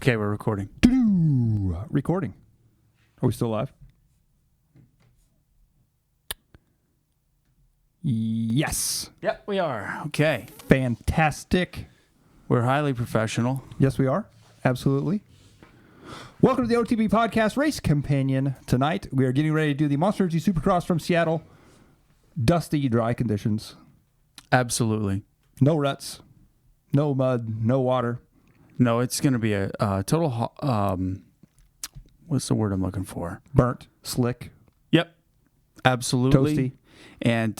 Okay, we're recording. Recording. Are we still live? Yes. Yep, we are. Okay. Fantastic. We're highly professional. Yes, we are. Absolutely. Welcome to the OTB Podcast Race Companion. Tonight, we are getting ready to do the Monster Energy Supercross from Seattle. Dusty, dry conditions. Absolutely. No ruts. No mud. No water. No, it's going to be a total, what's the word I'm looking for? Burnt. Slick. Yep. Absolutely. Toasty. And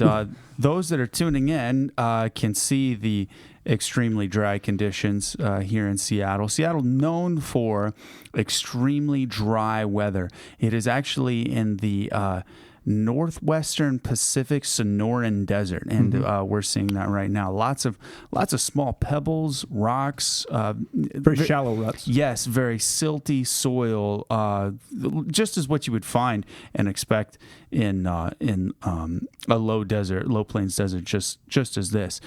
those that are tuning in can see the extremely dry conditions here in Seattle. Seattle, known for extremely dry weather. It is actually in the northwestern Pacific Sonoran Desert, and we're seeing that right now. Lots of small pebbles, rocks, Very shallow ruts. Yes, very silty soil, just as what you would find and expect in a low plains desert, just as this.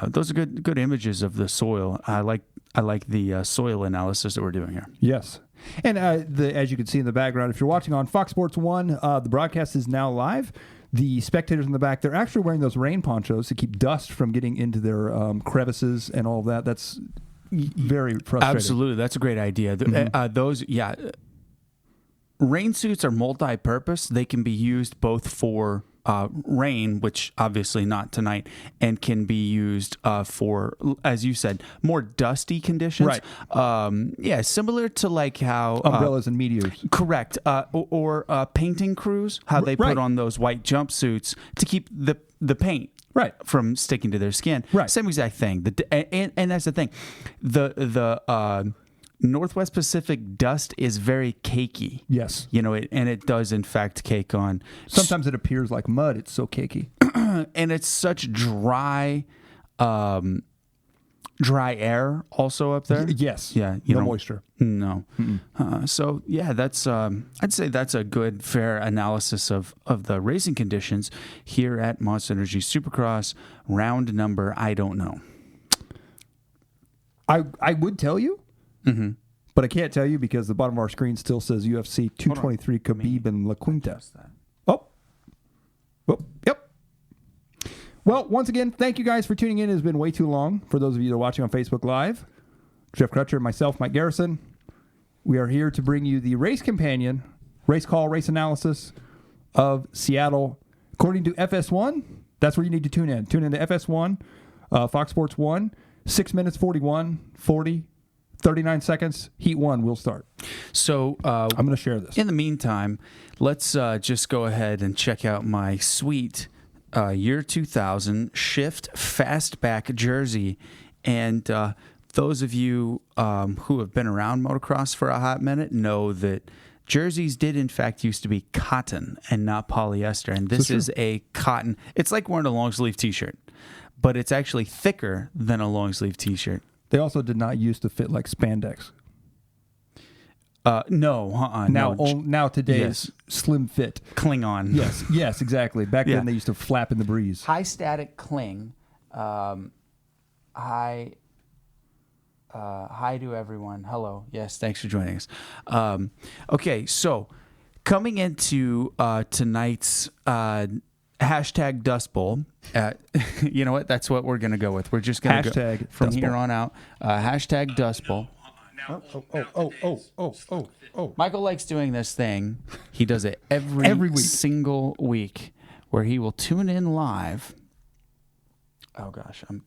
Those are good images of the soil. I like the soil analysis that we're doing here. Yes. And as you can see in the background, if you're watching on Fox Sports 1, the broadcast is now live. The spectators in the back, they're actually wearing those rain ponchos to keep dust from getting into their crevices and all of that. That's very frustrating. Absolutely. That's a great idea. Rain suits are multi-purpose. They can be used both for rain, which obviously not tonight, and can be used for, as you said, more dusty conditions. Right. Similar to like how umbrellas and meteors. Correct. Or painting crews, how they put on those white jumpsuits to keep the paint from sticking to their skin. Right. Same exact thing. And that's the thing. The Northwest Pacific dust is very cakey. Yes. And it does in fact cake on. Sometimes it appears like mud. It's so cakey. And it's such dry air also up there. Yes. Yeah. No moisture. No. So yeah, that's I'd say that's a good, fair analysis of the racing conditions here at Monster Energy Supercross. Round number, I don't know. I would tell you. Mm-hmm. But I can't tell you because the bottom of our screen still says UFC 223 Khabib and La Quinta. Oh, yep. Well, once again, thank you guys for tuning in. It has been way too long for those of you that are watching on Facebook Live. Jeff Crutcher, myself, Mike Garrison. We are here to bring you the race companion, race call, race analysis of Seattle. According to FS1, that's where you need to tune in. Tune in to FS1, Fox Sports 1, 6 minutes 40, 39 seconds, heat 1 will start. So I'm going to share this. In the meantime, let's just go ahead and check out my sweet year 2000 Shift Fastback jersey. And those of you who have been around motocross for a hot minute know that jerseys did in fact used to be cotton and not polyester. And this is a cotton. It's like wearing a long sleeve t-shirt, but it's actually thicker than a long sleeve t-shirt. They also did not used to fit like spandex. No. Now today's slim fit. Klingon. Yes, exactly. Back then they used to flap in the breeze. High static cling. Hi to everyone. Hello. Yes, thanks for joining us. Okay, so coming into tonight's hashtag Dust Bowl. You know what? That's what we're going to go with. We're just going to go from here on out. Hashtag Dust Bowl. Oh. Michael likes doing this thing. He does it every week. Single week where he will tune in live. Oh, gosh. I'm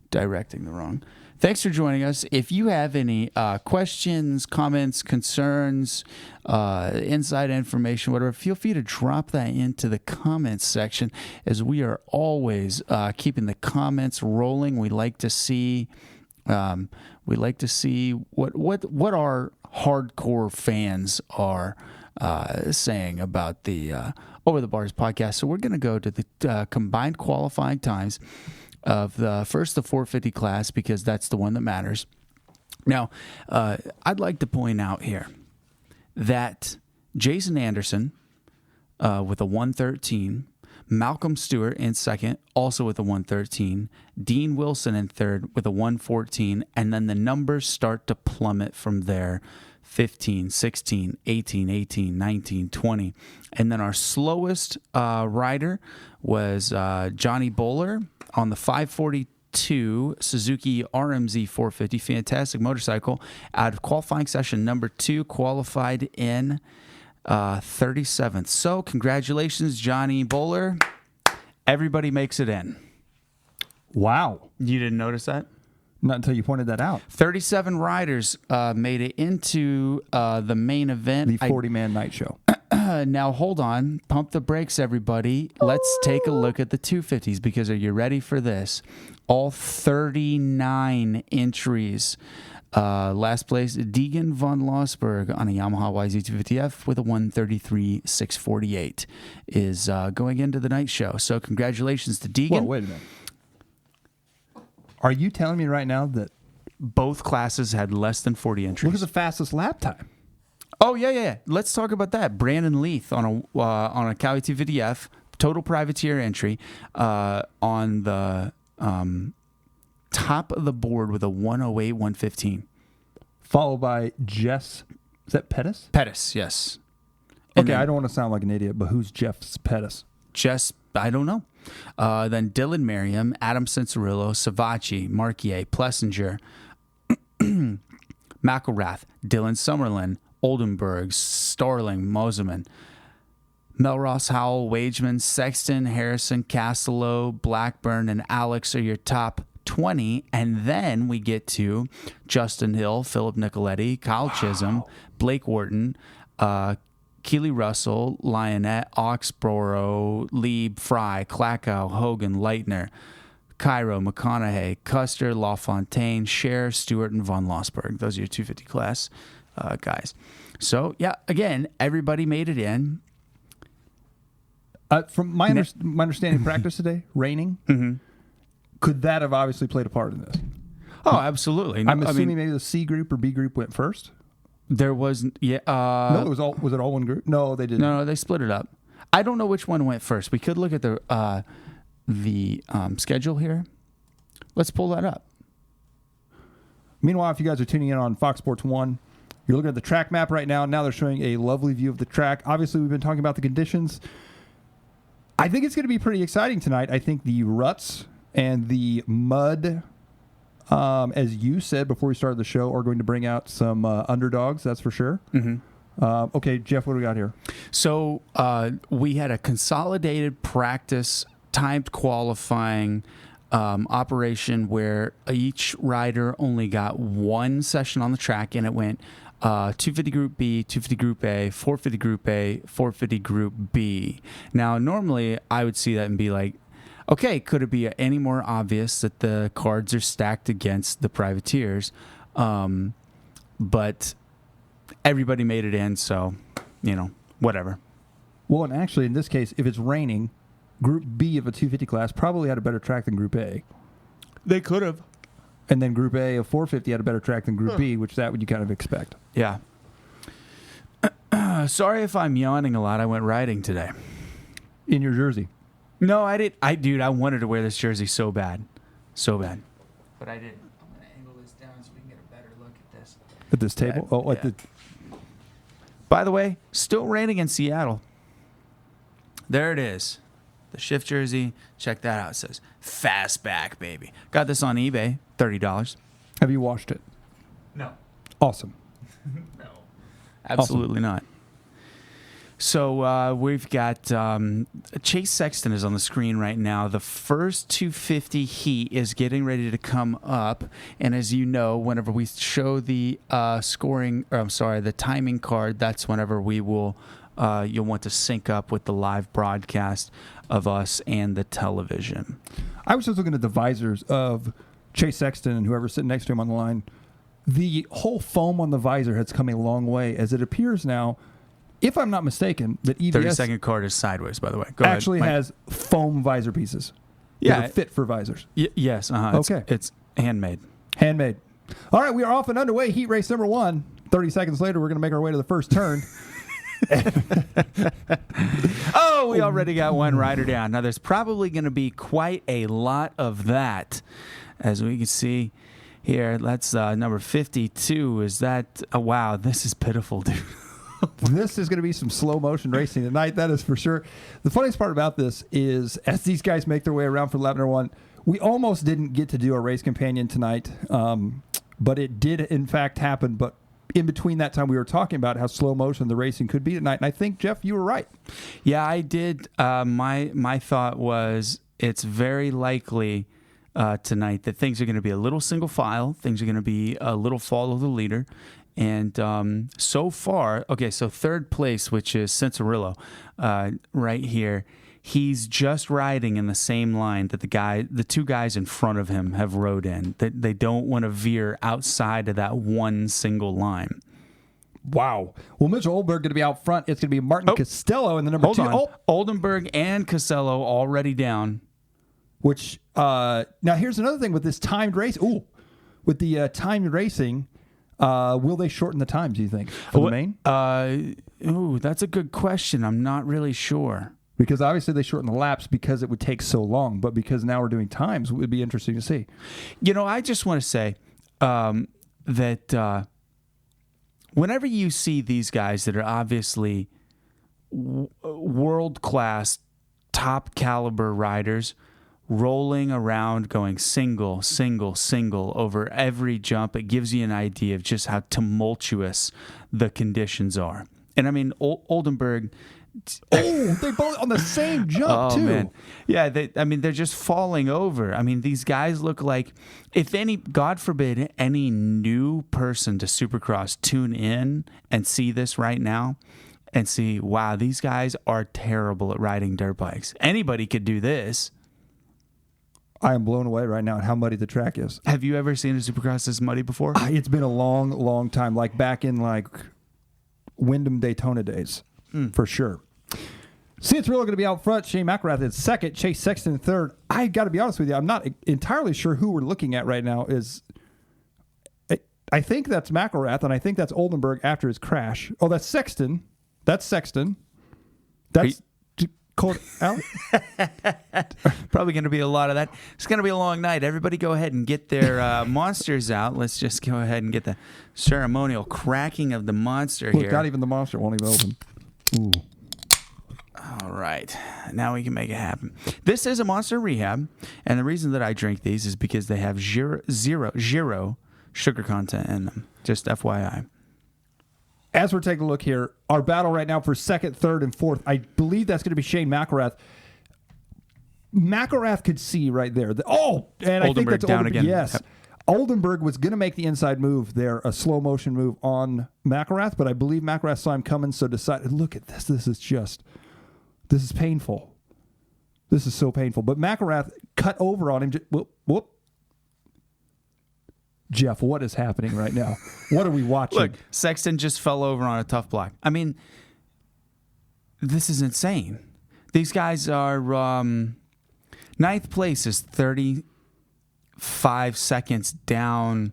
directing the wrong. Thanks for joining us. If you have any questions, comments, concerns, inside information, whatever, feel free to drop that into the comments section, as we are always keeping the comments rolling. We like to see what our hardcore fans are saying about the Over the Bars podcast. So we're going to go to the combined qualifying times of the 450 class, because that's the one that matters. Now, I'd like to point out here that Jason Anderson with a 113, Malcolm Stewart in second, also with a 113. Dean Wilson in third with a 114. And then the numbers start to plummet from there. 15, 16, 18, 18, 19, 20. And then our slowest rider was Johnny Bowler on the 542 Suzuki RMZ 450. Fantastic motorcycle. Out of qualifying session number 2, qualified in 37th. So congratulations, Johnny Bowler. Everybody makes it in. Wow. You didn't notice that? Not until you pointed that out. 37 riders made it into the main event. The 40-man night show. Now, hold on. Pump the brakes, everybody. Let's take a look at the 250s, because are you ready for this? All 39 entries. Last place, Deegan von Lossberg on a Yamaha YZ250F with a 133.648 is going into the night show. So congratulations to Deegan. Whoa, wait a minute. Are you telling me right now that both classes had less than 40 entries? Look at the fastest lap time. Oh, yeah. Let's talk about that. Brandon Leith on a Cowie 250F, total privateer entry on the top of the board with a 108, 115. Followed by Jess, is that Pettis? Pettis, yes. And Okay, then I don't want to sound like an idiot, but who's Jeff's Pettis? Jess, I don't know. Then Dylan Merriam, Adam Cincerillo, Savacci, Marquier, Plessinger, McElrath, Dylan Summerlin, Oldenburg, Starling, Moseman, Melross, Howell, Wageman, Sexton, Harrison, Castello, Blackburn, and Alex are your top 20. And then we get to Justin Hill, Philip Nicoletti, Kyle Chisholm, Blake Wharton, Keely Russell, Lionette, Oxborough, Lieb, Fry, Klakow, Hogan, Leitner, Cairo, McConaughey, Custer, LaFontaine, Scher, Stewart, and Von Lossberg. Those are your 250 class guys. So, yeah, again, everybody made it in. From my understanding, practice today, raining, could that have obviously played a part in this? Oh, absolutely. I'm assuming maybe the C group or B group went first. There was, yeah. No, it was all. Was it all one group? No, they didn't. No, they split it up. I don't know which one went first. We could look at the schedule here. Let's pull that up. Meanwhile, if you guys are tuning in on Fox Sports 1, you're looking at the track map right now. Now they're showing a lovely view of the track. Obviously, we've been talking about the conditions. I think it's going to be pretty exciting tonight. I think the ruts and the mud, as you said before we started the show, are going to bring out some underdogs, that's for sure. Okay, Jeff, what do we got here? So we had a consolidated practice timed qualifying operation where each rider only got one session on the track, and it went 250 Group B, 250 Group A, 450 Group A, 450 Group B. Now, normally I would see that and be like, okay, could it be any more obvious that the cards are stacked against the privateers? But everybody made it in, so, whatever. Well, and actually, in this case, if it's raining, Group B of a 250 class probably had a better track than Group A. They could have. And then Group A of 450 had a better track than Group B, which that would you kind of expect. Yeah. Sorry if I'm yawning a lot. I went riding today. In your jersey. No, I didn't. I wanted to wear this jersey so bad. So bad. But I didn't. I'm going to angle this down so we can get a better look at this. At this table? By the way, still raining in Seattle. There it is. The shift jersey. Check that out. It says Fastback, baby. Got this on eBay. $30. Have you washed it? No. Awesome. No. Absolutely not. So we've got Chase Sexton is on the screen right now. The first 250 heat is getting ready to come up, and as you know, whenever we show the the timing card, that's whenever we will you'll want to sync up with the live broadcast of us and the television. I was just looking at the visors of Chase Sexton and whoever's sitting next to him on the line. The whole foam on the visor has come a long way, as it appears now, if I'm not mistaken, that EBS 30-second card is sideways, by the way. Go actually ahead. has foam visor pieces. Yeah, that are fit for visors. Yes. Okay, it's handmade. Handmade. All right, we are off and underway. Heat race number 1. 30 seconds later, we're going to make our way to the first turn. Oh, we already got one rider down. Now, there's probably going to be quite a lot of that. As we can see here, that's number 52. Is that... Oh, wow, this is pitiful, dude. This is going to be some slow motion racing tonight, that is for sure. The funniest part about this is as these guys make their way around for lap number 1, we almost didn't get to do a race companion tonight, but it did in fact happen. But in between that time, we were talking about how slow motion the racing could be tonight, and I think, Jeff, you were right. Yeah, I did. My thought was it's very likely tonight that things are going to be a little single file, things are going to be a little follow the leader. And so far, okay, so third place, which is Cincerillo, right here, he's just riding in the same line that the two guys in front of him have rode in. That they don't want to veer outside of that one single line. Wow. Well, Mitchell Oldenburg going to be out front. It's going to be Martin Costello in the number 2. On. Oldenburg and Costello already down. Which, now here's another thing with this timed race. Ooh, with the timed racing... will they shorten the times, do you think, for the main? That's a good question. I'm not really sure. Because obviously they shorten the laps because it would take so long, but because now we're doing times, it would be interesting to see. I just want to say that whenever you see these guys that are obviously world-class, top-caliber riders rolling around going single, single, single over every jump, it gives you an idea of just how tumultuous the conditions are. And I mean, Oldenburg... they both on the same jump, too. Man. Yeah, they're just falling over. I mean, these guys look like, if any, God forbid, any new person to Supercross tune in and see this right now and see, wow, these guys are terrible at riding dirt bikes. Anybody could do this. I am blown away right now at how muddy the track is. Have you ever seen a Supercross this muddy before? It's been a long, long time, like back in Wyndham Daytona days, for sure. Cincerillo going to be out front. Shane McElrath in second. Chase Sexton in third. I got to be honest with you, I'm not entirely sure who we're looking at right now. I think that's McElrath, and I think that's Oldenburg after his crash. Oh, that's Sexton. That's Cold out. Probably going to be a lot of that. It's going to be a long night. Everybody go ahead and get their monsters out. Let's just go ahead and get the ceremonial cracking of the monster here. Not even the monster won't even open. Ooh. All right. Now we can make it happen. This is a Monster Rehab, and the reason that I drink these is because they have zero sugar content in them. Just FYI. As we're taking a look here, our battle right now for second, third, and fourth, I believe that's going to be Shane McElrath. McElrath could see right there. And I think that's down Oldenburg. Again. Yes. Yep. Oldenburg was going to make the inside move there, a slow motion move on McElrath, but I believe McElrath saw him coming, so decided, look at this. This is painful. This is so painful. But McElrath cut over on him. Whoop. Jeff, what is happening right now? What are we watching? Look, Sexton just fell over on a tough block. I mean, this is insane. These guys are... ninth place is 35 seconds down.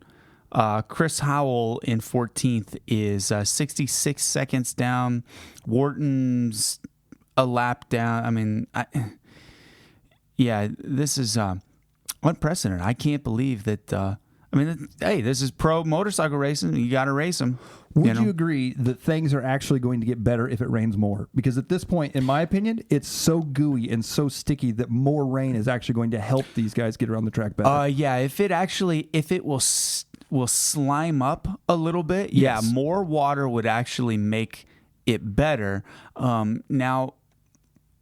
Chris Howell in 14th is 66 seconds down. Wharton's a lap down. I mean, this is unprecedented. I can't believe that... hey, this is pro motorcycle racing. You got to race them. Would you agree that things are actually going to get better if it rains more? Because at this point, in my opinion, it's so gooey and so sticky that more rain is actually going to help these guys get around the track better. If it will slime up a little bit, yes. More water would actually make it better. Now,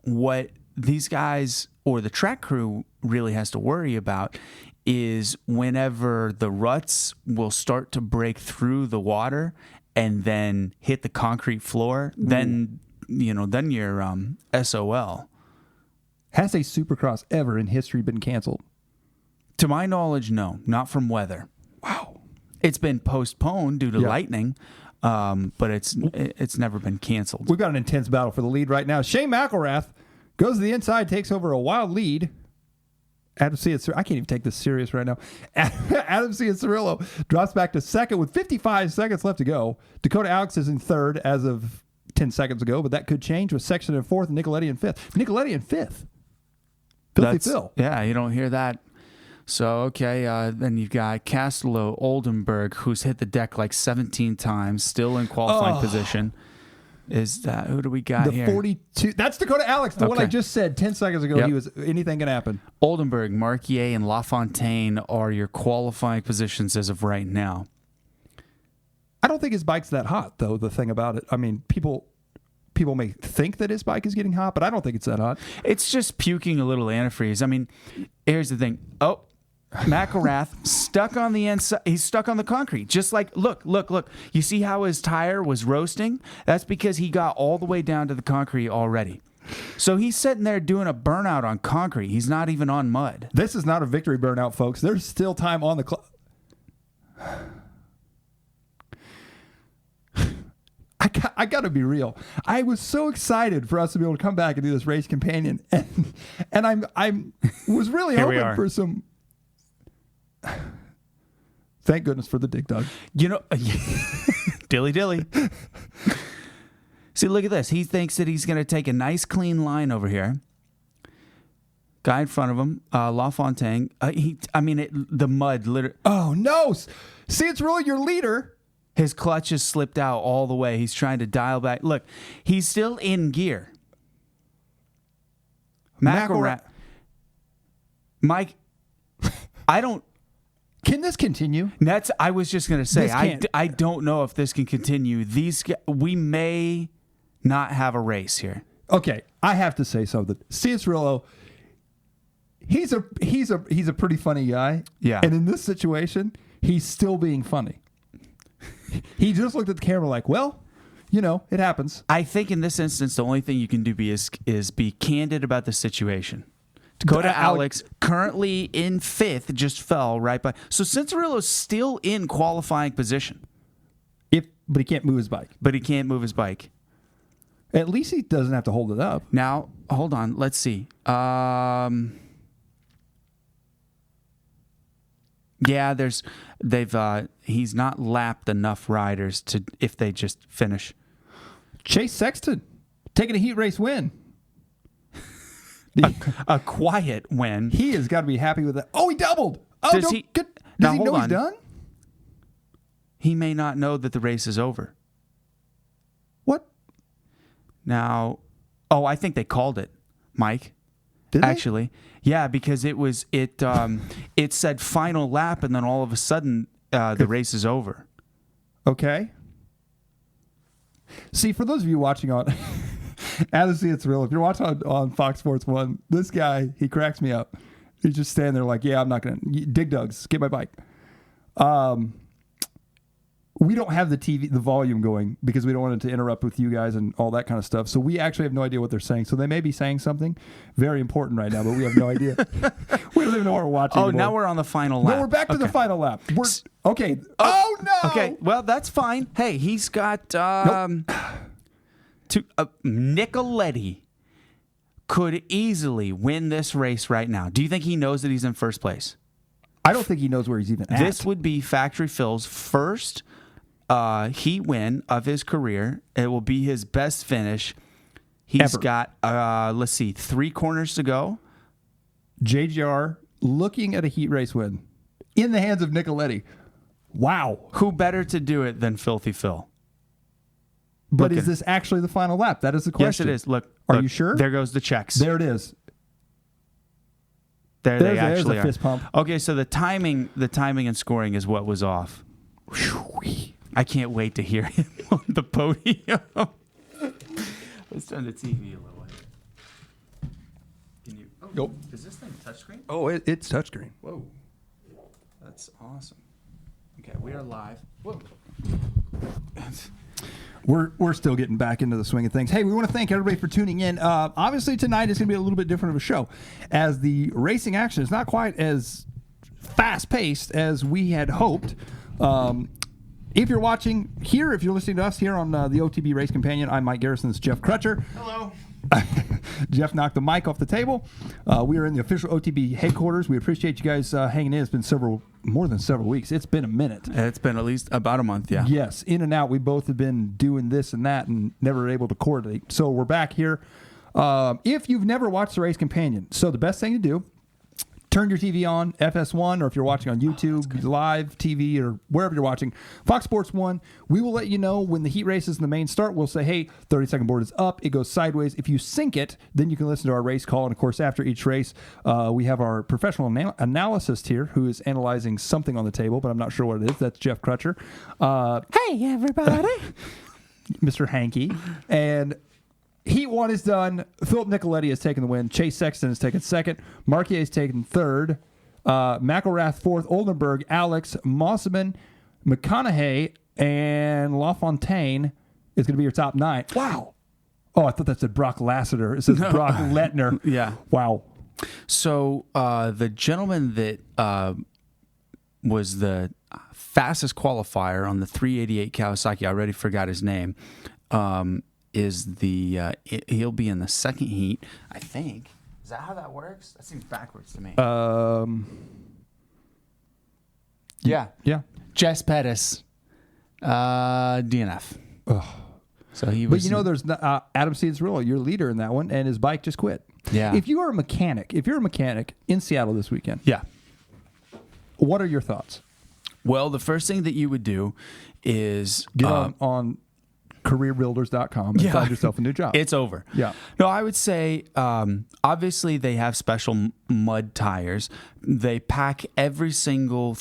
what these guys or the track crew really has to worry about is whenever the ruts will start to break through the water and then hit the concrete floor, then you're SOL. Has a Supercross ever in history been canceled? To my knowledge, no. Not from weather. Wow. It's been postponed due to lightning, but it's never been canceled. We've got an intense battle for the lead right now. Shane McElrath goes to the inside, takes over a wild lead. Adam C. I can't even take this serious right now. Adam C. Cirillo drops back to second with 55 seconds left to go. Dakota Alex is in third as of 10 seconds ago, but that could change with Sexton in 4th and Nicoletti in 5th. Nicoletti in 5th. Filthy Phil. Yeah, you don't hear that. So, okay, then you've got Castello Oldenburg, who's hit the deck like 17 times, still in qualifying position. Is that, who do we got here? 42. That's Dakota Alex, the one I just said 10 seconds ago. He was, anything can happen. Oldenburg, Marquier, and LaFontaine are your qualifying positions as of right now. I don't think his bike's that hot, though, the thing about it. I mean, people may think that his bike is getting hot, but I don't think it's that hot. It's just puking a little antifreeze. I mean, here's the thing. Oh, McElrath stuck on the inside. He's stuck on the concrete. Just like, look. You see how his tire was roasting? That's because he got all the way down to the concrete already. So he's sitting there doing a burnout on concrete. He's not even on mud. This is not a victory burnout, folks. There's still time on the clock. I got to be real. I was so excited for us to be able to come back and do this race companion, and I was really hoping for some. Thank goodness for the dig dug. You know, dilly. See, look at this. He thinks that he's going to take a nice clean line over here. Guy in front of him, LaFontaine. The mud literally. Oh no! See, it's really your leader. His clutch has slipped out all the way. He's trying to dial back. Look, he's still in gear. McElrath. Mike, I don't. Can this continue? I was just going to say, I don't know if this can continue. We may not have a race here. Okay, I have to say something. Cianciarulo, he's a pretty funny guy. Yeah. And in this situation, he's still being funny. He just looked at the camera like, well, it happens. I think in this instance, the only thing you can do is be candid about the situation. Dakota Alex, currently in 5th, just fell right by. So Cianciarulo's still in qualifying position. But he can't move his bike. At least he doesn't have to hold it up. Now, hold on. Let's see. Yeah, he's not lapped enough riders if they just finish. Chase Sexton taking a heat race win. A quiet win. He has got to be happy with that. Oh, he doubled. Oh, does he know he's done? He may not know that the race is over. What? Now, I think they called it, Mike. Did they? Actually, yeah, because it said final lap, and then all of a sudden the race is over. Okay. See, for those of you watching on, honestly, it's real. If you're watching on Fox Sports 1, this guy, he cracks me up. He's just standing there like, yeah, I'm not going to dig dugs, get my bike. We don't have the volume going because we don't want it to interrupt with you guys and all that kind of stuff. So we actually have no idea what they're saying. So they may be saying something very important right now, but we have no idea. We don't even know what we're watching anymore. Now we're on the final lap. No, we're back to the final lap. Okay. Oh, no. Okay, well, that's fine. Hey, he's got Nicoletti could easily win this race right now. Do you think he knows that he's in first place? I don't think he knows where he's even at. This would be Factory Phil's first heat win of his career. It will be his best finish. He's got, 3 corners to go. JGR looking at a heat race win in the hands of Nicoletti. Wow. Who better to do it than Filthy Phil? But is this actually the final lap? That is the question. Yes, it is. Look. Are you sure? There goes the checks. There it is. There's a fist pump. Okay, so the timing and scoring is what was off. I can't wait to hear him on the podium. Let's turn the TV a little bit. Can you? Oh, nope. Is this thing touchscreen? Oh, it's touchscreen. Whoa, that's awesome. Okay, we are live. Whoa. We're still getting back into the swing of things. Hey, we want to thank everybody for tuning in. Obviously, tonight is going to be a little bit different of a show, as the racing action is not quite as fast-paced as we had hoped. If you're watching here, if you're listening to us here on the OTB Race Companion, I'm Mike Garrison. This is Jeff Crutcher. Hello. Jeff knocked the mic off the table. We are in the official OTB headquarters. We appreciate you guys hanging in. It's been more than several weeks. It's been a minute. It's been at least about a month, yeah. Yes, in and out. We both have been doing this and that and never able to coordinate. So we're back here. If you've never watched the Race Companion, so the best thing to do, turn your TV on, FS1, or if you're watching on YouTube, live TV, or wherever you're watching, Fox Sports 1. We will let you know when the heat races and the main start. We'll say, hey, 30-second board is up. It goes sideways. If you sync it, then you can listen to our race call. And, of course, after each race, we have our professional analyst here who is analyzing something on the table, but I'm not sure what it is. That's Jeff Crutcher. Hey, everybody. Mr. Hanky. And Heat 1 is done. Philip Nicoletti has taken the win. Chase Sexton has taken second. Marquier has taken third. McElrath fourth. Oldenburg, Alex, Mosselman, McConaughey, and LaFontaine is going to be your top 9. Wow. Oh, I thought that said Brock Lassiter. It says Brock Lettner. Yeah. Wow. So the gentleman that was the fastest qualifier on the 388 Kawasaki, I already forgot his name, is he'll be in the second heat, I think. Is that how that works? That seems backwards to me. Yeah. Jess Pettis, DNF. Ugh. So he was. But there's Adam Cianciarulo, your leader in that one, and his bike just quit. Yeah. If you're a mechanic in Seattle this weekend, yeah, what are your thoughts? Well, the first thing that you would do is get on careerbuilders.com and find yourself a new job. It's over. Yeah. No, I would say, obviously they have special mud tires. They pack every single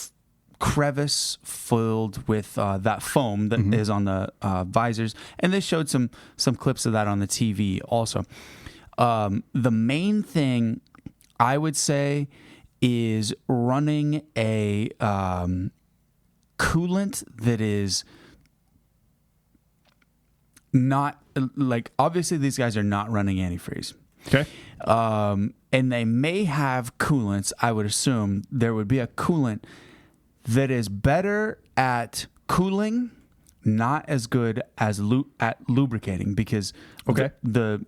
crevice filled with that foam that is on the visors. And they showed some clips of that on the TV also. The main thing I would say is running a coolant that is not like, obviously these guys are not running antifreeze. Okay. And they may have coolants. I would assume there would be a coolant that is better at cooling, not as good as at lubricating, because the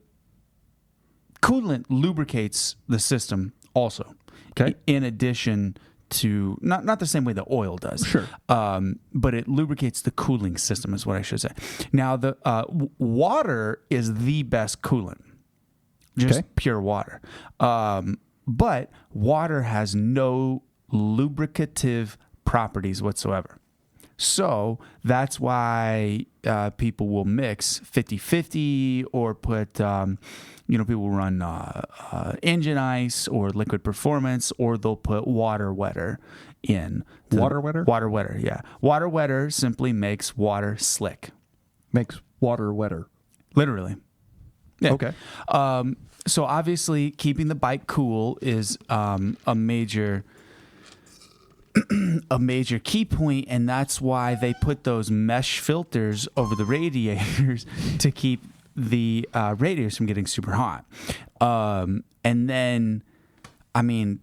coolant lubricates the system also. Okay. In addition to not the same way the oil does. Sure. But it lubricates the cooling system is what I should say. Now the water is the best coolant. Just pure water. But water has no lubricative properties whatsoever. So that's why people will mix 50-50 or put, people run engine ice or liquid performance, or they'll put water wetter in. Water wetter? Water wetter, yeah. Water wetter simply makes water slick. Makes water wetter. Literally. Yeah. Okay. So obviously keeping the bike cool is a major key point, and that's why they put those mesh filters over the radiators to keep the radiators from getting super hot. And then, I mean,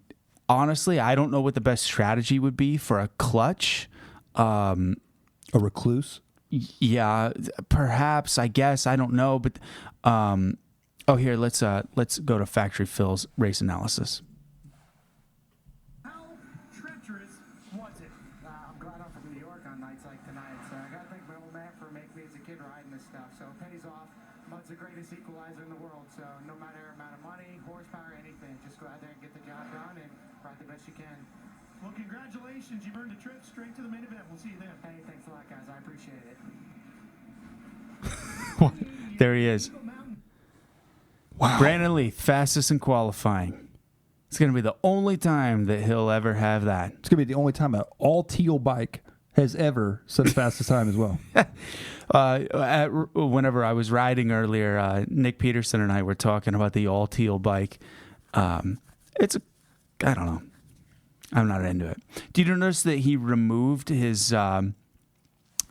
honestly, I don't know what the best strategy would be for a clutch. A recluse? Yeah, perhaps, I guess. I don't know. But, here, let's go to Factory Phil's race analysis. The greatest equalizer in the world, so no matter amount of money, horsepower, anything, just go out there and get the job done and ride the best you can. Well, congratulations, you've earned a trip straight to the main event. We'll see you then. Hey, thanks a lot, guys. I appreciate it. There he is. Wow. Brandon Leith, fastest in qualifying. It's going to be the only time that he'll ever have that. It's going to be the only time an all-teal bike has ever set the fastest time as well. Whenever I was riding earlier, Nick Peterson and I were talking about the all-teal bike. I don't know. I'm not into it. Did you notice that he removed his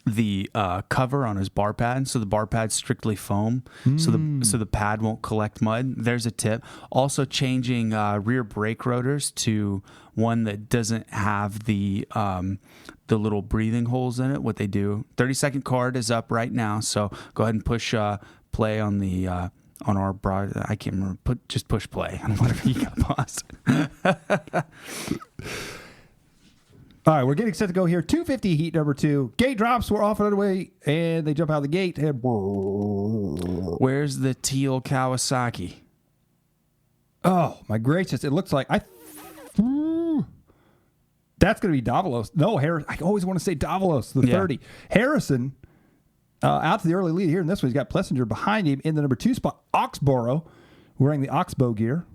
the cover on his bar pad? So the bar pad's strictly foam, so the pad won't collect mud. There's a tip. Also changing rear brake rotors to one that doesn't have the little breathing holes in it. What they do. 30-second card is up right now, so go ahead and push play on the on our broad. I can't remember. Just push play on whatever you got paused. All right, we're getting set to go here. 250 heat number 2. Gate drops. We're off and underway, and they jump out of the gate. And where's the teal Kawasaki? Oh my gracious! It looks like that's going to be Davalos. No, Harris. I always want to say Davalos, the 30. Harrison out to the early lead here, and this one he's got Plessinger behind him in the number 2 spot. Oxborough wearing the Oxbow gear.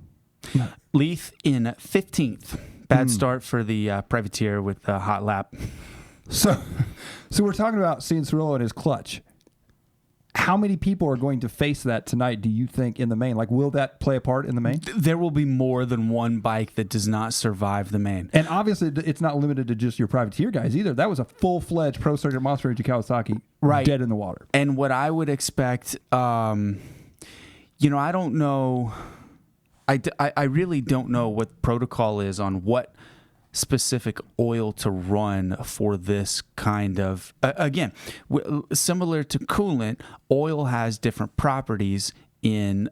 Leith in 15th. Bad start for the privateer with the hot lap. So we're talking about seeing Cirillo and his clutch. How many people are going to face that tonight, do you think, in the main? Like, will that play a part in the main? There will be more than one bike that does not survive the main. And obviously, it's not limited to just your privateer guys either. That was a full-fledged Pro Circuit Monster Energy Kawasaki dead in the water. And what I would expect, I don't know. I really don't know what protocol is on what specific oil to run for this kind of again similar to coolant. Oil has different properties in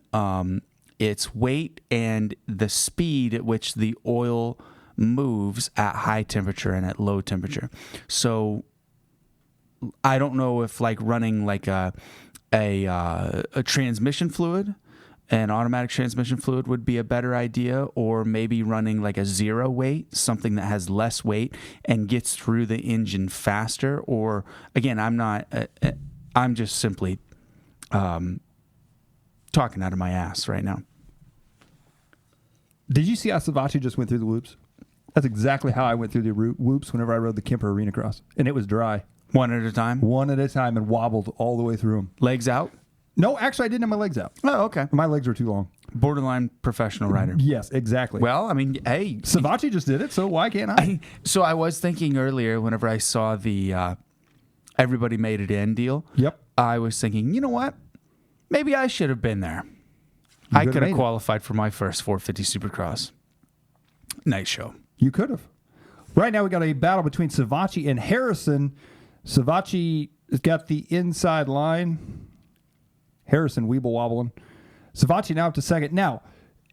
its weight and the speed at which the oil moves at high temperature and at low temperature. So I don't know if like running like a transmission fluid, an automatic transmission fluid would be a better idea, or maybe running like a zero weight, something that has less weight and gets through the engine faster. Or again, I'm just simply talking out of my ass right now. Did you see how Savachi just went through the whoops? That's exactly how I went through the whoops whenever I rode the Kemper Arena Cross, and it was dry. One at a time, and wobbled all the way through them. Legs out? No, actually, I didn't have my legs out. Oh, okay. My legs were too long. Borderline professional rider. Yes, exactly. Well, I mean, hey. Savachi just did it, so why can't I? So I was thinking earlier whenever I saw the everybody made it in deal. Yep. I was thinking, you know what? Maybe I should have been there. I could have qualified for my first 450 Supercross. Nice show. You could have. Right now we got a battle between Savachi and Harrison. Savachi has got the inside line. Harrison weeble wobbling. Savachi now up to second. Now,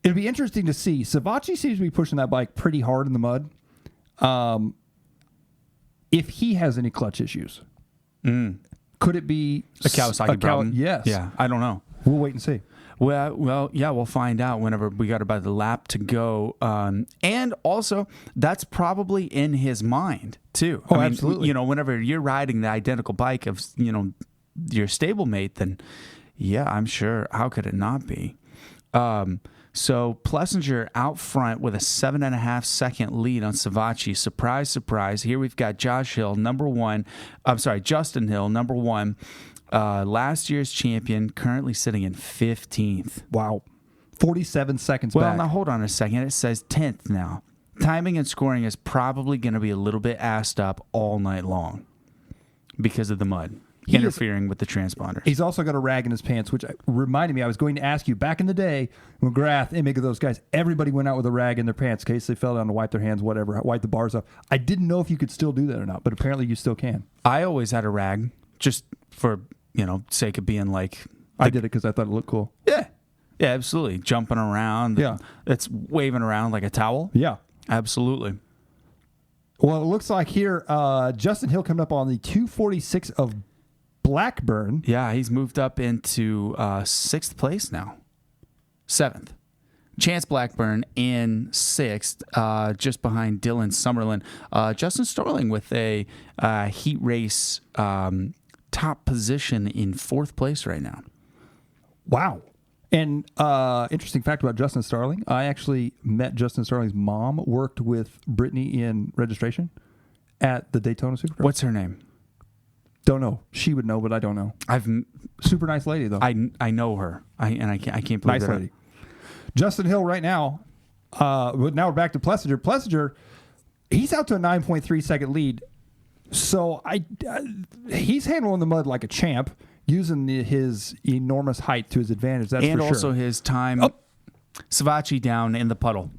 it'll be interesting to see. Savachi seems to be pushing that bike pretty hard in the mud. If he has any clutch issues, could it be a Kawasaki problem? Yes. Yeah, I don't know. We'll wait and see. Well, yeah, we'll find out whenever we got about the lap to go. And also, that's probably in his mind, too. Oh, absolutely. Whenever you're riding the identical bike of, your stablemate, then, yeah, I'm sure. How could it not be? So Plessinger out front with a 7.5 second lead on Savachi. Surprise, surprise. Here we've got Justin Hill, number 1. Last year's champion, currently sitting in 15th. Wow. 47 seconds back. Well, now hold on a second. It says 10th now. Timing and scoring is probably going to be a little bit assed up all night long because of the mud interfering with the transponder. He's also got a rag in his pants, which reminded me, I was going to ask you, back in the day, McGrath, Emig, those guys, everybody went out with a rag in their pants in case they fell down to wipe their hands, whatever, wipe the bars off. I didn't know if you could still do that or not, but apparently you still can. I always had a rag just for, sake of being like... I did it because I thought it looked cool. Yeah. Yeah, absolutely. Jumping around. Yeah. It's waving around like a towel. Yeah. Absolutely. Well, it looks like here, Justin Hill coming up on the 246 of Blackburn. Yeah, he's moved up into 6th place now. 7th. Chance Blackburn in 6th, just behind Dylan Summerlin. Justin Starling with a heat race top position in 4th place right now. Wow. And interesting fact about Justin Starling, I actually met Justin Starling's mom, worked with Brittany in registration at the Daytona Supercross. What's her name? Don't know. She would know, but I don't know. Super nice lady, though. I know her. I can't believe nice lady. Justin Hill right now, but now we're back to Plessinger. Plessinger, he's out to a 9.3 second lead. So he's handling the mud like a champ, using his enormous height to his advantage. That's for sure. And also his time. Oh. Savachi down in the puddle.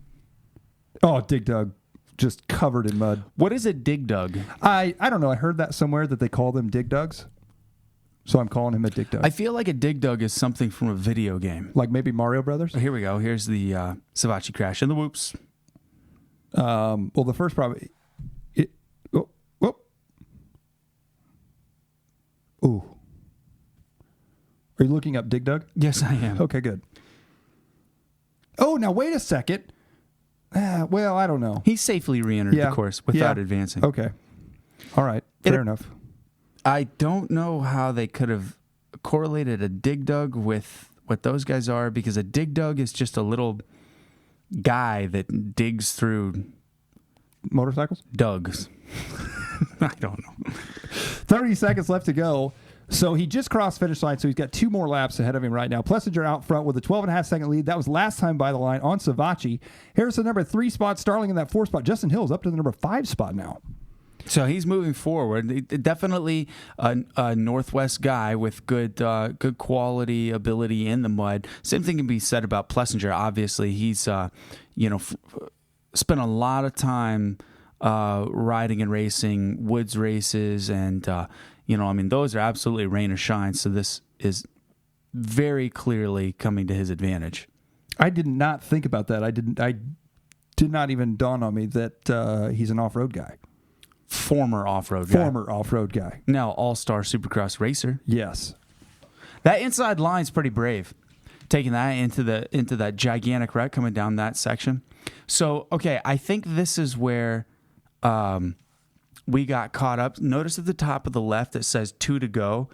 Oh, Dig Dug. Just covered in mud. What is a Dig Dug? I don't know. I heard that somewhere that they call them Dig Dugs. So I'm calling him a dig dug. I feel like a dig dug is something from a video game. Like maybe Mario Brothers? Here we go. Here's the Savachi crash and the whoops. Well, the first probably... Ooh. Are you looking up dig dug? Yes, I am. Okay, good. Oh, now wait a second. Well, I don't know. He safely re-entered the course without advancing. Okay. All right. Fair enough. I don't know how they could have correlated a dig dug with what those guys are, because a dig dug is just a little guy that digs through motorcycles? Dugs. I don't know. 30 seconds left to go. So he just crossed finish line, so he's got 2 more laps ahead of him right now. Plessinger out front with a 12.5-second lead. That was last time by the line on Savachi. Harrison, number 3 spot. Starling in that 4 spot. Justin Hill is up to the number 5 spot now. So he's moving forward. Definitely a Northwest guy with good quality ability in the mud. Same thing can be said about Plessinger. Obviously, he's spent a lot of time riding and racing woods races, and those are absolutely rain or shine. So this is very clearly coming to his advantage. I did not think about that. I did not even dawn on me that he's an off-road guy. Former off-road guy. Now all-star Supercross racer. Yes. That inside line's pretty brave. Taking that into that gigantic wreck coming down that section. So, okay, I think this is where we got caught up. Notice at the top of the left it says 2 to go.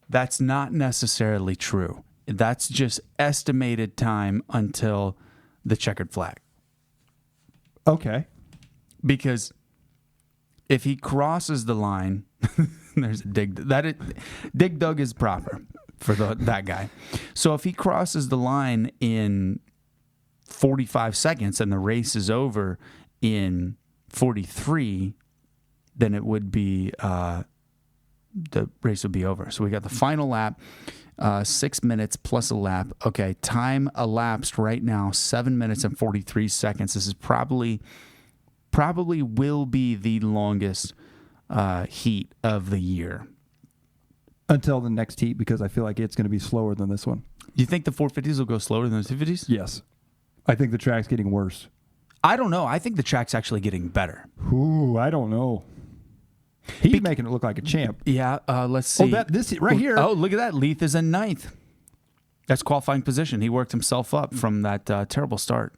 That's not necessarily true. That's just estimated time until the checkered flag. Okay. Because if he crosses the line, there's a dig dug is proper for that guy. So if he crosses the line in 45 seconds and the race is over in 43, then it would be the race would be over. So we got the final lap, 6 minutes plus a lap. Okay, time elapsed right now, 7 minutes and 43 seconds. This is probably will be the longest heat of the year. Until the next heat, because I feel like it's going to be slower than this one. Do you think the 450s will go slower than the 250s? Yes. I think the track's getting worse. I don't know. I think the track's actually getting better. Ooh, I don't know. He's making it look like a champ. Yeah, let's see. Oh, this right here. Oh, look at that. Leith is in 9th. That's qualifying position. He worked himself up from that terrible start.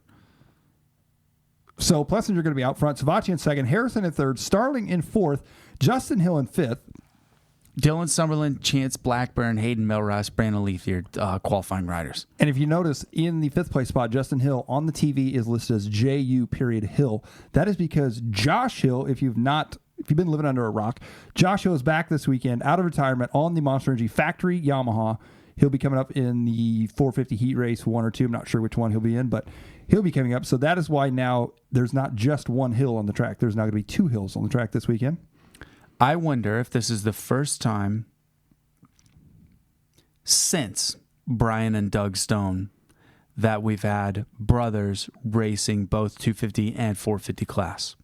So Plessinger going to be out front. Savachi in 2nd. Harrison in 3rd. Starling in 4th. Justin Hill in 5th. Dylan Summerlin, Chance Blackburn, Hayden Melross, Brandon Leith here, qualifying riders. And if you notice, in the 5th place spot, Justin Hill on the TV is listed as JU.Hill. That is because Josh Hill, if you've been living under a rock, Josh Hill is back this weekend out of retirement on the Monster Energy factory Yamaha. He'll be coming up in the 450 heat race, 1 or 2. I'm not sure which one he'll be in, but he'll be coming up. So that is why now there's not just one hill on the track. There's now going to be 2 hills on the track this weekend. I wonder if this is the first time since Brian and Doug Stone that we've had brothers racing both 250 and 450 class.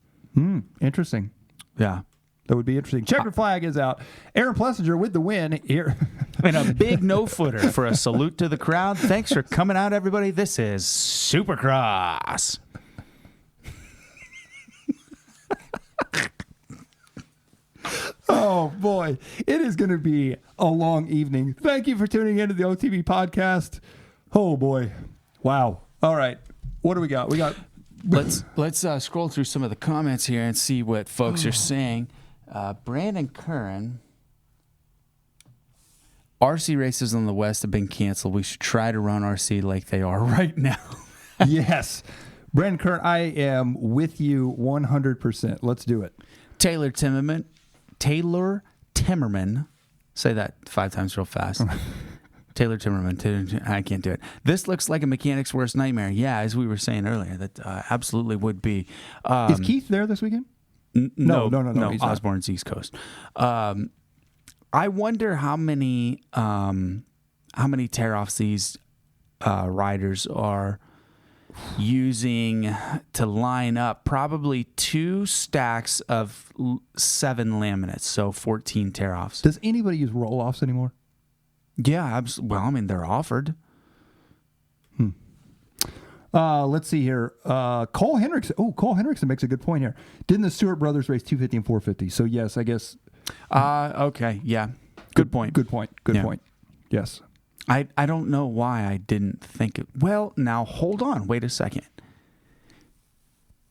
Interesting. Yeah. That would be interesting. Checkered flag is out. Aaron Plessinger with the win here. And a big no-footer for a salute to the crowd. Thanks for coming out, everybody. This is Supercross. Oh, boy. It is going to be a long evening. Thank you for tuning into the OTB podcast. Oh, boy. Wow. All right. What do we got? Let's scroll through some of the comments here and see what folks are saying. Brandon Curran. RC races on the West have been canceled. We should try to run RC like they are right now. Yes. Brandon Curran, I am with you 100%. Let's do it. Taylor Timmerman. Say that 5 times real fast. Taylor Timmerman. I can't do it. This looks like a mechanic's worst nightmare. Yeah, as we were saying earlier, that absolutely would be. Is Keith there this weekend? No. Osborne's East Coast. I wonder how many tear-offs these riders are using to line up. Probably 2 stacks of 7 laminates, so 14 tear-offs. Does anybody use roll-offs anymore? Yeah, well, I mean, they're offered. Let's see here. Cole Hendrickson. Oh, Cole Hendrickson makes a good point here. Didn't the Stewart brothers race 250 and 450? So yes, I guess. Okay. Yeah. Good point. Good point. Yes. I don't know why I didn't think it. Well, now hold on. Wait a second.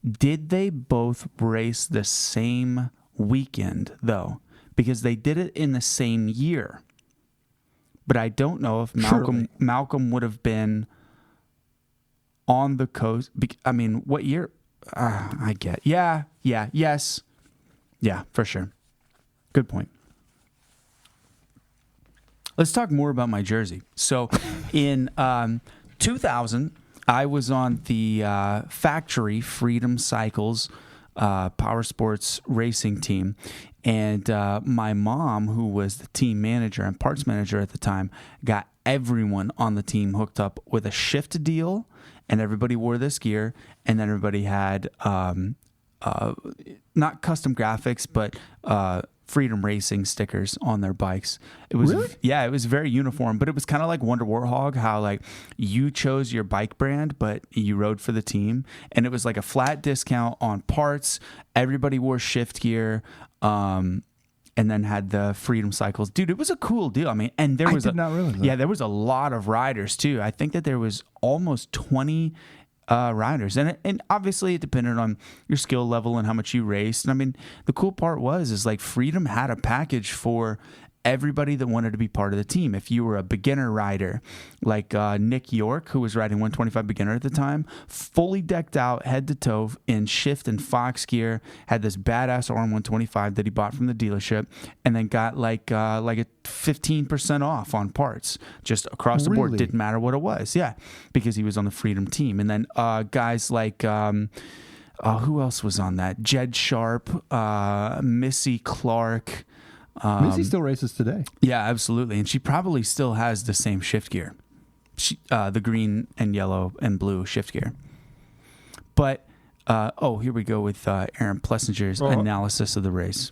Did they both race the same weekend though? Because they did it in the same year. But I don't know if Malcolm would have been on the coast. I mean, what year? I get. Yeah. Yes. Yeah, for sure. Good point. Let's talk more about my jersey. So in 2000, I was on the factory Freedom Cycles power sports racing team. And my mom, who was the team manager and parts manager at the time, got everyone on the team hooked up with a shift deal, and everybody wore this gear, and then everybody had not custom graphics, but Freedom Racing stickers on their bikes. It was really? Yeah, it was very uniform, but it was kind of like Wonder Warhog, how like you chose your bike brand, but you rode for the team, and it was like a flat discount on parts. Everybody wore shift gear, and then had the Freedom Cycles. Dude, it was a cool deal. I mean, and there was I did not realize that. Yeah, there was a lot of riders too. I think that there was almost 20 riders, and obviously it depended on your skill level and how much you raced. And I mean, the cool part is like Freedom had a package for everybody that wanted to be part of the team. If you were a beginner rider, like Nick York, who was riding 125 beginner at the time, fully decked out head to toe in shift and Fox gear, had this badass RM125 that he bought from the dealership, and then got like a 15% off on parts just across the board. Really? Didn't matter what it was. Yeah, because he was on the Freedom team. And then guys like who else was on that? Jed Sharp, Missy Clark. Missy still races today. Yeah, absolutely. And she probably still has the same shift gear. The green and yellow and blue shift gear. But, here we go with Aaron Plessinger's analysis of the race.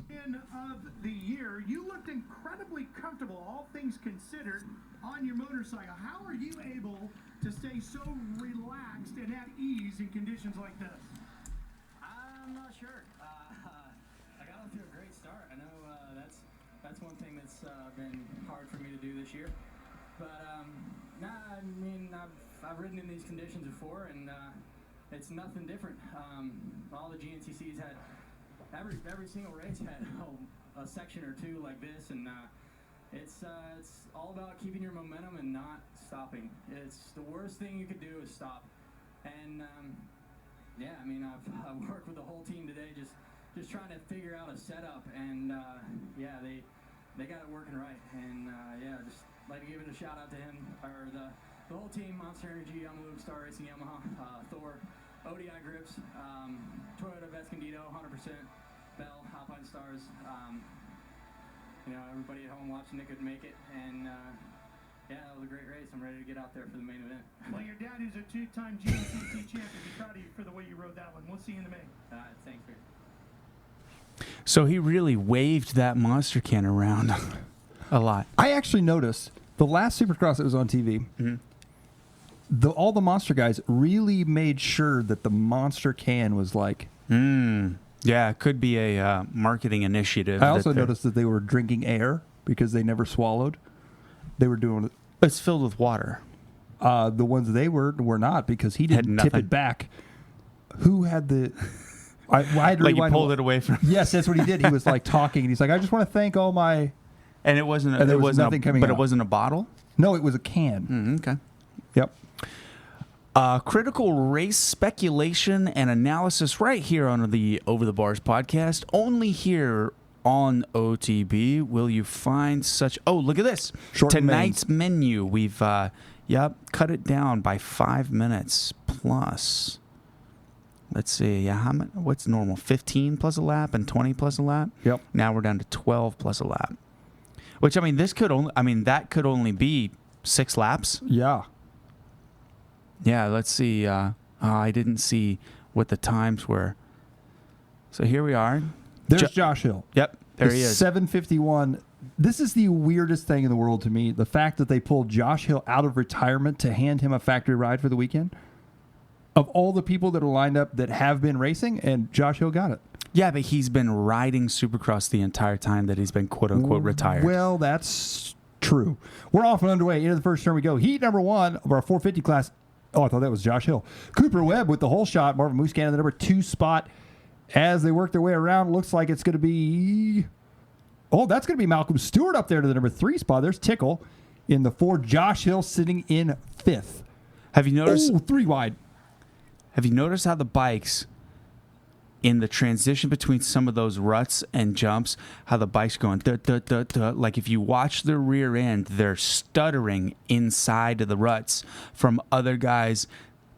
Of the year, you looked incredibly comfortable, all things considered, on your motorcycle. How are you able to stay so relaxed and at ease in conditions like this? I'm not sure. I got off to a great start. I know that's one thing that's been hard for me to do this year. But I mean, I've ridden in these conditions before, and it's nothing different. All the GNCCs had every single race had a section or two like this, and it's all about keeping your momentum and not stopping. It's the worst thing you could do is stop. And yeah, I mean, I've worked with the whole team today, just trying to figure out a setup, and yeah, they got it working right. And yeah, just like to give it a shout out to him, or the whole team: Monster Energy, Yamaha, Star Racing, Yamaha, Thor, ODI grips, Toyota Vescandido, 100%, Bell, Alpine Stars. You know, everybody at home watching it could make it, and yeah, that was a great race. I'm ready to get out there for the main event. Well, your dad is a two-time GNCC champion. Be proud of you for the way you rode that one. We'll see you in the main. Thanks, Rick. So he really waved that monster can around a lot. I actually noticed the last Supercross that was on TV, all the monster guys really made sure that the monster can was like... Yeah, it could be a marketing initiative. I also noticed that they were drinking air because they never swallowed. They were doing... It's filled with water. The ones they were not, because he didn't tip it back. Who had the... I had to like you pulled it away from... Yes, that's what he did. He was like talking, and he's like, I just want to thank all my... And it wasn't... And there was nothing coming out. But it wasn't a bottle? No, it was a can. Okay. Yep. Critical race speculation and analysis right here on the Over the Bars podcast. Only here on OTB will you find such... Oh, look at this. Tonight's menu. We've, cut it down by 5 minutes plus. Let's see. How much? What's normal? 15 plus a lap and 20 plus a lap? Yep. Now we're down to 12 plus a lap. Which, I mean, that could only be 6 laps. Yeah. Yeah, let's see. I didn't see what the times were. So here we are. There's Josh Hill. Yep, there he is. 7:51 this is the weirdest thing in the world to me. The fact that they pulled Josh Hill out of retirement to hand him a factory ride for the weekend. Of all the people that are lined up that have been racing, and Josh Hill got it. Yeah, but he's been riding Supercross the entire time that he's been quote-unquote retired. Well, that's true. We're off and underway. Into the first turn we go. Heat number 1 of our 450 class. Oh, I thought that was Josh Hill. Cooper Webb with the whole shot. Marvin Musquin in the number 2 spot. As they work their way around, looks like it's going to be... Oh, that's going to be Malcolm Stewart up there to the number 3 spot. There's Tickle in the 4. Josh Hill sitting in 5th. Have you noticed... Oh, 3 wide. Have you noticed how the bikes, in the transition between some of those ruts and jumps, how the bikes going, duh, duh, duh, duh, like if you watch the rear end, they're stuttering inside of the ruts from other guys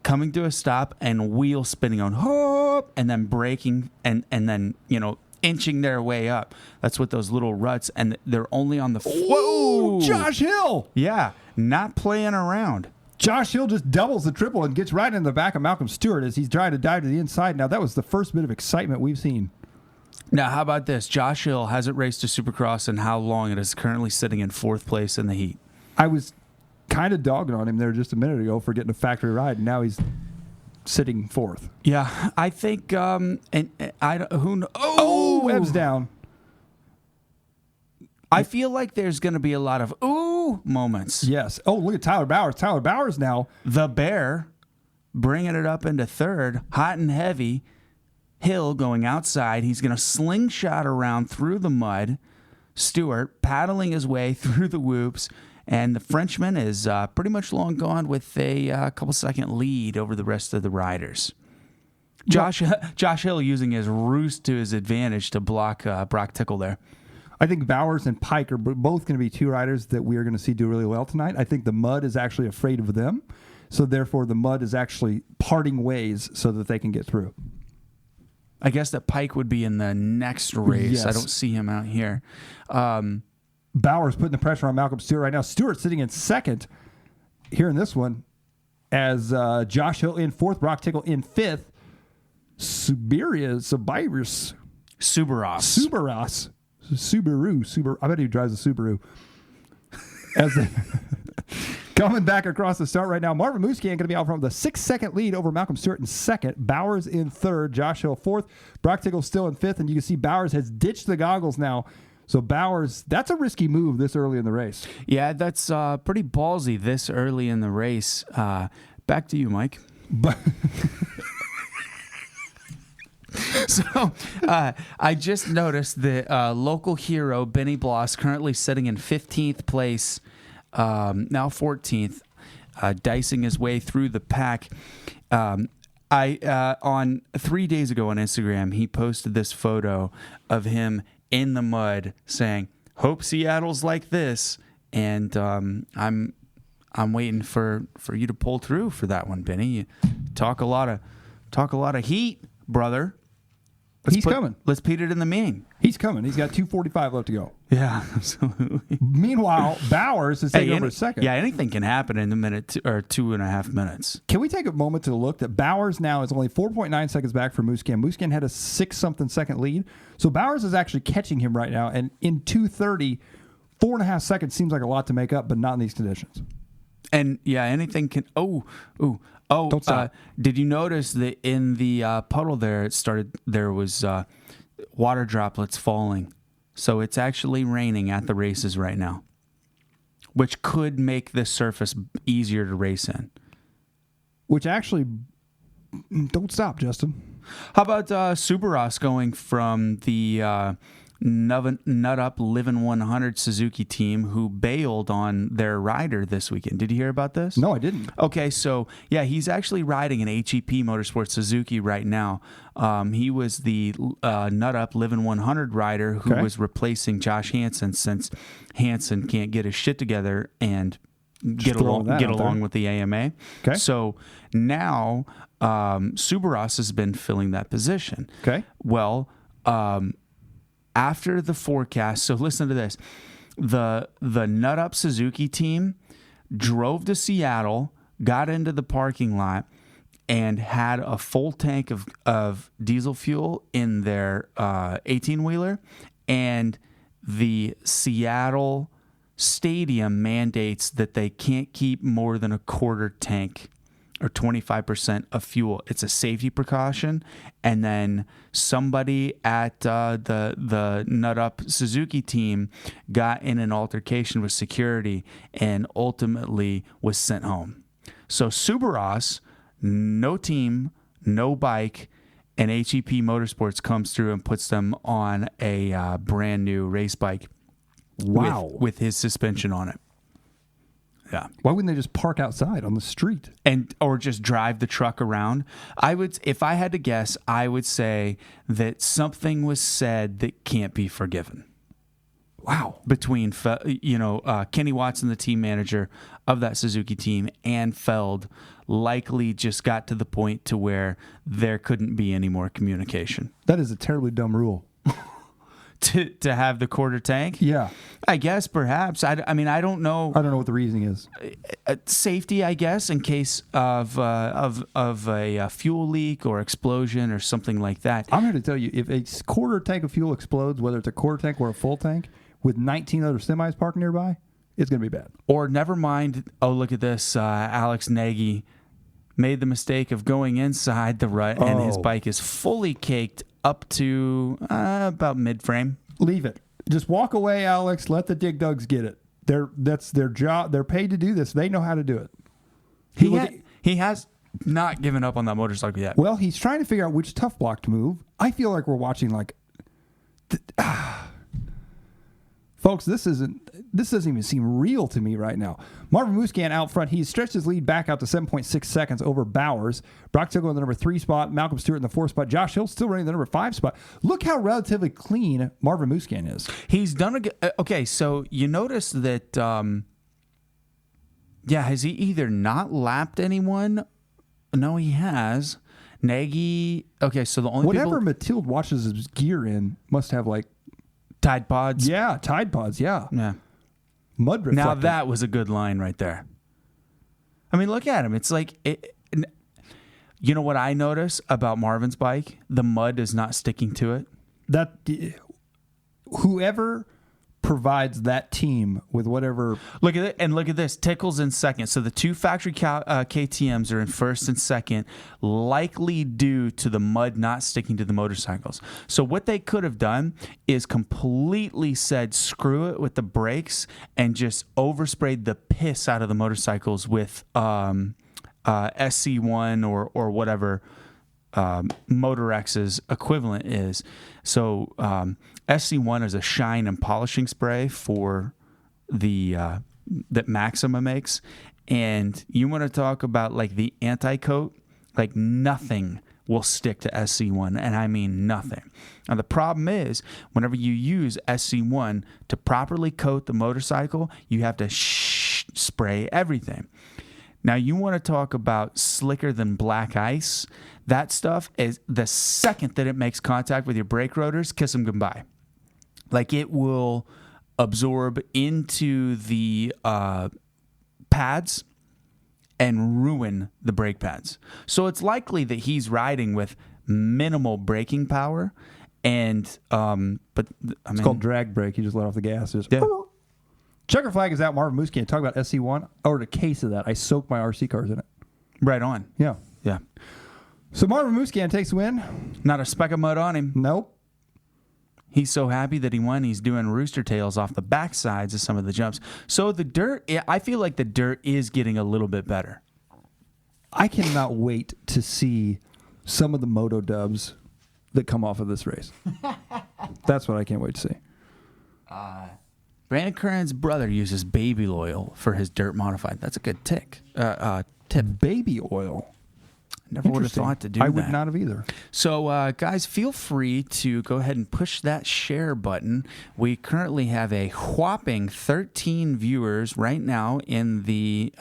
coming to a stop and wheel spinning on, hop, and then braking and then, inching their way up. That's what those little ruts, and they're only on the... Whoa! Josh Hill! Yeah, not playing around. Josh Hill just doubles the triple and gets right in the back of Malcolm Stewart as he's trying to dive to the inside. Now, that was the first bit of excitement we've seen. Now, how about this? Josh Hill hasn't raced a Supercross in how long? It is currently sitting in 4th place in the heat. I was kind of dogging on him there just a minute ago for getting a factory ride, and now he's sitting 4th. Yeah, I think, and I don't, who knows? Oh, Webb's down. I feel like there's going to be a lot of ooh moments. Yes. Oh, look at Tyler Bowers. Tyler Bowers now. The Bear bringing it up into 3rd, hot and heavy. Hill going outside. He's going to slingshot around through the mud. Stewart paddling his way through the whoops. And the Frenchman is pretty much long gone with a couple-second lead over the rest of the riders. Josh Hill using his roost to his advantage to block Brock Tickle there. I think Bowers and Pike are both going to be 2 riders that we are going to see do really well tonight. I think the mud is actually afraid of them. So, therefore, the mud is actually parting ways so that they can get through. I guess that Pike would be in the next race. Yes. I don't see him out here. Bowers putting the pressure on Malcolm Stewart right now. Stewart sitting in 2nd here in this one as Josh Hill in 4th, Brock Tickle in 5th. Subaru. I bet he drives a Subaru. As they coming back across the start right now, Marvin Musquin going to be out from the 6-second lead over Malcolm Stewart in 2nd. Bowers in 3rd. Josh Hill 4th. Brock Tickle still in 5th, and you can see Bowers has ditched the goggles now. So Bowers, that's a risky move this early in the race. Yeah, that's pretty ballsy this early in the race. Back to you, Mike. So I just noticed the local hero, Benny Bloss, currently sitting in 15th place, now 14th, dicing his way through the pack. On 3 days ago on Instagram, he posted this photo of him in the mud saying, "Hope Seattle's like this." And I'm waiting for you to pull through for that one, Benny. You talk a lot of heat, brother. He's coming. Let's put it in the meeting. He's coming. He's got 2:45 left to go. Yeah, absolutely. Meanwhile, Bowers is taking over 2nd. Yeah, anything can happen in a minute or 2.5 minutes. Can we take a moment to look that Bowers now is only 4.9 seconds back from Musquin. Musquin had a 6-something second lead. So Bowers is actually catching him right now. And in 2:30, 4.5 seconds seems like a lot to make up, but not in these conditions. And yeah, anything can. Don't stop. Did you notice that in the puddle there, there was water droplets falling. So it's actually raining at the races right now, which could make this surface easier to race in. Which actually, don't stop, Justin. How about Supercross going from the Nut Up Livin' 100 Suzuki team who bailed on their rider this weekend? Did you hear about this? No, I didn't. Okay, so yeah, he's actually riding an HEP Motorsports Suzuki right now. He was the Nut Up Livin' 100 rider who was replacing Josh Hansen since Hansen can't get his shit together and get along with the AMA. Okay. So now Supercross has been filling that position. Okay. Well, after the forecast, so listen to this. The Nut Up Suzuki team drove to Seattle, got into the parking lot, and had a full tank of diesel fuel in their 18-wheeler, and the Seattle stadium mandates that they can't keep more than a quarter tank or 25% of fuel. It's a safety precaution. And then somebody at the Nut Up Suzuki team got in an altercation with security and ultimately was sent home. So Supercross, no team, no bike, and HEP Motorsports comes through and puts them on a brand new race bike. Wow. With his suspension on it. Yeah. Why wouldn't they just park outside on the street? Or just drive the truck around? If I had to guess, I would say that something was said that can't be forgiven. Wow. Between Kenny Watson, the team manager of that Suzuki team, and Feld likely just got to the point to where there couldn't be any more communication. That is a terribly dumb rule. To have the quarter tank? Yeah. I guess perhaps. I mean, I don't know. I don't know what the reasoning is. Safety, I guess, in case of a fuel leak or explosion or something like that. I'm here to tell you, if a quarter tank of fuel explodes, whether it's a quarter tank or a full tank, with 19 other semis parked nearby, it's going to be bad. Or never mind, look at this, Alex Nagy made the mistake of going inside the rut, and his bike is fully caked up to about mid-frame. Leave it. Just walk away, Alex. Let the dig dugs get it. That's their job. They're paid to do this. They know how to do it. He has not given up on that motorcycle yet. Well, he's trying to figure out which tough block to move. I feel like we're watching folks, this doesn't even seem real to me right now. Marvin Musquin out front. He's stretched his lead back out to 7.6 seconds over Bowers. Brock Tillgo in the number 3 spot. Malcolm Stewart in the 4 spot. Josh Hill still running the number 5 spot. Look how relatively clean Marvin Musquin is. He's done okay, so you notice that, has he either not lapped anyone? No, he has. Nagy, okay, so the only Whatever Mathilde watches his gear in must have Tide Pods. Yeah, Tide Pods, yeah. Mud reflector. Now that was a good line right there. I mean, look at him. It's like, you know what I notice about Marvin's bike? The mud is not sticking to it. That whoever provides that team with whatever. Look at it, and look at this. Tickle's in second. So the two factory KTMs are in first and second, likely due to the mud not sticking to the motorcycles. So what they could have done is completely said, screw it with the brakes, and just oversprayed the piss out of the motorcycles with SC1 or whatever Motor X's equivalent is. So SC1 is a shine and polishing spray for the that Maxima makes, and you want to talk about the anti-coat, nothing will stick to SC1, and I mean nothing. Now the problem is, whenever you use SC1 to properly coat the motorcycle, you have to spray everything. Now, you want to talk about slicker than black ice. That stuff is the second that it makes contact with your brake rotors, kiss them goodbye. It will absorb into the pads and ruin the brake pads. So it's likely that he's riding with minimal braking power. And it's called drag brake. You just let off the gas. Checker flag is out. Marvin Musquin. Talk about SC1. I ordered a case of that. I soaked my RC cars in it. Right on. Yeah. Yeah. So Marvin Musquin takes the win. Not a speck of mud on him. Nope. He's so happy that he won. He's doing rooster tails off the back sides of some of the jumps. So the dirt, I feel like the dirt is getting a little bit better. I cannot wait to see some of the moto dubs that come off of this race. That's what I can't wait to see. Brandon Curran's brother uses baby oil for his dirt modified. That's a good tip. Baby oil. Never would have thought to do that. I would not have either. So, guys, feel free to go ahead and push that share button. We currently have a whopping 13 viewers right now in the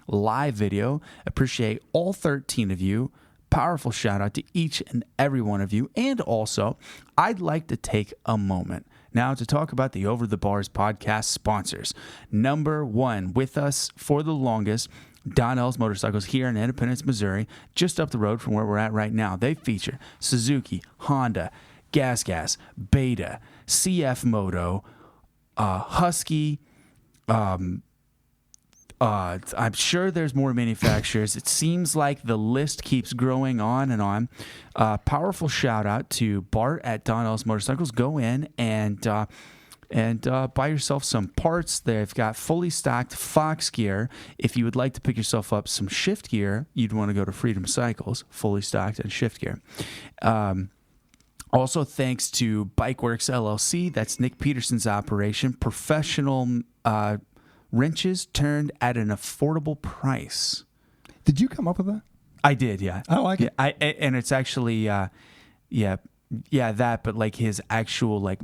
live video. Appreciate all 13 of you. Powerful shout out to each and every one of you. And also, I'd like to take a moment now to talk about the Over the Bars podcast sponsors. Number one, with us for the longest, Donnell's Motorcycles here in Independence, Missouri, just up the road from where we're at right now. They feature Suzuki, Honda, Gas, Beta, CF Moto, Husky. I'm sure there's more manufacturers. It seems like the list keeps growing on and on. Powerful shout out to Bart at Donnell's Motorcycles. Go in and buy yourself some parts. They've got fully stocked Fox gear. If you would like to pick yourself up some shift gear, you'd want to go to Freedom Cycles, fully stocked and shift gear. Also, thanks to Bikeworks LLC, that's Nick Peterson's operation, professional wrenches turned at an affordable price. Did you come up with that? I did, yeah. I like it. And it's actually, that, but like his actual like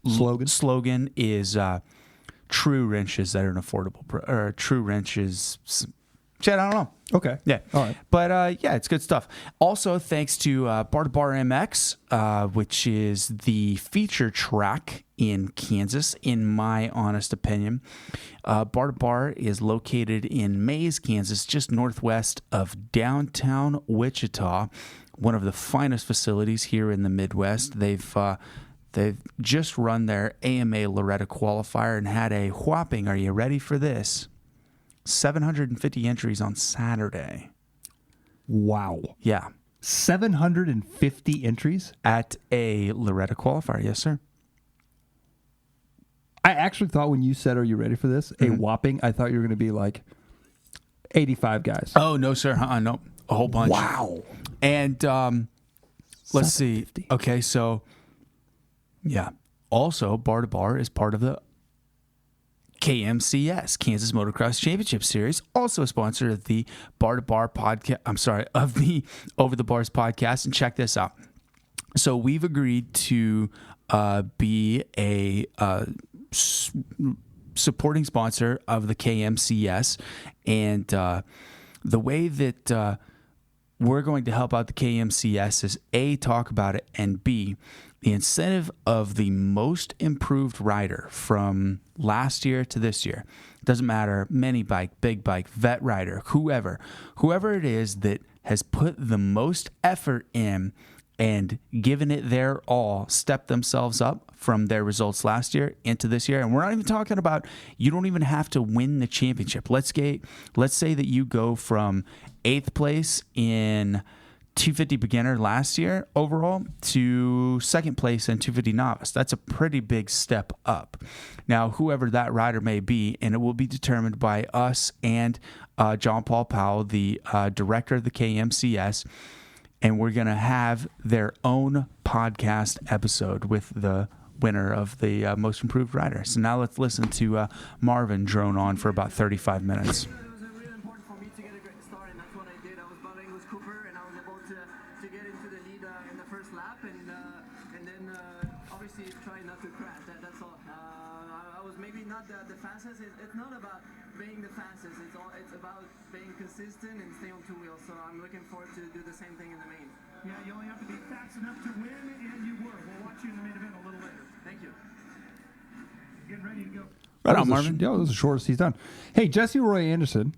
slogan is true wrenches that are an affordable or true wrenches. Shit, I don't know. Okay. Yeah. All right. But it's good stuff. Also, thanks to Bar2Bar MX, which is the feature track in Kansas, in my honest opinion. Bar2Bar is located in Mays, Kansas, just northwest of downtown Wichita, one of the finest facilities here in the Midwest. They've just run their AMA Loretta qualifier and had a whopping, are you ready for this? 750 entries on Saturday. Wow. Yeah. 750 entries? At a Loretta qualifier, yes, sir. I actually thought when you said, are you ready for this? A whopping, I thought you were going to be like 85 guys. Oh, no, sir. No. A whole bunch. Wow. And let's see. Okay, so, yeah. Also, Bar2Bar is part of the KMCS, Kansas Motocross Championship Series, also a sponsor of the Bar2Bar podcast. Of the Over the Bars podcast. And check this out. So we've agreed to be a supporting sponsor of the KMCS, and the way that we're going to help out the KMCS is A, talk about it, and B, the incentive of the most improved rider from last year to this year. Doesn't matter, mini bike, big bike, vet rider, whoever it is that has put the most effort in and given it their all, stepped themselves up from their results last year into this year. And we're not even talking about, you don't even have to win the championship. Let's say that you go from 8th place in 250 beginner last year overall to 2nd place in 250 novice. That's a pretty big step up. Now, whoever that rider may be, and it will be determined by us and John Paul Powell, the director of the KMCS, and we're going to have their own podcast episode with the winner of the most improved rider. So now let's listen to Marvin drone on for about 35 minutes. The fastest, it's not about being the fastest, it's about being consistent and stay on two wheels, so I'm looking forward to do the same thing in the main. Yeah, you only have to be fast enough to win, and you were. We'll watch you in the main event a little later. Thank you. Getting ready to go. Right on, Marvin. That was the shortest he's done. Hey, Jesse Roy Anderson,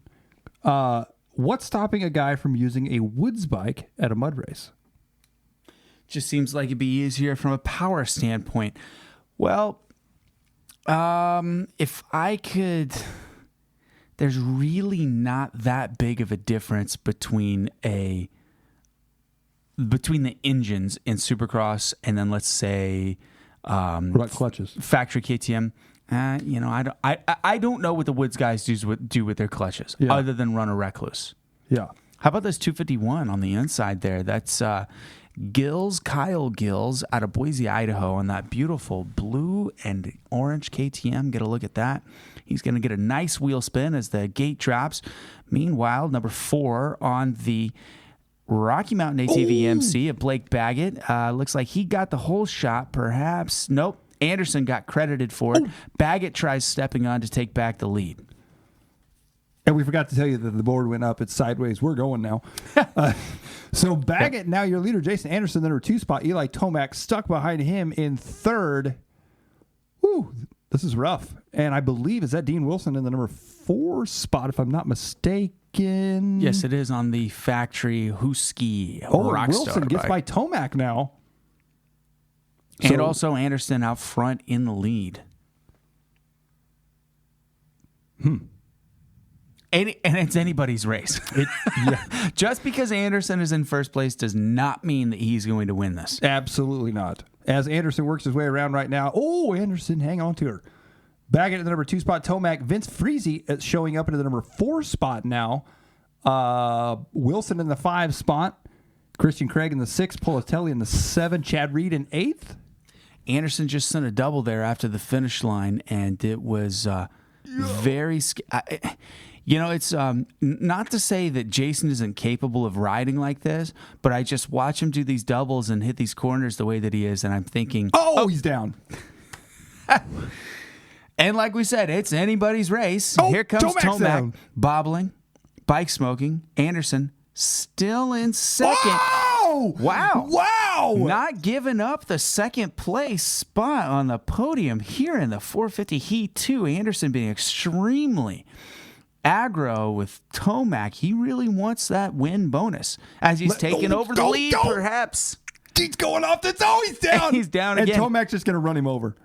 what's stopping a guy from using a woods bike at a mud race? Just seems like it'd be easier from a power standpoint. Well, if I could, there's really not that big of a difference between the engines in Supercross and then let's say what about clutches? Factory KTM. I don't know what the woods guys do with their clutches other than run a recluse. Yeah. How about this 251 on the inside there? That's Kyle Gills out of Boise, Idaho, on that beautiful blue and orange KTM. Get a look at that. He's going to get a nice wheel spin as the gate drops. Meanwhile, number 4 on the Rocky Mountain ATV MC of Blake Baggett. Looks like he got the whole shot, perhaps. Nope. Anderson got credited for it. Baggett tries stepping on to take back the lead. And we forgot to tell you that the board went up. It's sideways. We're going now. So Baggett, now your leader, Jason Anderson, the number 2 spot. Eli Tomac stuck behind him in 3rd. Woo, this is rough. And I believe, is that Dean Wilson in the number 4 spot, if I'm not mistaken? Yes, it is on the factory Husky Rockstar Wilson gets bike. by Tomac now. And also Anderson out front in the lead. And it's anybody's race. Just because Anderson is in first place does not mean that he's going to win this. Absolutely not. As Anderson works his way around right now. Oh, Anderson, hang on to her. Back into the number 2 spot, Tomac. Vince Friese showing up into the number 4 spot now. Wilson in the 5 spot. Christian Craig in the 6. Politelli in the 7. Chad Reed in 8th. Anderson just sent a double there after the finish line, and it was very... it's not to say that Jason isn't capable of riding like this, but I just watch him do these doubles and hit these corners the way that he is, and I'm thinking... Oh, he's down. And like we said, it's anybody's race. Oh, Here comes Tomac's Tomac, down. bobbling, bike smoking. Anderson still in second. Whoa! Wow. Not giving up the second place spot on the podium here in the 450 Heat 2. Anderson being extremely aggro with Tomac. He really wants that win bonus as he's taking over the lead, perhaps. He's going off the... Oh, he's down. He's down and again. And Tomac's just going to run him over.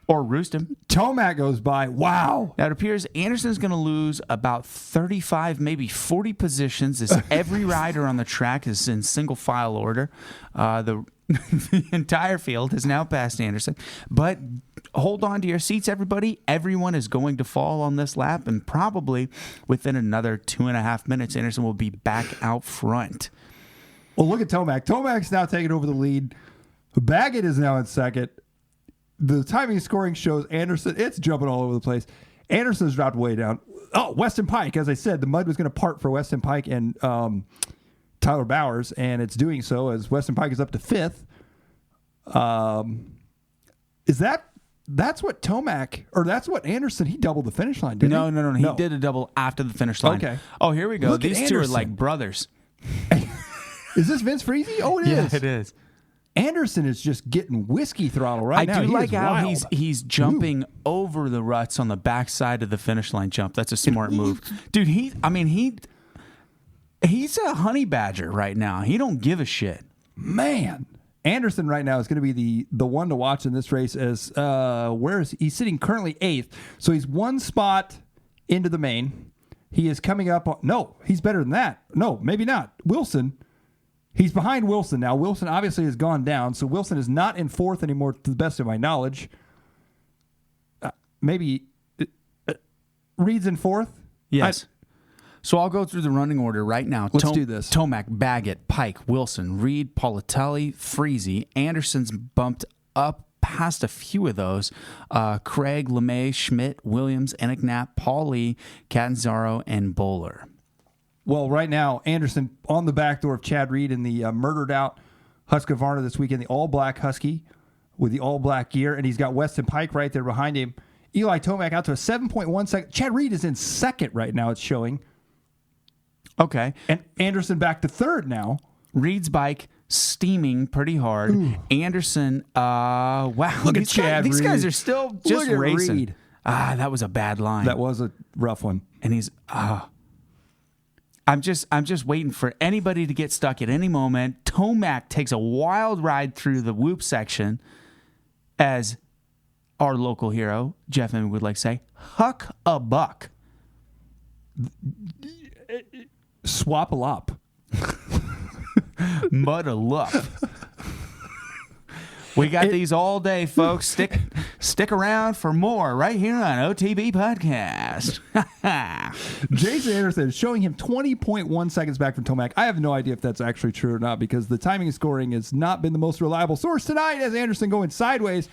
Or roost him. Tomac goes by. Wow. Now, it appears Anderson's going to lose about 35, maybe 40 positions as every rider on the track is in single file order. The entire field has now passed Anderson. But hold on to your seats, everybody. Everyone is going to fall on this lap, and probably within another 2.5 minutes, Anderson will be back out front. Well, look at Tomac. Tomac's now taking over the lead. Baggett is now in second. The timing scoring shows Anderson. It's jumping all over the place. Anderson's dropped way down. Oh, Weston Pike. As I said, the mud was going to part for Weston Pike and Tyler Bowers, and it's doing so as Weston Pike is up to 5th. That's what Tomac, or that's what Anderson, he doubled the finish line, didn't he? No. He did a double after the finish line. Okay. Oh, here we go. Look at These two are Anderson. like brothers. Is this Vince Friese? Oh, it is. Yeah, it is. Anderson is just getting whiskey throttle right now. I do like how wild. he's jumping over the ruts on the backside of the finish line jump. That's a smart move. Dude, he's a honey badger right now. He don't give a shit. Man. Anderson right now is going to be the one to watch in this race as he's sitting currently 8th. So he's one spot into the main. He is coming up on, no, he's better than that. No, maybe not. Wilson. He's behind Wilson now. Wilson obviously has gone down, so Wilson is not in 4th anymore, to the best of my knowledge. Maybe Reed's in 4th? Yes. So I'll go through the running order right now. Let's do this. Tomac, Baggett, Pike, Wilson, Reed, Politelli, Friese. Anderson's bumped up past a few of those. Craig, LeMay, Schmidt, Williams, Enicknap, Paul Lee, Catanzaro, and Bowler. Well, right now, Anderson on the back door of Chad Reed in the murdered out Husqvarna this weekend, the all-black Husky with the all-black gear, and he's got Weston Pike right there behind him. Eli Tomac out to a 7.1 second. Chad Reed is in 2nd right now, it's showing. Okay. And Anderson back to 3rd now. Reed's bike steaming pretty hard. Ooh. Anderson, wow. Look at Chad Reed. These guys are still just racing. Reed. That was a bad line. That was a rough one. And he's... I'm just waiting for anybody to get stuck at any moment. Tomac takes a wild ride through the whoop section, as our local hero, Jeff Emmett, would like to say, huck a buck. Swap a lop. Mud a lup. We got these all day, folks. Stick around for more right here on OTB Podcast. Jason Anderson is showing him 20.1 seconds back from Tomac. I have no idea if that's actually true or not because the timing and scoring has not been the most reliable source tonight as Anderson going sideways.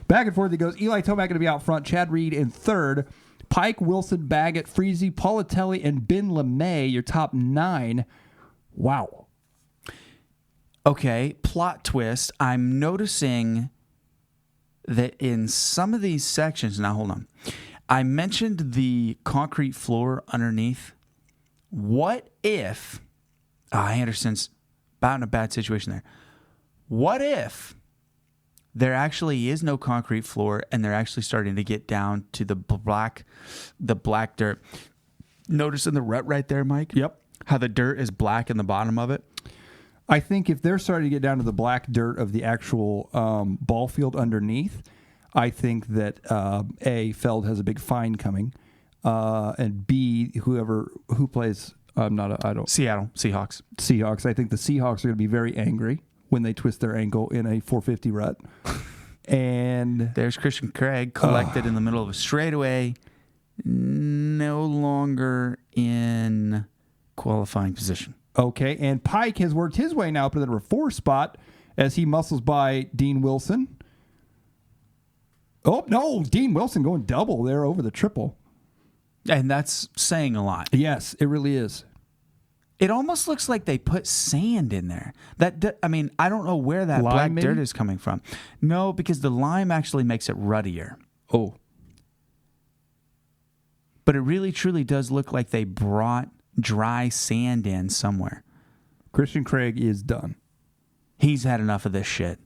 Back and forth he goes. Eli Tomac going to be out front. Chad Reed in 3rd. Pike, Wilson, Baggett, Friese, Politelli, and Ben LeMay, your top 9. Wow. Okay, plot twist. I'm noticing that in some of these sections, now hold on. I mentioned the concrete floor underneath. What if, Anderson's about in a bad situation there. What if there actually is no concrete floor and they're actually starting to get down to the black dirt? Noticing the rut right there, Mike? Yep. How the dirt is black in the bottom of it? I think if they're starting to get down to the black dirt of the actual ball field underneath, I think that A, Feld has a big fine coming, and B, who plays Seattle Seahawks. I think the Seahawks are going to be very angry when they twist their ankle in a 450 rut. And there's Christian Craig collected in the middle of a straightaway, no longer in qualifying position. Okay, and Pike has worked his way now up to the number 4 spot as he muscles by Dean Wilson. Oh, no, Dean Wilson going double there over the triple. And that's saying a lot. Yes, it really is. It almost looks like they put sand in there. I don't know where that lime, black maybe? dirt is coming from. No, because the lime actually makes it ruddier. Oh. But it really, truly does look like they brought dry sand in somewhere. Christian Craig is done. He's had enough of this shit.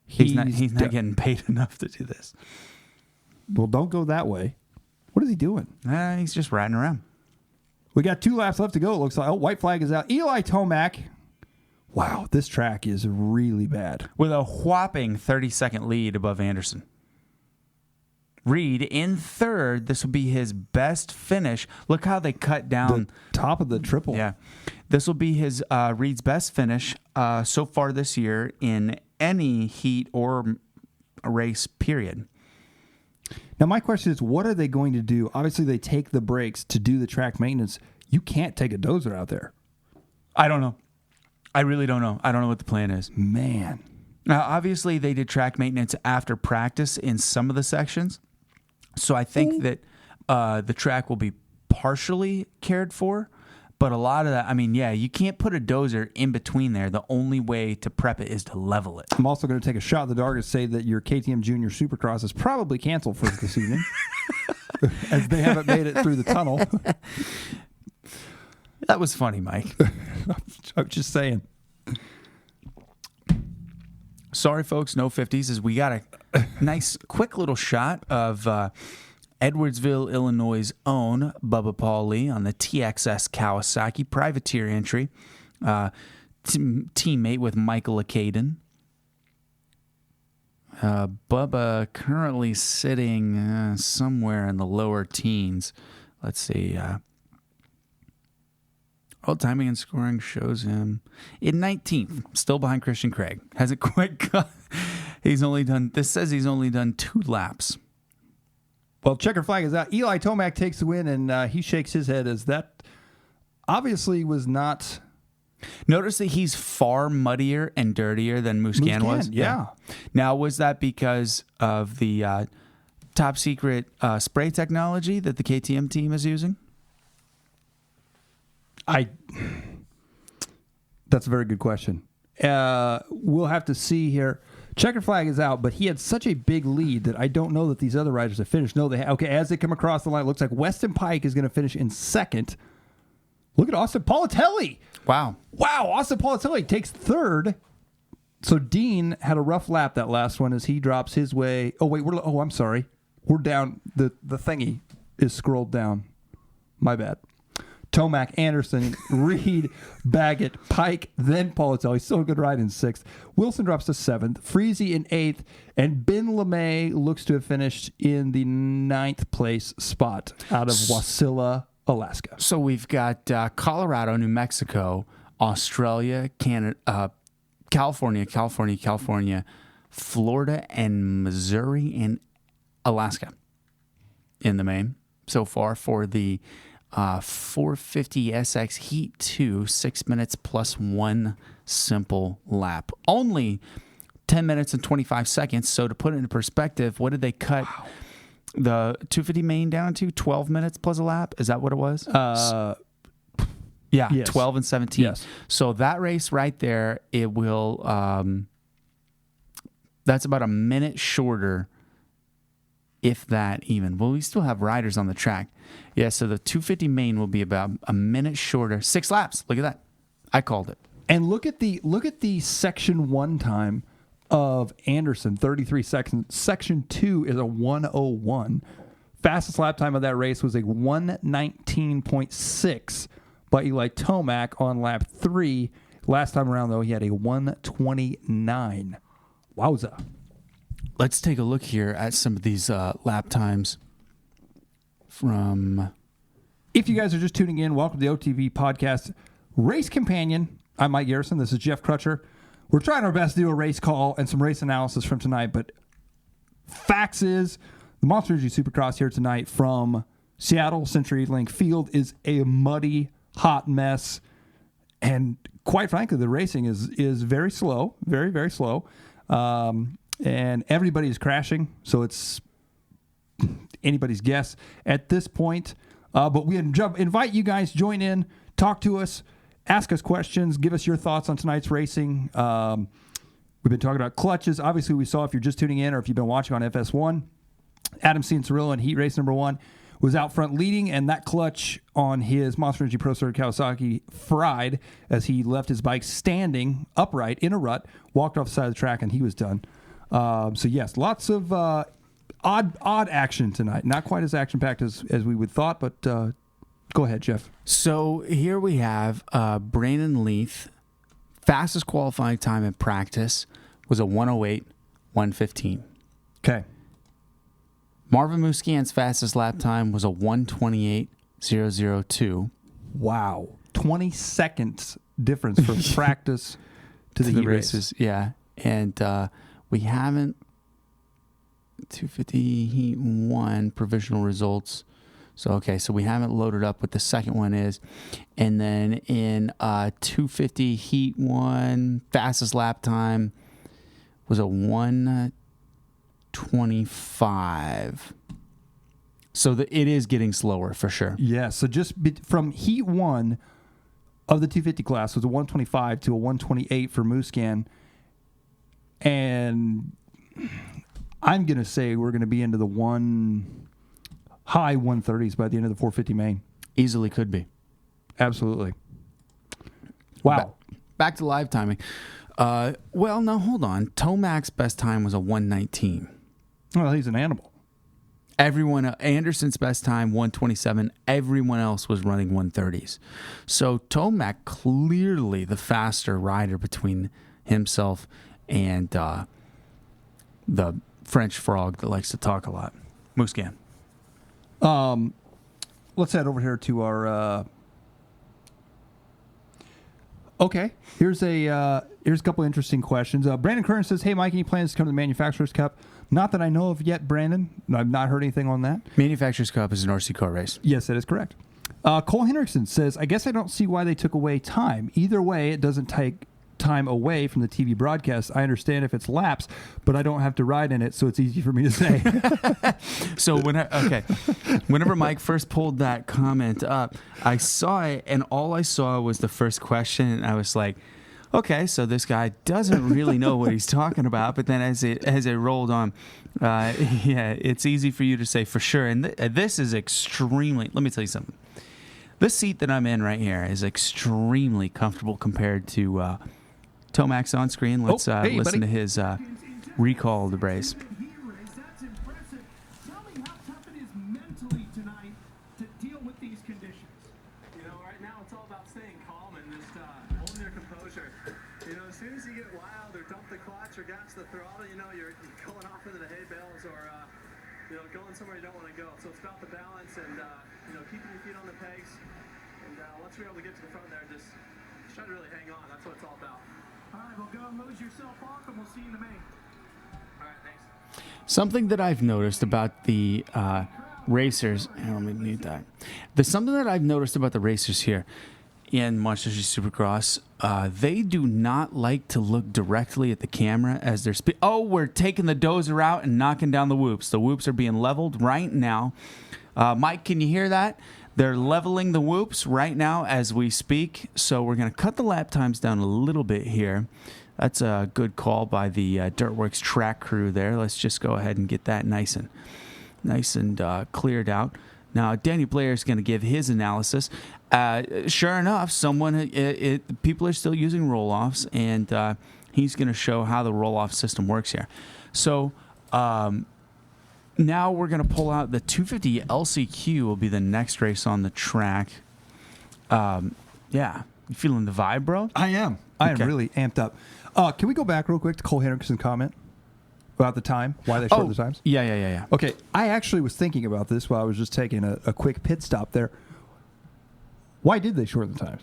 He's not getting paid enough to do this. Well, don't go that way. What is he doing? He's just riding around. We got 2 laps left to go, it looks like. Oh, white flag is out. Eli Tomac. Wow, this track is really bad. With a whopping 30-second lead above Anderson. Reed in third. This will be his best finish. Look how they cut down. The top of the triple. Yeah. This will be his Reed's best finish so far this year in any heat or race period. Now, my question is, what are they going to do? Obviously, they take the breaks to do the track maintenance. You can't take a dozer out there. I don't know. I really don't know. I don't know what the plan is. Man. Now, obviously, they did track maintenance after practice in some of the sections. So I think that the track will be partially cared for. But a lot of that, you can't put a dozer in between there. The only way to prep it is to level it. I'm also going to take a shot in the dark and say that your KTM Junior Supercross is probably canceled for this evening, as they haven't made it through the tunnel. That was funny, Mike. I'm just saying. Sorry, folks, no 50s, as we got a nice, quick little shot of Edwardsville, Illinois' own Bubba Paul Lee on the TXS Kawasaki privateer entry. Teammate with Michael Acaden. Bubba currently sitting somewhere in the lower teens. Let's see. Timing and scoring shows him in 19th, still behind Christian Craig. Hasn't quite got. This says he's only done 2 laps. Well, checker flag is out. Eli Tomac takes the win, and he shakes his head as that obviously was not. Notice that he's far muddier and dirtier than Muscan was. Yeah. Now, was that because of the top secret spray technology that the KTM team is using? That's a very good question. We'll have to see here. Checker flag is out, but he had such a big lead that I don't know that these other riders have finished. No, okay, as they come across the line, it looks like Weston Pike is going to finish in second. Look at Austin Politelli. Wow, Austin Politelli takes third. So Dean had a rough lap that last one as he drops his way. Oh, wait, I'm sorry. We're down. The thingy is scrolled down. My bad. Tomac, Anderson, Reed, Baggett, Pike, then Politelli. Still a good ride in 6th. Wilson drops to 7th. Freezy in 8th. And Ben LeMay looks to have finished in the 9th place spot out of Wasilla, Alaska. So we've got Colorado, New Mexico, Australia, Canada, California, Florida, and Missouri, and Alaska in the main so far for the 450 SX Heat 2, 6 minutes plus 1 simple lap. Only 10 minutes and 25 seconds. So to put it in perspective, what did they cut the 250 main down to? 12 minutes plus a lap? Is that what it was? Yes. 12 and 17. Yes. So that race right there, it will, that's about a minute shorter, if that even. Well, we still have riders on the track. Yeah, so the 250 main will be about a minute shorter. 6 laps. Look at that. I called it. And look at the section 1 time of Anderson, 33 seconds. Section 2 is a 1:01. Fastest lap time of that race was a 1:19.6 by Eli Tomac on lap 3. Last time around, though, he had a 1:29. Wowza. Let's take a look here at some of these lap times from... If you guys are just tuning in, welcome to the OTV podcast. Race Companion. I'm Mike Garrison. This is Jeff Crutcher. We're trying our best to do a race call and some race analysis from tonight, but facts is the Monster Energy Supercross here tonight from Seattle CenturyLink Field is a muddy, hot mess, and quite frankly, the racing is very slow, very, very slow, and everybody is crashing, so it's anybody's guess at this point. But we invite you guys, join in, talk to us, ask us questions, give us your thoughts on tonight's racing. We've been talking about clutches. Obviously, we saw if you're just tuning in or if you've been watching on FS1, Adam Cianciarulo in heat race number 1 was out front leading, and that clutch on his Monster Energy Pro Circuit Kawasaki fried as he left his bike standing upright in a rut, walked off the side of the track, and he was done. So, yes, lots of odd action tonight. Not quite as action-packed as we would thought, but go ahead, Jeff. So here we have Brandon Leith. Fastest qualifying time in practice was a 1:08.115. Okay. Marvin Musquin's fastest lap time was a 1:28.002. Wow. 20 seconds difference from practice to the heat races. Yeah. And we haven't 250 heat 1 provisional results. So, okay, so we haven't loaded up what the second one is. And then in 250 heat 1, fastest lap time was a 1:25. So it is getting slower for sure. Yeah, so just from heat 1 of the 250 class was a 1:25 to a 1:28 for Musquin. And I'm going to say we're going to be into the high 130s by the end of the 450 main. Easily could be. Absolutely. Wow. Back to live timing. Well, no, hold on. Tomac's best time was a 1:19. Well, he's an animal. Everyone, Anderson's best time, 1:27. Everyone else was running 1:30s. So Tomac clearly the faster rider between himself and the French frog that likes to talk a lot, Musquin. Let's head over here to our. Okay, here's a couple of interesting questions. Brandon Curran says, "Hey, Mike, any plans to come to the Manufacturers Cup?" Not that I know of yet, Brandon. I've not heard anything on that. Manufacturers Cup is an RC car race. Yes, that is correct. Cole Hendrickson says, "I guess I don't see why they took away time. Either way, it doesn't take time away from the TV broadcast. I understand if it's laps, but I don't have to ride in it, so it's easy for me to say." So whenever Mike first pulled that comment up, I saw it, and all I saw was the first question, and I was like, okay, so this guy doesn't really know what he's talking about. But then as it rolled on, yeah, it's easy for you to say for sure. And this is extremely. Let me tell you something. This seat that I'm in right here is extremely comfortable compared to Tomac's on screen. Let's listen to his recall of the race. That's impressive. Tell me how tough it is mentally tonight to deal with these conditions. You know, right now it's all about staying calm and just holding your composure. You know, as soon as you get wild or dump the clutch or gas the throttle, you know, you're going off into the hay bales or, going somewhere you don't want to go. So it's about the balance and, keeping your feet on the pegs. And once you're able to get to the front there, just try to really hang on. That's what it's all about. All right, well, go and lose yourself off, and we'll see you in the main. All right, thanks. Something that I've noticed about the racers, let me mute that. There's something that I've noticed about the racers here in Monster Energy Supercross. They do not like to look directly at the camera as they're we're taking the dozer out and knocking down the whoops. The whoops are being leveled right now. Mike, can you hear that? They're leveling the whoops right now as we speak. So we're going to cut the lap times down a little bit here. That's a good call by the Dirtworks track crew there. Let's just go ahead and get that nice and cleared out. Now, Danny Blair is going to give his analysis. Sure enough, people are still using roll-offs, and he's going to show how the roll-off system works here. So now we're going to pull out the 250 LCQ will be the next race on the track. Yeah, You feeling the vibe, bro? I am. I Okay. am really amped up. Can we go back real quick to Cole Henrikson's comment about the time? Why they shortened the times? Yeah. Okay, I actually was thinking about this while I was just taking a quick pit stop there. Why did they shorten the times?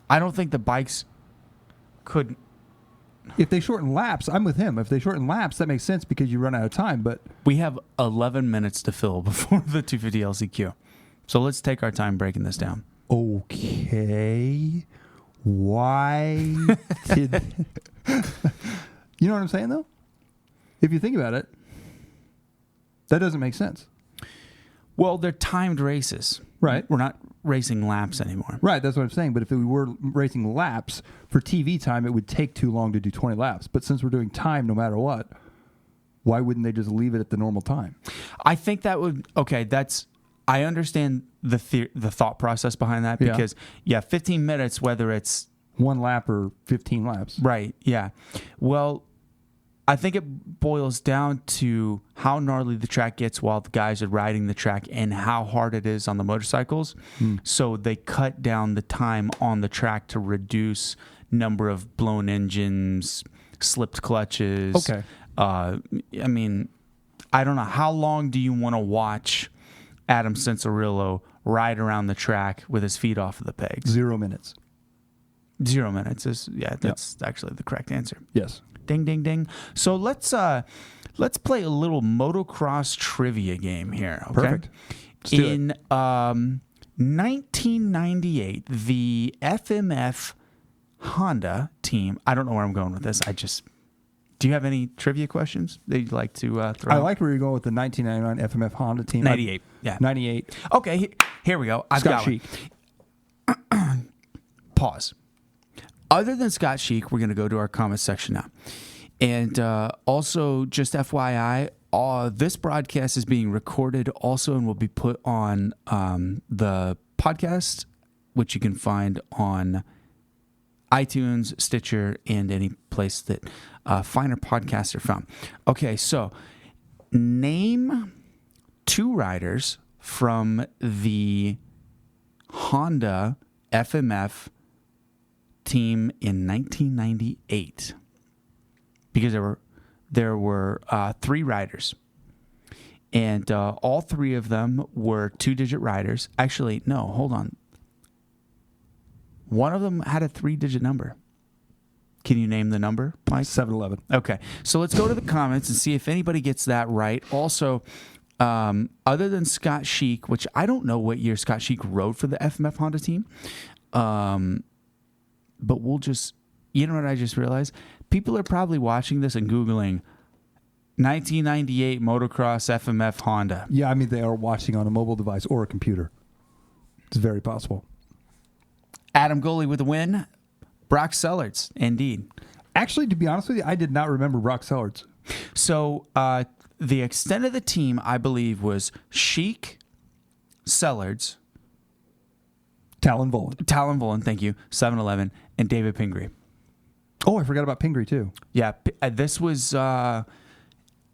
I don't think the bikes could. If they shorten laps, I'm with him. If they shorten laps, that makes sense because you run out of time. But We have 11 minutes to fill before the 250 LCQ. So let's take our time breaking this down. okay, why did... You know what I'm saying, though? If you think about it, that doesn't make sense. Well, they're timed races. Right. We're not racing laps anymore. Right, that's what I'm saying. But if we were racing laps for TV time, it would take too long to do 20 laps. But since we're doing time no matter what, why wouldn't they just leave it at the normal time? I think that would... Okay, that's... I understand the thought process behind that Yeah. because, 15 minutes, whether it's... One lap or 15 laps. Right, yeah. Well, I think it boils down to how gnarly the track gets while the guys are riding the track and how hard it is on the motorcycles. So they cut down the time on the track to reduce number of blown engines, slipped clutches. Okay. I mean, I don't know. How long do you want to watch Adam Cincerillo ride around the track with his feet off of the pegs? 0 minutes. 0 minutes is that's actually the correct answer. Yes. Ding ding ding. So let's play a little motocross trivia game here. Okay? Perfect. Let's do it. In 1998, the FMF Honda team. I don't know where I'm going with this. Do you have any trivia questions that you'd like to throw? I like where you're going with the 1999 FMF Honda team. 98. Yeah. 98. Okay, here we go. I've Scott got one. Sheik. Pause. Other than Scott Sheik, we're going to go to our comment section now. And also, just FYI, this broadcast is being recorded also and will be put on the podcast, which you can find on iTunes, Stitcher, and any place that finer podcasts are found. Okay, so name 2 riders from the Honda FMF team in 1998, because there were 3 riders, and all 3 of them were 2-digit riders. Actually, no, hold on. One of them had a 3-digit number. Can you name the number, Mike? 7-Eleven. Okay, so let's go to the comments and see if anybody gets that right. Also, other than Scott Sheik, which I don't know what year Scott Sheik rode for the FMF Honda team, but we'll just, you know what I just realized? People are probably watching this and Googling 1998 motocross FMF Honda. Yeah, I mean, they are watching on a mobile device or a computer. It's very possible. Adam Goley with the win. Brock Sellards, indeed. Actually, to be honest with you, I did not remember Brock Sellards. So the extent of the team, I believe, was Sheik, Sellards, Talon Volan, thank you, 7-Eleven, and David Pingree. Oh, I forgot about Pingree, too. Yeah, this was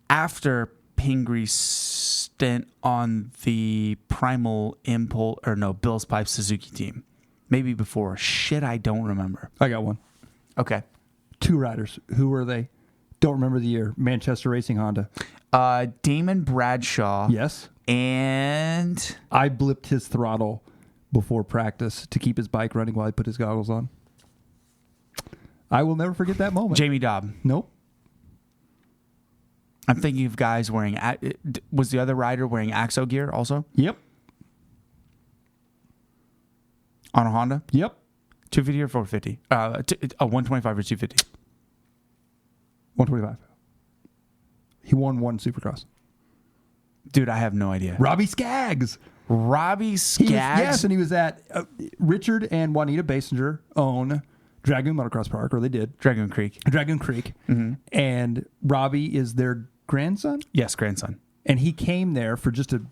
after Pingree's stint on the Primal Impulse, or no, Bill's Pipe Suzuki team. Maybe before. Shit, I don't remember. I got one. Okay. 2 riders. Who were they? Don't remember the year. Manchester Racing Honda. Damon Bradshaw. Yes. And I blipped his throttle before practice to keep his bike running while he put his goggles on. I will never forget that moment. Jamie Dobb. Nope. I'm thinking of guys wearing... Was the other rider wearing Axo gear also? Yep. On a Honda? Yep. 250 or 450? 125 or 250? 125. He won 1 Supercross. Dude, I have no idea. Robbie Skaggs. Robbie Skaggs? Yes, and he was at... Richard and Juanita Basinger own Dragoon Motocross Park, or they did. Dragoon Creek. Mm-hmm. And Robbie is their grandson? Yes, grandson. And he came there for just a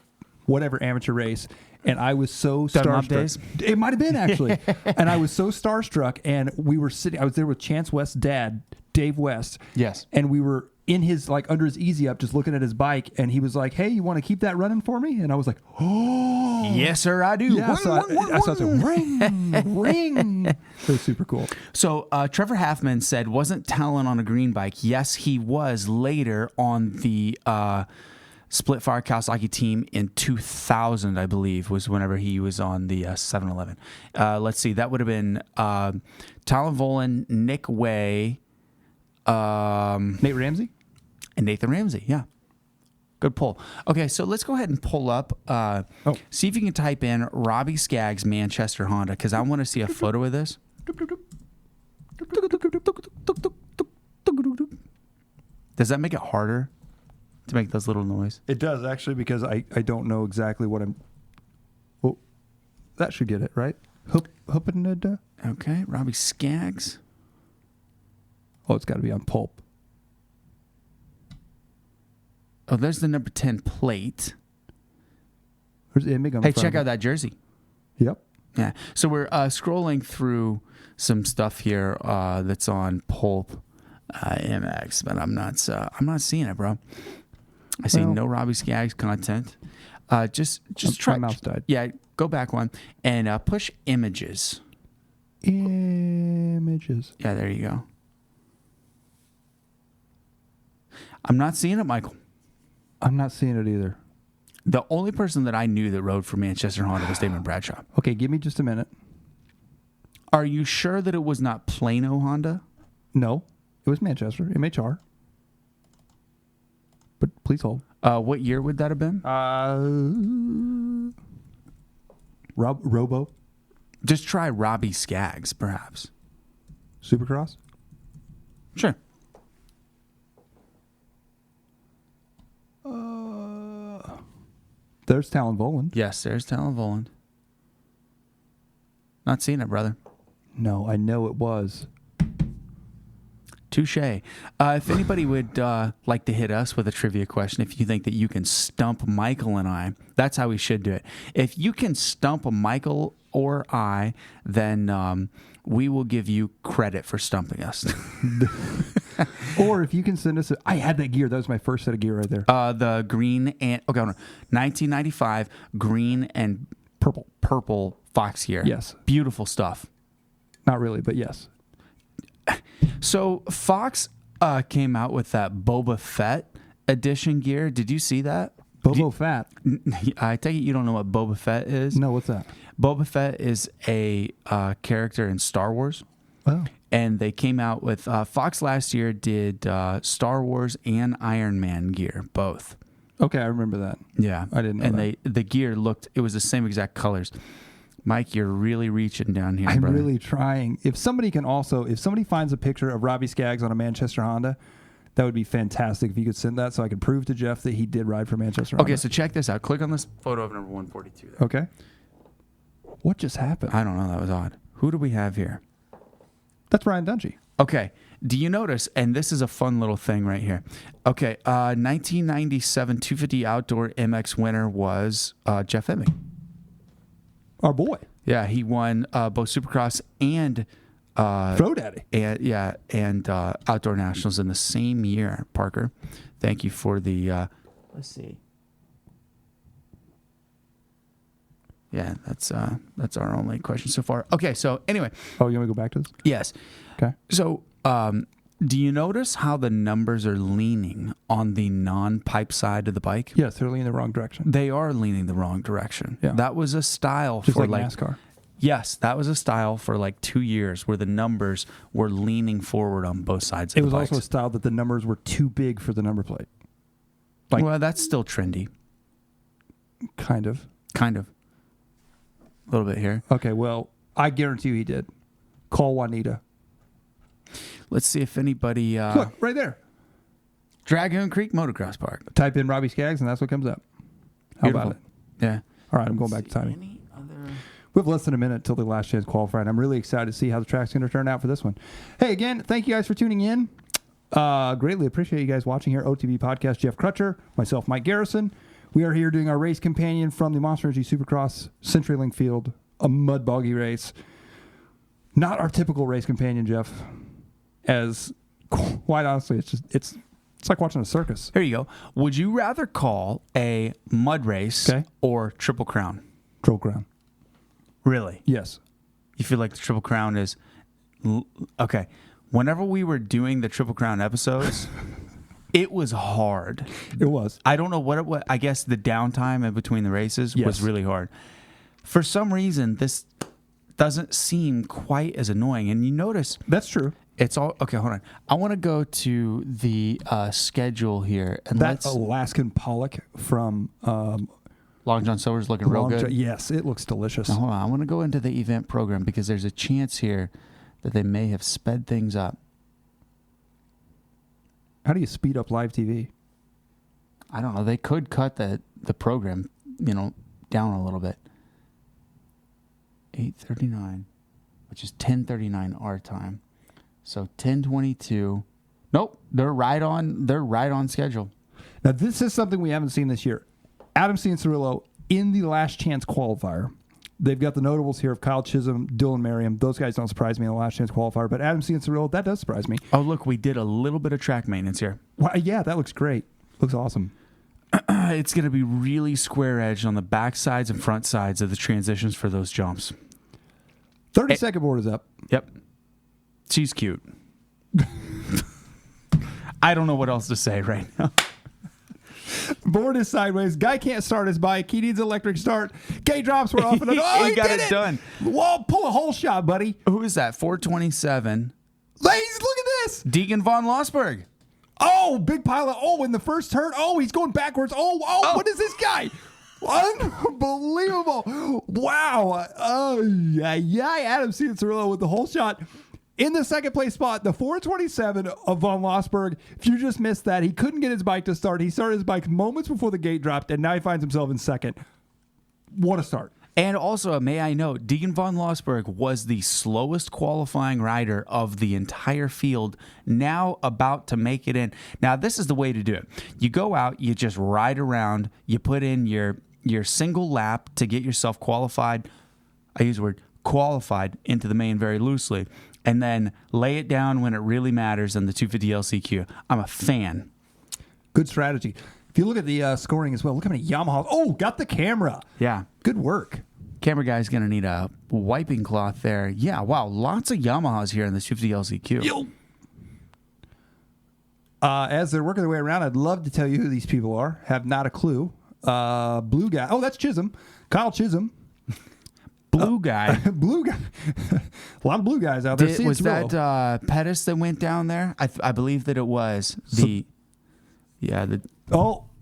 whatever amateur race. And I was so Dunlop starstruck. days? It might have been, actually. And I was so starstruck. And we were sitting... I was there with Chance West's dad, Dave West. Yes. And we were in his like under his easy up, just looking at his bike, and he was like, "Hey, you want to keep that running for me?" And I was like, "Oh, Yes, sir, I do. yeah." So I said, "Ring, ring." It was super cool. So Trevor Halfman said, wasn't Talon on a green bike? Yes, he was later on the Split Fire Kawasaki team in 2000, I believe, was whenever he was on the 711. Let's see. That would have been Talon Volan, Nick Way, Nate Ramsey? and Nathan Ramsey. Yeah. Good pull. Okay, so let's go ahead and pull up. See if you can type in Robbie Skaggs Manchester Honda, because I want to see a photo of this. Does that make it harder to make those little noise? It does, actually, because I don't know exactly what I'm... Oh, that should get it, right? Okay, Robbie Skaggs. Oh, it's got to be on pulp. Oh, there's the number 10 plate. Where's the image on the Hey, front check of out it? that jersey. Yep. Yeah. So we're scrolling through some stuff here that's on Pulp MX, but I'm not seeing it, bro. I see Well- no Robbie Skaggs content. Just My try. mouse died. Yeah, go back one and push images. Images. Yeah, there you go. I'm not seeing it, Michael. I'm not seeing it either. The only person that I knew that rode for Manchester Honda was Damon Bradshaw. Okay, give me just a minute. Are you sure that it was not Plano Honda? No, it was Manchester, MHR. But please hold. What year would that have been? Robo? Just try Robbie Skaggs, perhaps. Supercross? Sure. There's Talon Voland. Yes, there's Talon Voland. Not seeing it, brother. No, I know it was. Touche. If anybody would like to hit us with a trivia question, if you think that you can stump Michael and I, that's how we should do it. If you can stump Michael or I, then we will give you credit for stumping us. Or if you can send us I had that gear. That was my first set of gear right there. The green and 1995 green and purple Fox gear. Yes. Beautiful stuff. Not really, but yes. So Fox came out with that Boba Fett edition gear. Did you see that? Bobo Fett. I take it you don't know what Boba Fett is? No, what's that? Boba Fett is a character in Star Wars. Oh. And they came out with Fox last year did Star Wars and Iron Man gear, both. Okay, I remember that. Yeah. I didn't know and that. the gear it was the same exact colors. Mike, you're really reaching down here, I'm brother. really trying. If somebody finds a picture of Robbie Skaggs on a Manchester Honda, that would be fantastic if you could send that so I could prove to Jeff that he did ride for Manchester Honda. Okay, so check this out. Click on this photo of number 142 there. Okay. What just happened? I don't know. That was odd. Who do we have here? That's Ryan Dungey. Okay. Do you notice, and this is a fun little thing right here. Okay, 1997 250 Outdoor MX winner was Jeff Hemming. Our boy. Yeah, he won both Supercross and Throw Daddy. and Outdoor Nationals in the same year. Parker, thank you for the. Let's see. Yeah, that's our only question so far. Okay, so anyway. Oh, you want to go back to this? Yes. Okay. So, do you notice how the numbers are leaning on the non-pipe side of the bike? Yes, they're leaning the wrong direction. They are leaning the wrong direction. Yeah. That was a style Just for like NASCAR. Yes, that was a style for like 2 years where the numbers were leaning forward on both sides of It the was bikes. also a style that the numbers were too big for the number plate. Like- Well, that's still trendy. Kind of. Kind of. A little bit here. Okay, well, I guarantee you he did. Call Juanita. Let's see if anybody... Look, right there. Dragoon Creek Motocross Park. Type in Robbie Skaggs, and that's what comes up. How Beautiful. about it? Yeah. All right, I'm going back to timing. Any other... We have less than a minute till the last chance qualifying. I'm really excited to see how the track's going to turn out for this one. Hey, again, thank you guys for tuning in. Greatly appreciate you guys watching here. OTB Podcast, Jeff Crutcher, myself, Mike Garrison. We are here doing our race companion from the Monster Energy Supercross CenturyLink Field, a mud boggy race. Not our typical race companion, Jeff. As quite honestly, it's It's like watching a circus. Here you go. Would you rather call a mud race Okay. or Triple Crown? Triple Crown. Really? Yes. You feel like the Triple Crown is... Okay. Whenever we were doing the Triple Crown episodes, it was hard. It was. I don't know what it was. I guess the downtime in between the races was Yes. really hard. For some reason, this doesn't seem quite as annoying. And you notice... That's true. It's all... Okay, hold on. I want to go to the schedule here. And That Alaskan pollock from... Long John Silver's looking real good. Yes, it looks delicious. Now, hold on. I want to go into the event program because there's a chance here that they may have sped things up. How do you speed up live TV? I don't know. They could cut the program, down a little bit. 8:39, which is 10:39 our time. So 10:22. Nope, they're right on schedule. Now, this is something we haven't seen this year. Adam Cianciarulo in the last chance qualifier. They've got the notables here of Kyle Chisholm, Dylan Merriam. Those guys don't surprise me in the last chance qualifier, but Adam Cianciarulo, that does surprise me. Oh, look, we did a little bit of track maintenance here. Well, yeah, that looks great. Looks awesome. It's going to be really square edged on the back sides and front sides of the transitions for those jumps. 30-second board is up. Yep. She's cute. I don't know what else to say right now. Board is sideways. Guy can't start his bike. He needs electric start. Gate drops were off. And he got did it done. Whoa, pull a whole shot, buddy. Who is that? 427. Ladies, look at this. Deegan von Lossberg. Oh, big pile of, in the first turn. Oh, he's going backwards. Oh, what is this guy? Unbelievable. Wow. Adam Cianciarulo with the whole shot. In the second place spot, the 427 of von Lossberg. If you just missed that, he couldn't get his bike to start. He started his bike moments before the gate dropped, and now he finds himself in second. What a start. And also, may I note, Deegan von Lossberg was the slowest qualifying rider of the entire field, now about to make it in. Now, this is the way to do it. You go out, you just ride around, you put in your single lap to get yourself qualified. I use the word qualified into the main very loosely. And then lay it down when it really matters in the 250 LCQ. I'm a fan. Good strategy. If you look at the scoring as well, look how many Yamahas. Oh, got the camera. Yeah. Good work. Camera guy's going to need a wiping cloth there. Yeah, wow. Lots of Yamahas here in the 250 LCQ. Yo. As they're working their way around, I'd love to tell you who these people are. Have not a clue. Blue guy. Oh, that's Chisholm. Kyle Chisholm. Blue guy. Blue guy. A lot of blue guys out there. Was that Pettis that went down there? I believe that it was.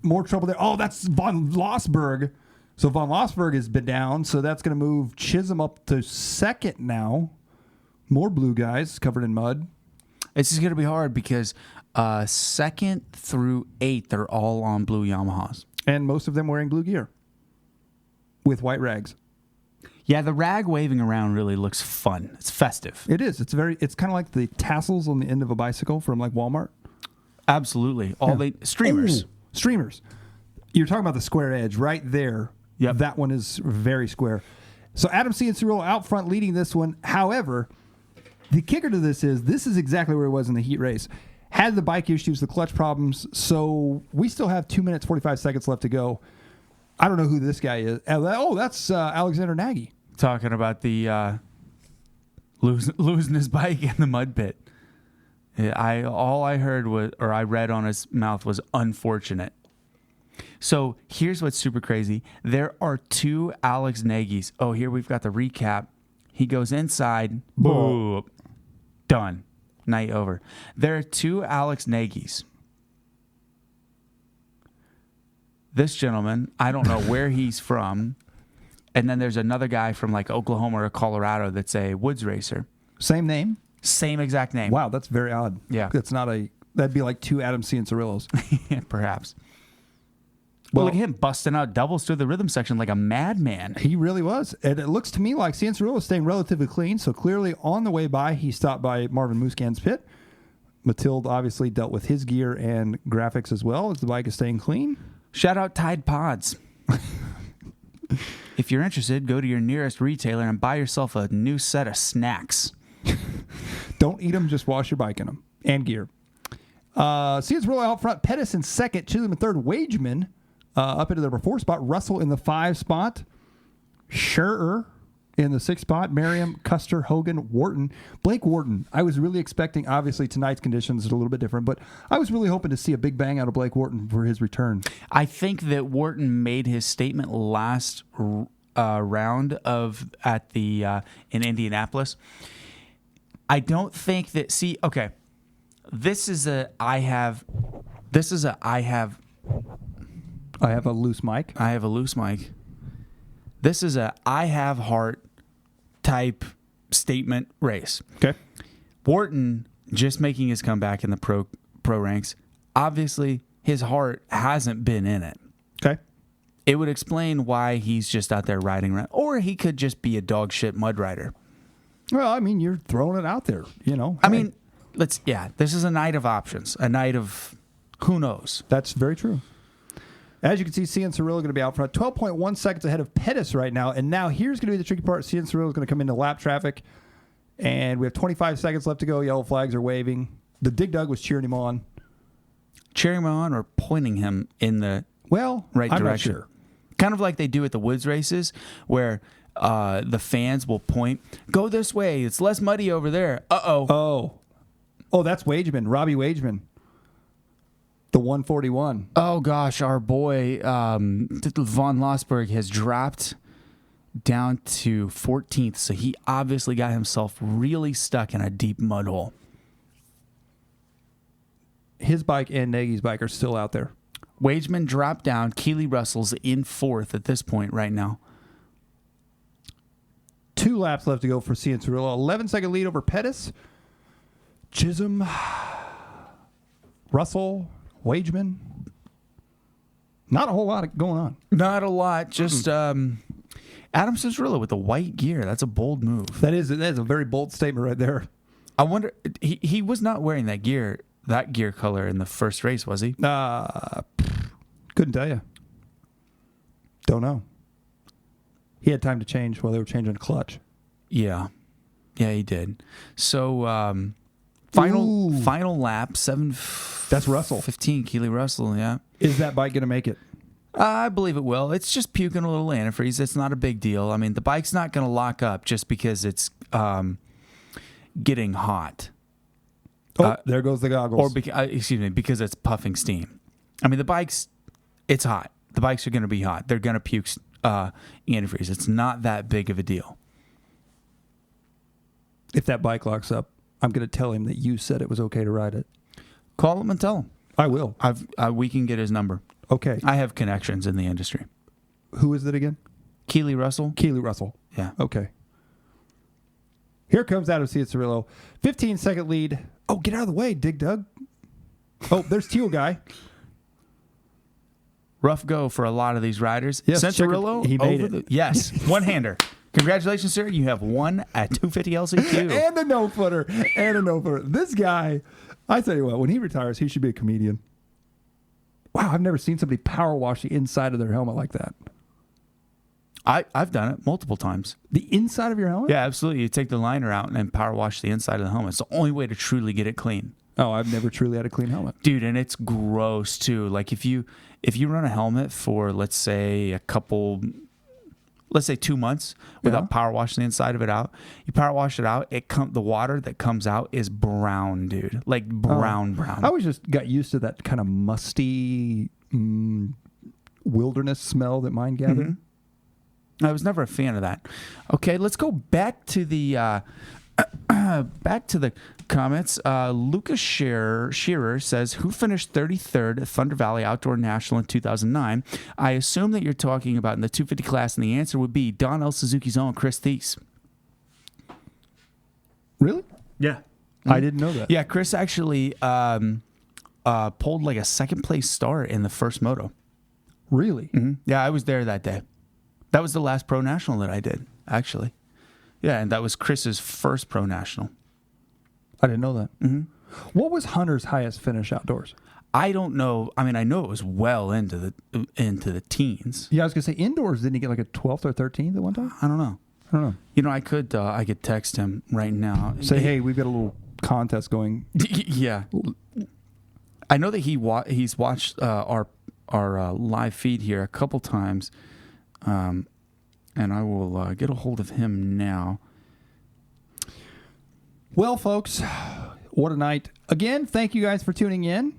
More trouble there. Oh, that's von Lossberg. So von Lossberg has been down, so that's going to move Chisholm up to second now. More blue guys covered in mud. It's just going to be hard because 2nd through 8th, they're all on blue Yamahas. And most of them wearing blue gear with white rags. Yeah, the rag waving around really looks fun. It's festive. It is. It's kind of like the tassels on the end of a bicycle from like Walmart. Absolutely. Streamers. Ooh, streamers. You're talking about the square edge right there. Yep. That one is very square. So Adam Cianciarulo out front leading this one. However, the kicker to this is exactly where it was in the heat race. Had the bike issues, the clutch problems. So we still have 2 minutes, 45 seconds left to go. I don't know who this guy is. Oh, that's Alexander Nagy. Talking about the losing his bike in the mud pit. All I heard was, or I read on his mouth was unfortunate. So here's what's super crazy. There are 2 Alex Nagys. Oh, here we've got the recap. He goes inside. Boom. Done. Night over. There are 2 Alex Nagys. This gentleman, I don't know where he's from. And then there's another guy from like Oklahoma or Colorado that's a woods racer. Same name? Same exact name. Wow, that's very odd. Yeah. That'd be like 2 Adam Cianciarulos. Yeah, perhaps. Well, look at him busting out doubles through the rhythm section like a madman. He really was. And it looks to me like Cianciarulo is staying relatively clean. So clearly on the way by, he stopped by Marvin Musquin's pit. Mathilde obviously dealt with his gear and graphics as well as the bike is staying clean. Shout out Tide Pods. If you're interested, go to your nearest retailer and buy yourself a new set of snacks. Don't eat them, just wash your bike in them and gear. Cianciarulo out front. Pettis in second. Chisholm in third. Wageman up into the number 4 spot. Russell in the 5 spot. Scherer in the 6th spot. Merriam, Custer, Hogan, Wharton. Blake Wharton. I was really expecting, obviously tonight's conditions are a little bit different, but I was really hoping to see a big bang out of Blake Wharton for his return. I think that Wharton made his statement last round at the in Indianapolis. I don't think that. See, okay, this is a I have a loose mic. I have a loose mic. This is a I have heart type statement race. Okay. Wharton just making his comeback in the pro ranks. Obviously, his heart hasn't been in it. Okay. It would explain why he's just out there riding around. Or he could just be a dog shit mud rider. Well, I mean, you're throwing it out there, you know. I mean, this is a night of options. A night of who knows. That's very true. As you can see, Cianciarulo going to be out front. 12.1 seconds ahead of Pettis right now. And now here's going to be the tricky part. Cianciarulo is going to come into lap traffic. And we have 25 seconds left to go. Yellow flags are waving. The Dig Dug was cheering him on. Cheering him on or pointing him in the right I'm direction. not sure. Kind of like they do at the woods races where the fans will point, go this way. It's less muddy over there. Uh-oh. Oh, that's Wageman. Robbie Wageman. The 141. Oh, gosh. Our boy, Von Lossberg, has dropped down to 14th. So he obviously got himself really stuck in a deep mud hole. His bike and Nagy's bike are still out there. Wageman dropped down. Keely Russell's in 4th at this point right now. 2 laps left to go for Cianciarulo. 11-second lead over Pettis. Chisholm. Russell. Wageman. Not a whole lot going on. Not a lot. Just Adam Cianciarulo with the white gear. That's a bold move. That is a very bold statement right there. I wonder, he was not wearing that gear color in the first race, was he? Couldn't tell you. Don't know. He had time to change while they were changing the clutch. Yeah, he did. So final lap, 7. That's Russell. 15, Keely Russell. Yeah. Is that bike going to make it? I believe it will. It's just puking a little antifreeze. It's not a big deal. I mean, the bike's not going to lock up just because it's getting hot. There goes the goggles. Or because it's puffing steam. I mean, it's hot. The bikes are going to be hot. They're going to puke antifreeze. It's not that big of a deal. If that bike locks up, I'm going to tell him that you said it was okay to ride it. Call him and tell him. I will. We can get his number. Okay. I have connections in the industry. Who is it again? Keely Russell. Keely Russell. Yeah. Okay. Here comes Adam Cianciarulo. 15-second lead. Oh, get out of the way, Dig Dug. Oh, there's Teal Guy. Rough go for a lot of these riders. Yes, Cianciarulo, he made it. Yes, one-hander. Congratulations, sir. You have won at 250 LCQ. And a no-footer. This guy, I tell you what, when he retires, he should be a comedian. Wow, I've never seen somebody power wash the inside of their helmet like that. I've done it multiple times. The inside of your helmet? Yeah, absolutely. You take the liner out and power wash the inside of the helmet. It's the only way to truly get it clean. Oh, I've never truly had a clean helmet. Dude, and it's gross too. Like if you run a helmet for let's say 2 months without power washing the inside of it out, you power wash it out, the water that comes out is brown, dude. Like brown. I always just got used to that kind of musty wilderness smell that mine gathered. Mm-hmm. I was never a fan of that. Okay, let's go back to the comments. Lucas Shearer says, who finished 33rd at Thunder Valley Outdoor National in 2009? I assume that you're talking about in the 250 class, and the answer would be Donnell Suzuki's own Chris Thies. Really? Yeah. Mm-hmm. I didn't know that. Yeah, Chris actually pulled like a second place start in the first moto. Really? Mm-hmm. Yeah, I was there that day. That was the last Pro National that I did, actually. Yeah, and that was Chris's first Pro National. I didn't know that. Mm-hmm. What was Hunter's highest finish outdoors? I don't know. I mean, I know it was well into the teens. Yeah, I was gonna say indoors. Didn't he get like a 12th or 13th at one time? I don't know. You know, I could text him right now. Say, hey, we've got a little contest going. Yeah. I know that he's watched our live feed here a couple times, and I will get a hold of him now. Well, folks, what a night. Again, thank you guys for tuning in.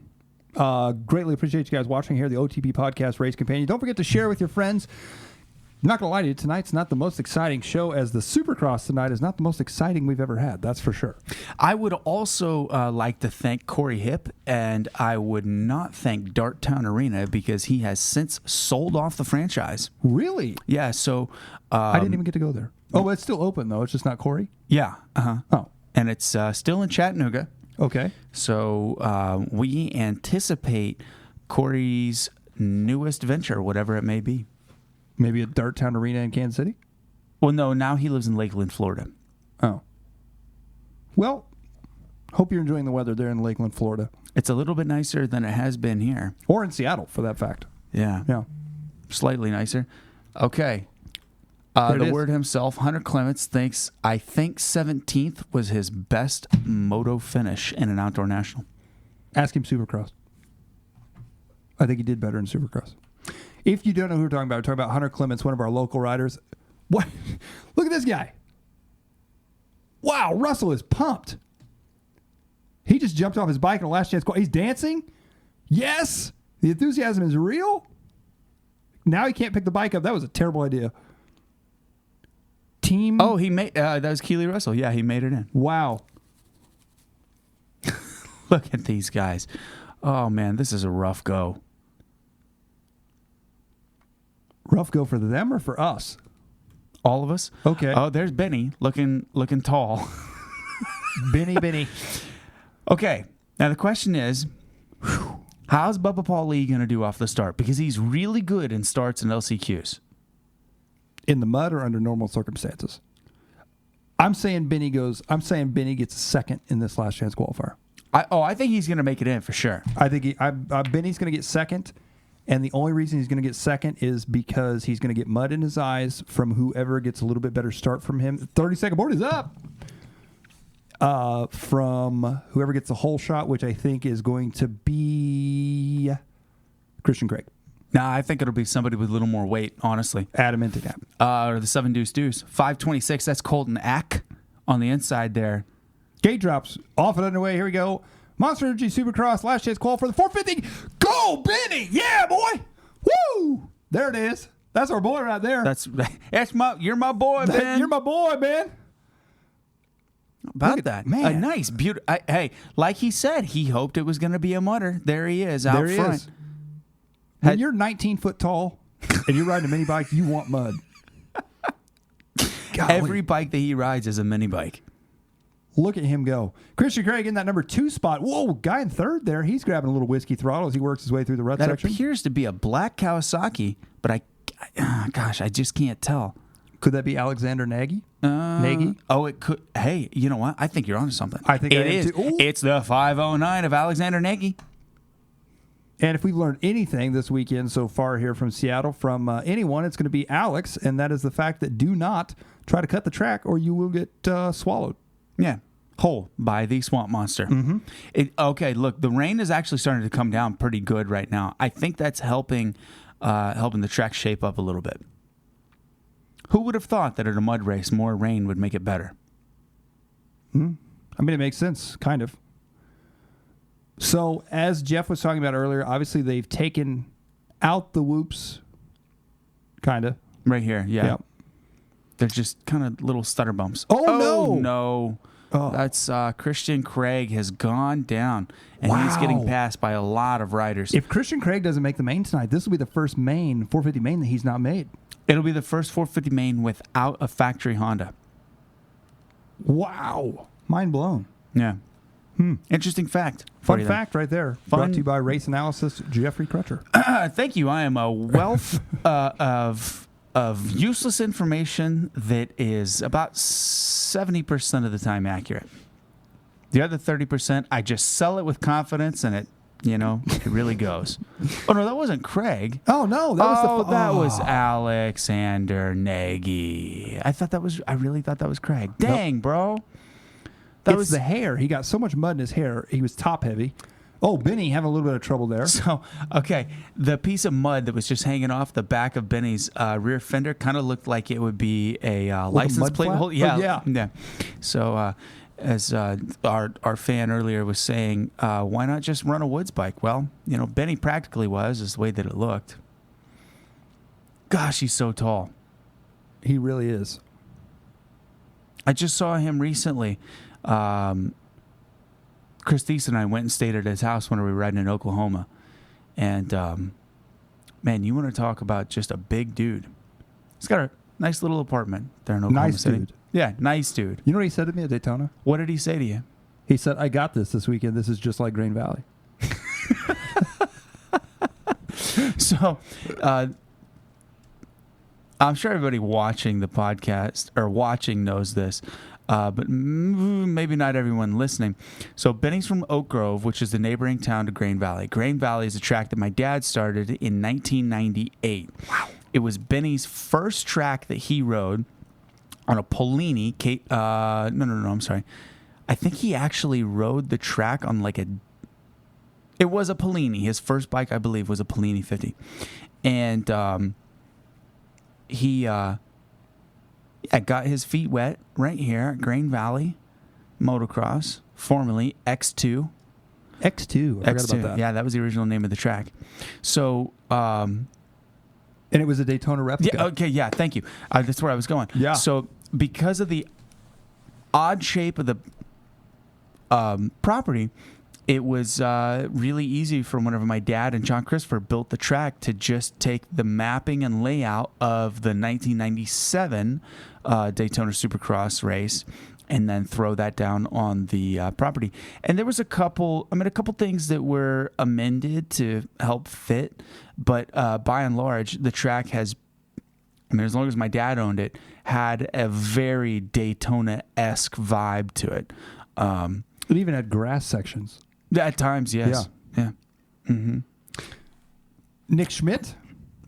Greatly appreciate you guys watching here, the OTP Podcast Race Companion. Don't forget to share with your friends. I'm not going to lie to you, tonight's not the most exciting show, as the Supercross tonight is not the most exciting we've ever had. That's for sure. I would also like to thank Corey Hipp, and I would not thank Darttown Arena because he has since sold off the franchise. Really? Yeah, so... I didn't even get to go there. Oh, it's still open, though. It's just not Corey? Yeah. Uh-huh. Oh. And it's still in Chattanooga. Okay. So we anticipate Corey's newest venture, whatever it may be. Maybe a Darttown Arena in Kansas City? Well, no, now he lives in Lakeland, Florida. Oh. Well, hope you're enjoying the weather there in Lakeland, Florida. It's a little bit nicer than it has been here. Or in Seattle, for that fact. Yeah. Yeah. Slightly nicer. Okay. The word himself, Hunter Clements, thinks, I think 17th was his best moto finish in an outdoor national. Ask him Supercross. I think he did better in Supercross. If you don't know who we're talking about Hunter Clements, one of our local riders. What? Look at this guy. Wow, Russell is pumped. He just jumped off his bike in a last chance call. He's dancing. Yes, the enthusiasm is real. Now he can't pick the bike up. That was a terrible idea. Team. Oh, he made that was Keely Russell. Yeah, he made it in. Wow. Look at these guys. Oh man, this is a rough go. Rough go for them or for us? All of us. Okay. Oh, there's Benny looking tall. Benny. Okay. Now the question is, how's Bubba Paul Lee going to do off the start? Because he's really good in starts and LCQs. In the mud or under normal circumstances? I'm saying Benny gets a second in this last chance qualifier. I think he's going to make it in for sure. I think Benny's going to get second, and the only reason he's going to get second is because he's going to get mud in his eyes from whoever gets a little bit better start from him. 30-second board is up. From whoever gets the whole shot, which I think is going to be Christian Craig. Nah, I think it'll be somebody with a little more weight, honestly. Adam Intigap. Or the 7 Deuce Deuce. 526, that's Colton Ack on the inside there. Gate drops off and underway. Here we go. Monster Energy Supercross. Last chance call for the 450. Go, Benny! Yeah, boy! Woo! There it is. That's our boy right there. You're my boy, man. You're my boy, man. About that, man. A nice, beautiful. Hey, like he said, he hoped it was going to be a mudder. There he is out there front. He is. When you're 19 foot tall and you're riding a mini bike, you want mud. Every bike that he rides is a mini bike. Look at him go. Christian Craig in that number 2 spot. Whoa, guy in third there. He's grabbing a little whiskey throttle as he works his way through the rut section. That appears to be a black Kawasaki, but I just can't tell. Could that be Alexander Nagy? Nagy? Oh, it could. Hey, you know what? I think you're onto something. I think it is. It's the 509 of Alexander Nagy. And if we've learned anything this weekend so far here from Seattle, from anyone, it's going to be Alex, and that is the fact that do not try to cut the track or you will get swallowed. Yeah. Whole by the swamp monster. Mm-hmm. Okay, look, the rain is actually starting to come down pretty good right now. I think that's helping the track shape up a little bit. Who would have thought that at a mud race, more rain would make it better? I mean, it makes sense, kind of. So, as Jeff was talking about earlier, obviously they've taken out the whoops, kind of. Right here, yeah. Yep. They're just kind of little stutter bumps. Oh, no. Oh. That's Christian Craig has gone down, and Wow. he's getting passed by a lot of riders. If Christian Craig doesn't make the main tonight, this will be the first 450 main that he's not made. It'll be the first 450 main without a factory Honda. Wow. Mind blown. Yeah. Interesting fact. Fun fact right there. Brought to you by Race Analysis, Jeffrey Crutcher. Thank you. I am a wealth of useless information that is about 70% of the time accurate. The other 30%, I just sell it with confidence, and it really goes. Oh no, that wasn't Craig. Oh no, that was Alexander Nagy. I really thought that was Craig. Dang, bro. That was the hair. He got so much mud in his hair. He was top heavy. Oh, Benny having a little bit of trouble there. So, okay, the piece of mud that was just hanging off the back of Benny's rear fender kind of looked like it would be a license plate. Yeah. So, as our fan earlier was saying, why not just run a woods bike? Well, Benny practically is the way that it looked. Gosh, he's so tall. He really is. I just saw him recently. Chris Thies and I went and stayed at his house when we were riding in Oklahoma. And, man, you want to talk about just a big dude. He's got a nice little apartment there in Oklahoma City. Dude. Yeah, nice dude. You know what he said to me at Daytona? What did he say to you? He said, I got this weekend. This is just like Grain Valley. So, I'm sure everybody watching the podcast or watching knows this. But maybe not everyone listening. So Benny's from Oak Grove, which is the neighboring town to Grain Valley. Grain Valley is a track that my dad started in 1998. Wow. It was Benny's first track that he rode on a Polini. I'm sorry. I think he actually rode the track on it was a Polini. His first bike, I believe, was a Polini 50. And he... I got his feet wet right here at Grain Valley Motocross, formerly X2. X2. I forgot about that. Yeah, that was the original name of the track. So, and it was a Daytona replica. Yeah. Okay. Yeah. Thank you. That's where I was going. Yeah. So, because of the odd shape of the property, it was really easy for whenever my dad and John Christopher built the track to just take the mapping and layout of the 1997 Daytona Supercross race and then throw that down on the property. And there was a couple things that were amended to help fit, but by and large, the track has, as long as my dad owned it, had a very Daytona-esque vibe to it. It even had grass sections. At times, yes. Yeah. Mm-hmm. Nick Schmidt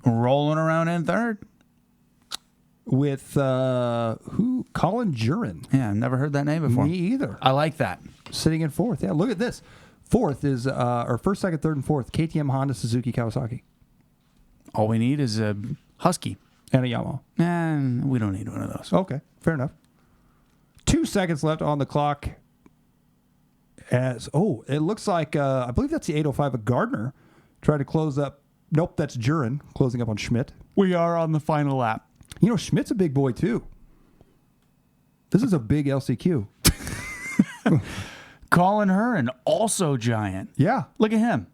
rolling around in third with who? Colin Jurin. Yeah, I've never heard that name before. Me either. I like that. Sitting in fourth. Yeah, look at this. Fourth is or first, second, third, and fourth. KTM, Honda, Suzuki, Kawasaki. All we need is a Husky and a Yamaha. We don't need one of those. Okay, fair enough. 2 seconds left on the clock. It looks like, I believe that's the 805 of Gardner trying to close up. Nope, that's Jurin closing up on Schmidt. We are on the final lap. Schmidt's a big boy, too. This is a big LCQ. Colin Hearn, also giant. Yeah. Look at him.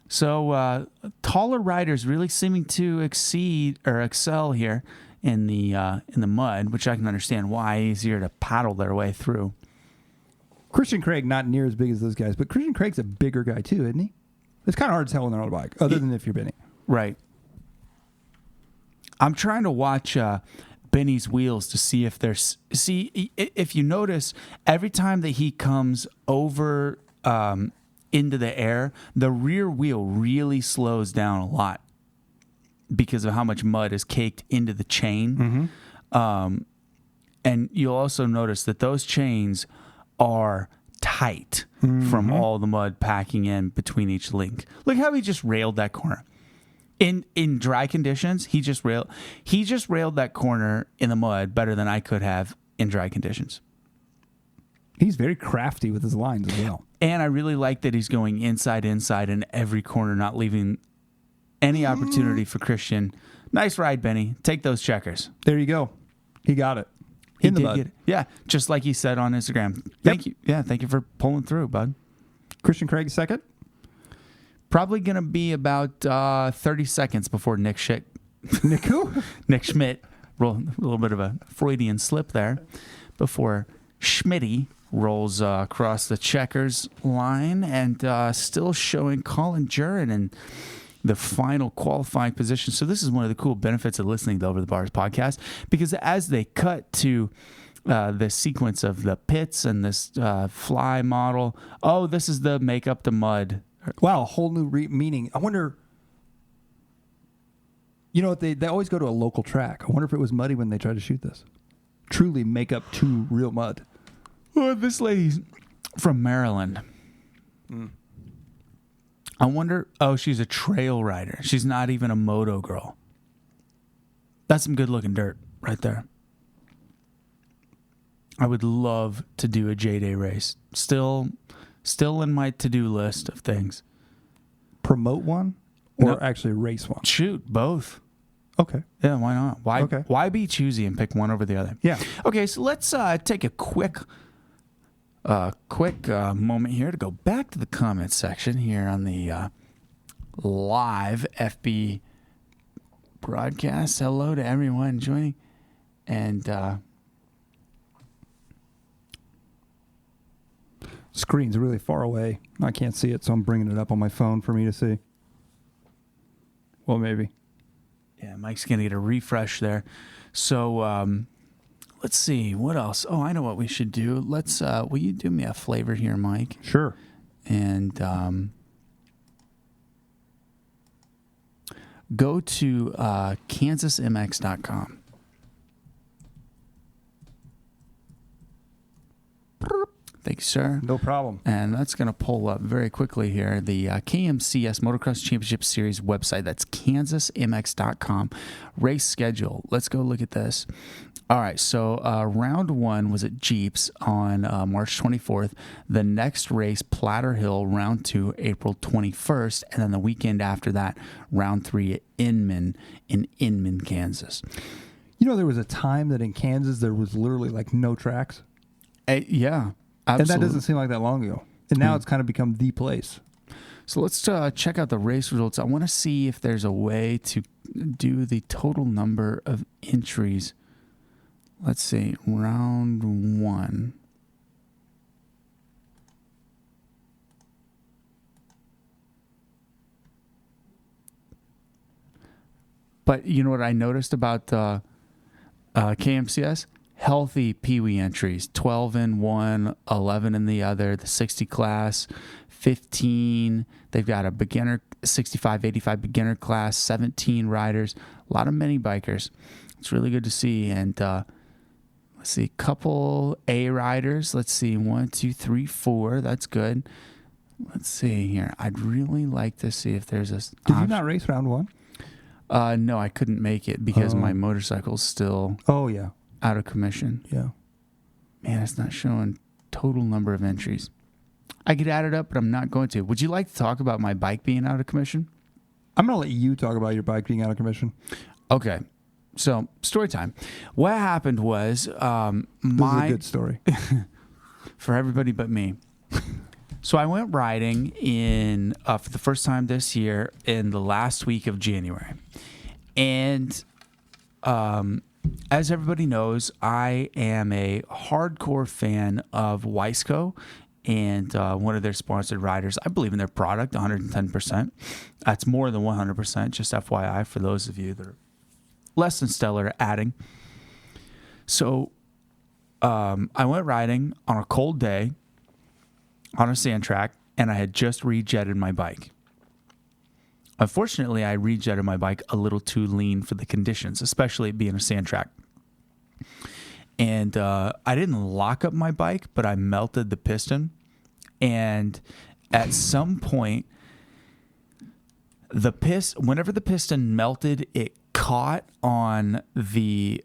So, taller riders really seeming to excel here in the mud, which I can understand why. Easier to paddle their way through. Christian Craig, not near as big as those guys, but Christian Craig's a bigger guy too, isn't he? It's kind of hard to tell when they're on a bike, other than if you're Benny. Right. I'm trying to watch Benny's wheels to see if there's... if you notice, every time that he comes over into the air, the rear wheel really slows down a lot because of how much mud is caked into the chain. Mm-hmm. And you'll also notice that those chains are tight from all the mud packing in between each link. Look how he just railed that corner. In dry conditions, he just railed that corner in the mud better than I could have in dry conditions. He's very crafty with his lines as well. And I really like that he's going inside in every corner, not leaving any opportunity for Christian. Nice ride, Benny. Take those checkers. There you go. He got it. He did get it. Yeah, just like he said on Instagram. Thank you. Yeah, thank you for pulling through, bud. Christian Craig second. Probably going to be about 30 seconds before Nick Schmidt. Nick who? Nick Schmidt. A little bit of a Freudian slip there. Before Schmitty rolls across the checkers line and still showing Colin Jurin in the final qualifying position. So this is one of the cool benefits of listening to Over the Bars podcast, because as they cut to the sequence of the pits and this fly model, this is the make up the mud. Wow, a whole new meaning. I wonder, they always go to a local track. I wonder if it was muddy when they tried to shoot this. Truly make up to real mud. Well, this lady's from Maryland. I wonder. Oh, she's a trail rider. She's not even a moto girl. That's some good looking dirt right there. I would love to do a J-Day race. Still in my to-do list of things. Promote one or No. actually race one? Shoot, both. Okay. Yeah, why not? Why be choosy and pick one over the other? Yeah. Okay, so let's take a quick moment here to go back to the comments section here on the live FB broadcast. Hello to everyone joining. And Screen's really far away. I can't see it, so I'm bringing it up on my phone for me to see. Well, maybe. yeah, Mike's going to get a refresh there. So let's see. What else? Oh, I know what we should do. Let's, will you do me a flavor here, Mike? Sure. And go to kansasmx.com. Thank you, sir. No problem. And that's going to pull up very quickly here the KMCS Motocross Championship Series website. That's kansasmx.com. Race schedule. Let's go look at this. All right, so round one was at Jeeps on March 24th. The next race, Platter Hill, round 2, April 21st. And then the weekend after that, round 3 at Inman in Inman, Kansas. You know, there was a time that in Kansas there was literally like no tracks. Yeah, absolutely. And that doesn't seem like that long ago. And now it's kind of become the place. So let's check out the race results. I want to see if there's a way to do the total number of entries. Let's see, round 1. But you know what I noticed about KMCS? Healthy Pee-wee entries, 12 in one, 11 in the other, the 60 class, 15. They've got a beginner, 65, 85 beginner class, 17 riders, a lot of mini bikers. It's really good to see. And let's see, couple A riders. Let's see, 1, 2, 3, 4. That's good. Let's see here. I'd really like to see if there's a... Did you not race round 1? No, I couldn't make it because my motorcycle's still... Oh, yeah. Out of commission. Yeah. Man, it's not showing total number of entries. I could add it up, but I'm not going to. Would you like to talk about my bike being out of commission? I'm going to let you talk about your bike being out of commission. Okay. So, story time. What happened was This is a good story. for everybody but me. So I went riding in for the first time this year in the last week of January. And as everybody knows, I am a hardcore fan of Weisco and one of their sponsored riders. I believe in their product 110%. That's more than 100%, just FYI for those of you that are less than stellar at adding. So I went riding on a cold day on a sand track, and I had just rejetted my bike. Unfortunately, I rejetted my bike a little too lean for the conditions, especially it being a sand track. And I didn't lock up my bike, but I melted the piston. And at some point, whenever the piston melted, it caught on the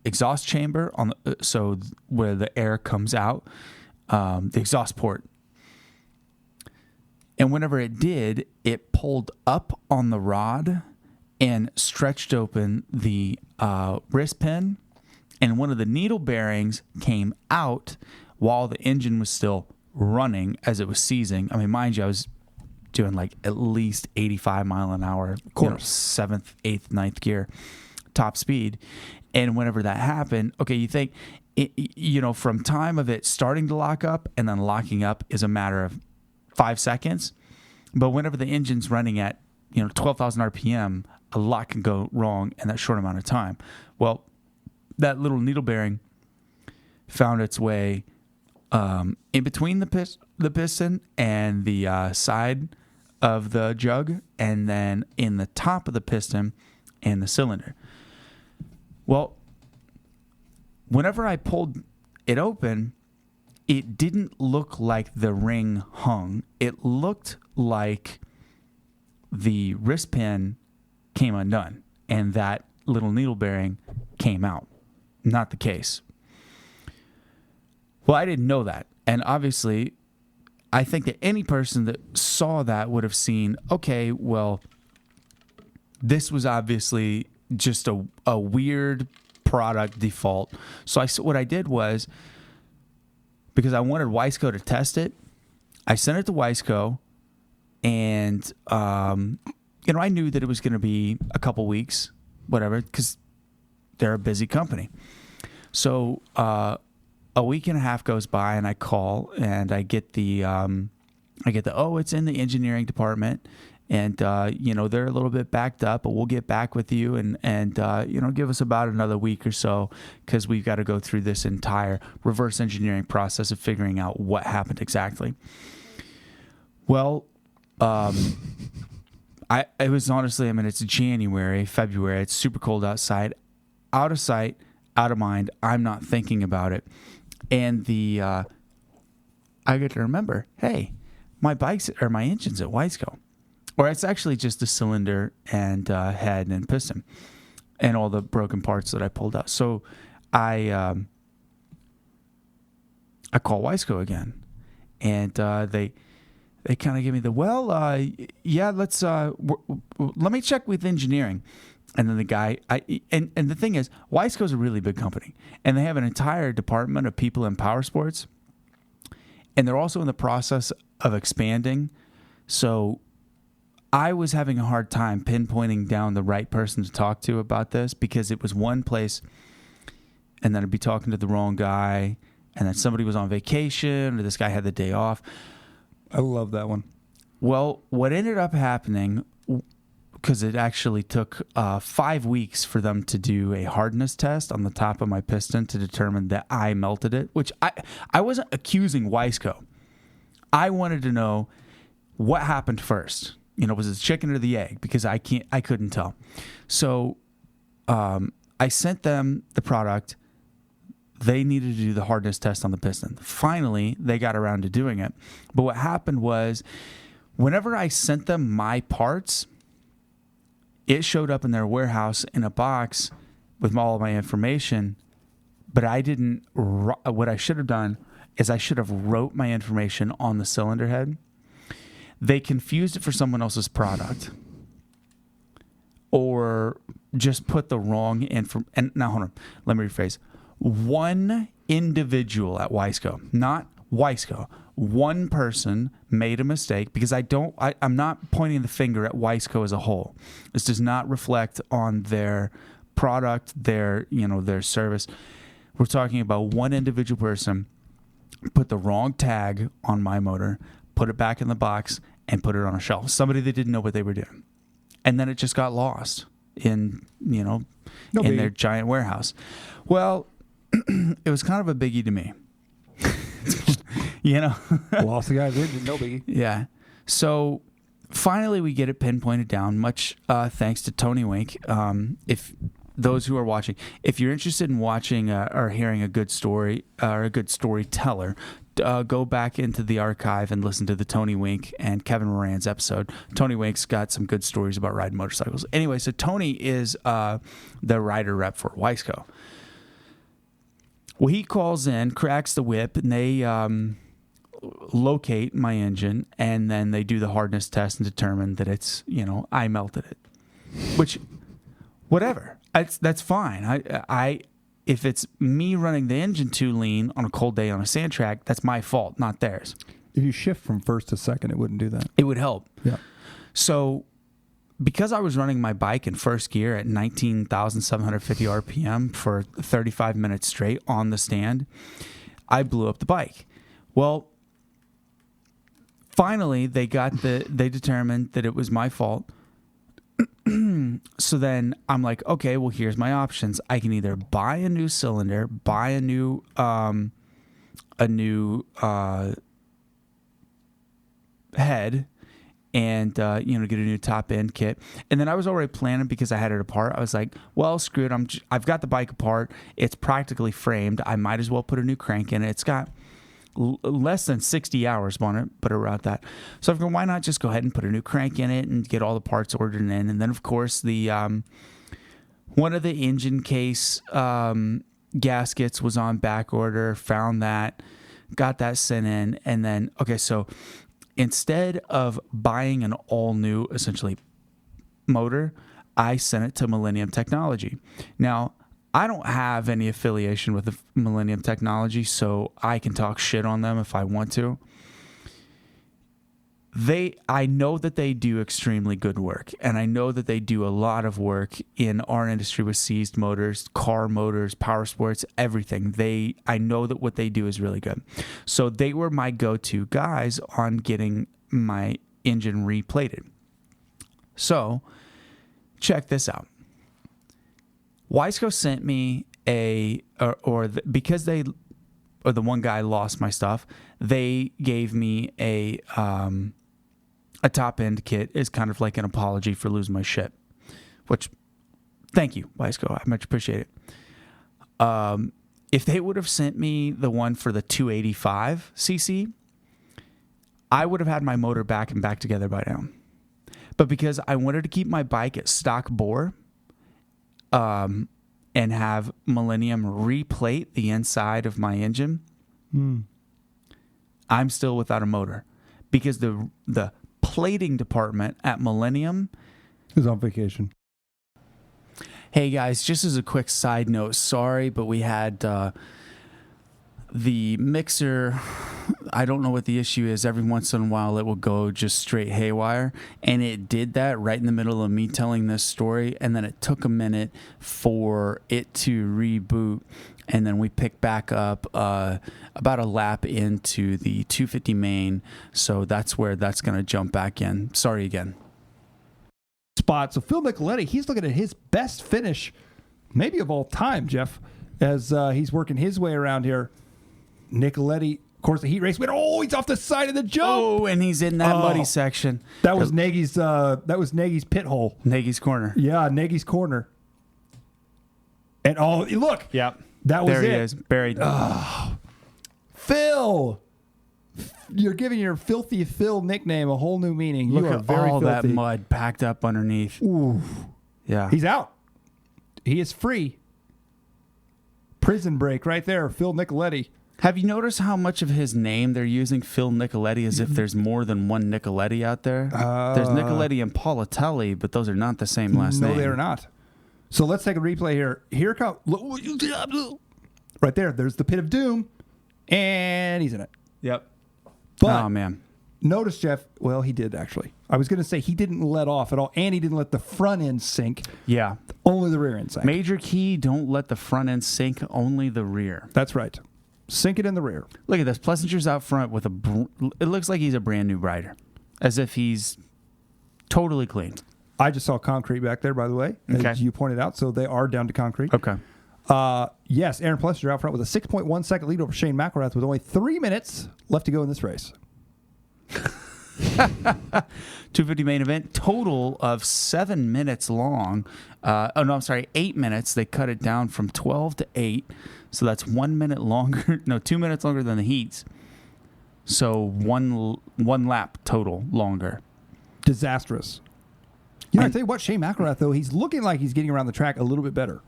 exhaust chamber on so where the air comes out, the exhaust port. And whenever it did, it pulled up on the rod and stretched open the wrist pin, and one of the needle bearings came out while the engine was still running as it was seizing. I mean, mind you, I was doing like at least 85 mile an hour, of course, 7th, 8th, 9th gear, top speed. And whenever that happened, okay, you think, from time of it starting to lock up and then locking up is a matter of 5 seconds. But whenever the engine's running at, 12,000 RPM, a lot can go wrong in that short amount of time. Well, that little needle bearing found its way in between the piston and the side of the jug, and then in the top of the piston and the cylinder. Well, whenever I pulled it open, it didn't look like the ring hung. It looked like the wrist pin came undone and that little needle bearing came out. Not the case. Well, I didn't know that. And obviously, I think that any person that saw that would have seen, okay, well, this was obviously just a weird product default. So what I did was, because I wanted Wiseco to test it, I sent it to Wiseco, and I knew that it was going to be a couple weeks, whatever, because they're a busy company. So a week and a half goes by, and I call, and I get the it's in the engineering department, and they're a little bit backed up, but we'll get back with you, and give us about another week or so, because we've got to go through this entire reverse engineering process of figuring out what happened exactly. Well, it was honestly, it's January, February, it's super cold outside, out of sight, out of mind. I'm not thinking about it. And I get to remember, hey, my engine's at Wiseco. Or it's actually just the cylinder and head and piston and all the broken parts that I pulled out. So I call Wiseco again, and they kind of give me the, let me check with engineering. And then the guy, and the thing is, Wiseco's a really big company, and they have an entire department of people in power sports, and they're also in the process of expanding. So I was having a hard time pinpointing down the right person to talk to about this, because it was one place, and then I'd be talking to the wrong guy, and then somebody was on vacation, or this guy had the day off. I love that one. Well, what ended up happening, because it actually took 5 weeks for them to do a hardness test on the top of my piston to determine that I melted it, which I wasn't accusing Wiseco. I wanted to know what happened first. Was it the chicken or the egg? Because I couldn't tell. So I sent them the product. They needed to do the hardness test on the piston. Finally, they got around to doing it. But what happened was, whenever I sent them my parts, it showed up in their warehouse in a box with all of my information, but I didn't. What I should have done is I should have wrote my information on the cylinder head. They confused it for someone else's product, or just put the wrong info. And now, hold on, let me rephrase. One individual at Wiseco, not Wiseco, one person made a mistake, because I'm not pointing the finger at Wiseco as a whole. This does not reflect on their product, their service. We're talking about one individual person put the wrong tag on my motor, put it back in the box, and put it on a shelf. Somebody that didn't know what they were doing. And then it just got lost in their giant warehouse. Well, it was kind of a biggie to me. Lost the guy's engine, no biggie. Yeah. So finally we get it pinpointed down, much thanks to Tony Wink. If those who are watching, if you're interested in watching or hearing a good story or a good storyteller, go back into the archive and listen to the Tony Wink and Kevin Moran's episode. Tony Wink's got some good stories about riding motorcycles. Anyway, so Tony is the rider rep for Wiseco. Well, he calls in, cracks the whip, and they locate my engine, and then they do the hardness test and determine that it's, I melted it. Which, whatever, that's fine. I if it's me running the engine too lean on a cold day on a sand track, that's my fault, not theirs. If you shift from first to second, it wouldn't do that. It would help. Yeah. So, because I was running my bike in first gear at 19,750 RPM for 35 minutes straight on the stand, I blew up the bike. Well, finally, they determined that it was my fault. So then I'm like, okay, well, here's my options. I can either buy a new cylinder, buy a new head, and get a new top end kit. And then I was already planning, because I had it apart. I was like, well, screw it. I've got the bike apart. It's practically framed. I might as well put a new crank in it. It's got less than 60 hours on it, but around that. So I figured, why not just go ahead and put a new crank in it and get all the parts ordered in? And then, of course, the one of the engine case gaskets was on back order. Found that, got that sent in, and then so instead of buying an all new essentially motor, I sent it to Millennium Technology. Now, I don't have any affiliation with the Millennium Technology, so I can talk shit on them if I want to. I know that they do extremely good work, and I know that they do a lot of work in our industry with seized motors, car motors, power sports, everything. I know that what they do is really good. So they were my go-to guys on getting my engine replated. So check this out. Wiseco sent me because the one guy lost my stuff, they gave me a top end kit as kind of like an apology for losing my shit. Which, thank you, Wiseco. I much appreciate it. If they would have sent me the one for the 285cc, I would have had my motor back together by now. But because I wanted to keep my bike at stock bore, and have Millennium replate the inside of my engine, I'm still without a motor because the plating department at Millennium is on vacation. Hey guys, just as a quick side note, sorry, but we had the mixer. I don't know what the issue is. Every once in a while, it will go just straight haywire. And it did that right in the middle of me telling this story. And then it took a minute for it to reboot. And then we picked back up about a lap into the 250 main. So that's where that's going to jump back in. Sorry again. Spot. So Phil Nicoletti, he's looking at his best finish, maybe of all time, Jeff, as he's working his way around here. Nicoletti, of course, the heat race winner. Oh, he's off the side of the jump. Oh, and he's in that muddy section. That was Nagy's pit hole. Nagy's corner. Yeah, Nagy's corner. And look. Yep. That was there it. There he is, buried. Phil, you're giving your Filthy Phil nickname a whole new meaning. Look you are at very all filthy. that mud packed up underneath. Ooh. Yeah. He's out. He is free. Prison break right there, Phil Nicoletti. Have you noticed how much of his name they're using Phil Nicoletti as if there's more than one Nicoletti out there? There's Nicoletti and Paulatelli, but those are not the same last name. No, they are not. So let's take a replay here. Here comes... Right there. There's the pit of doom. And he's in it. Yep. But oh, man. Notice, Jeff... Well, he did, actually. I was going to say he didn't let off at all, and he didn't let the front end sink. Yeah. Only the rear end sank. Major key, don't let the front end sink, only the rear. That's right. Sink it in the rear. Look at this. Plessinger's out front with it looks like he's a brand new rider. As if he's totally clean. I just saw concrete back there, by the way, as you pointed out. So they are down to concrete. Okay. Yes, Aaron Plessinger out front with a 6.1 second lead over Shane McElrath with only 3 minutes left to go in this race. 250 main event, total of 7 minutes long. 8 minutes. They cut it down from 12 to 8. So that's 1 minute longer. No, 2 minutes longer than the heats. So one lap total longer. Disastrous. You know, I tell you what, Shane McElrath, though, he's looking like he's getting around the track a little bit better.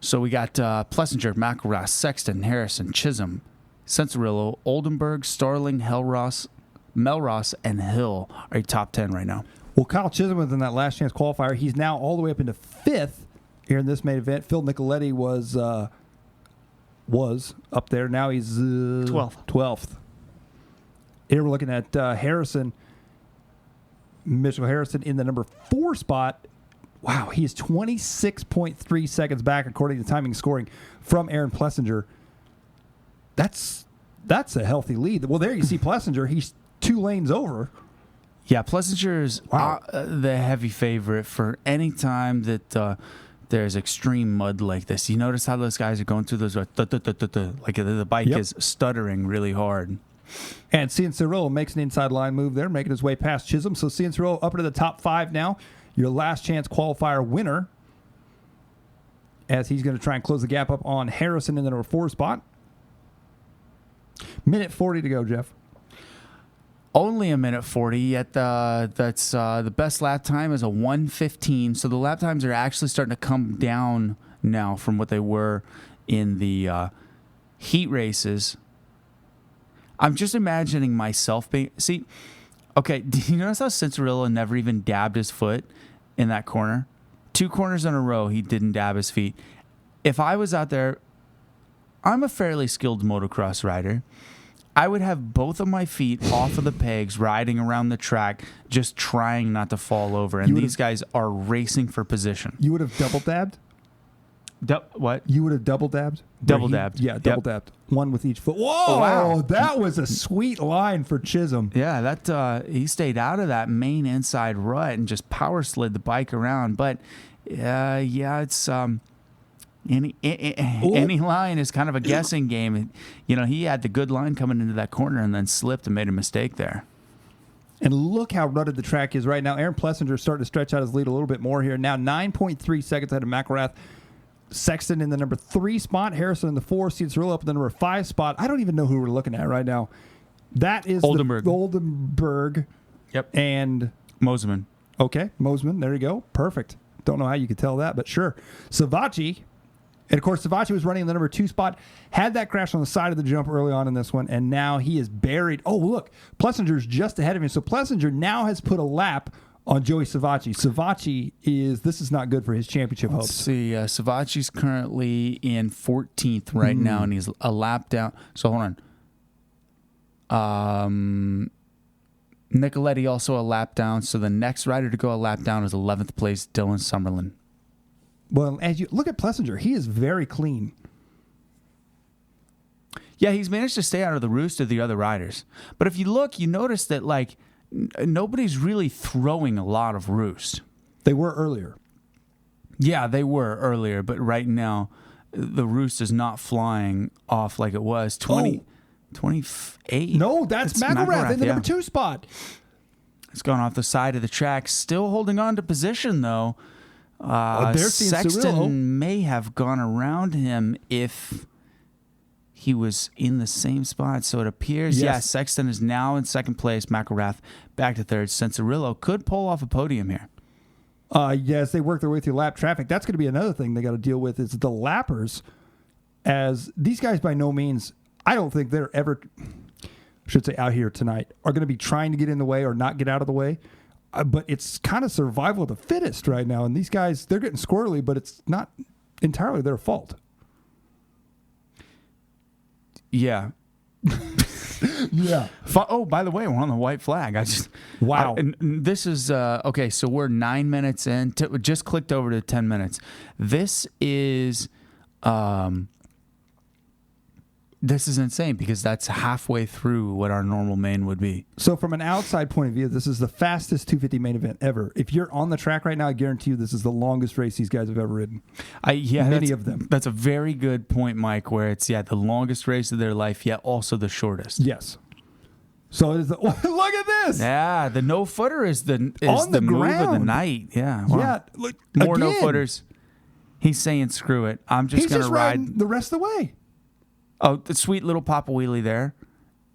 So we got Plessinger, McElrath, Sexton, Harrison, Chisholm, Sensarillo, Oldenburg, Starling, Melross, and Hill are top 10 right now. Well, Kyle Chisholm was in that last chance qualifier. He's now all the way up into 5th here in this main event. Phil Nicoletti was up there. Now he's 12th. Here we're looking at Harrison, Mitchell Harrison in the number 4 spot. Wow, he is 26.3 seconds back according to timing scoring from Aaron Plessinger. That's a healthy lead. Well, there you see Plessinger. He's 2 lanes over. Yeah, Plessinger is the heavy favorite for any time that there's extreme mud like this. You notice how those guys are going through those, like the bike is stuttering really hard. And Cianciarulo makes an inside line move there, making his way past Chisholm. So Cianciarulo up into the top 5 now. Your last chance qualifier winner, as he's going to try and close the gap up on Harrison in the number 4 spot. Minute 40 to go, Jeff. Only a minute 40, yet that's the best lap time is a 1:15. So the lap times are actually starting to come down now from what they were in the heat races. I'm just imagining myself being... See, okay, do you notice how Cincerillo never even dabbed his foot in that corner? 2 corners in a row, he didn't dab his feet. If I was out there, I'm a fairly skilled motocross rider. I would have both of my feet off of the pegs, riding around the track, just trying not to fall over. And these guys are racing for position. You would have double dabbed? What? You would have double dabbed? Double dabbed. Yeah, double dabbed. One with each foot. Whoa! Oh, wow. That was a sweet line for Chisholm. Yeah, that he stayed out of that main inside rut and just power slid the bike around. But it's any line is kind of a guessing game. You know, he had the good line coming into that corner and then slipped and made a mistake there. And look how rutted the track is right now. Aaron Plessinger's starting to stretch out his lead a little bit more here. Now 9.3 seconds ahead of McElrath. Sexton in the number 3 spot. Harrison in the 4. Cianciarulo up in the number 5 spot. I don't even know who we're looking at right now. That is Oldenburg. Yep. And Mosman. Okay, Mosman. There you go. Perfect. Don't know how you could tell that, but sure. Savacci. And, of course, Savacci was running in the number 2 spot, had that crash on the side of the jump early on in this one, and now he is buried. Oh, look, Plessinger's just ahead of him. So Plessinger now has put a lap on Joey Savacci. Savacci this is not good for his championship hopes. Let's see, Savacci's currently in 14th right now, and he's a lap down. So, hold on. Nicoletti also a lap down, so the next rider to go a lap down is 11th place, Dylan Summerlin. Well, as you look at Plessinger, he is very clean. Yeah, he's managed to stay out of the roost of the other riders. But if you look, you notice that, like, nobody's really throwing a lot of roost. They were earlier. Yeah, they were earlier, but right now, the roost is not flying off like it was. 28? No, that's McElrath in the number 2 spot. It's gone off the side of the track. Still holding on to position, though. Sexton may have gone around him if he was in the same spot. So it appears, Sexton is now in 2nd place. McElrath back to 3rd. Cincerillo could pull off a podium here. Yes, they work their way through lap traffic. That's going to be another thing they got to deal with is the lappers. As these guys, by no means, I don't think they're ever, out here tonight, are going to be trying to get in the way or not get out of the way. But it's kind of survival of the fittest right now. And these guys, they're getting squirrely, but it's not entirely their fault. Yeah. Yeah. Oh, by the way, we're on the white flag. Wow. And this is, okay, so we're 9 minutes in. Just clicked over to 10 minutes. This is insane because that's halfway through what our normal main would be. So from an outside point of view, this is the fastest 250 main event ever. If you're on the track right now, I guarantee you this is the longest race these guys have ever ridden. Many of them. That's a very good point, Mike, where it's, the longest race of their life, yet also the shortest. Yes. So it is look at this. Yeah, the no-footer is the move of the night. Yeah. Wow. Yeah. Look, more again, no-footers. He's saying, screw it. I'm just going to ride the rest of the way. Oh, the sweet little Papa Wheelie there.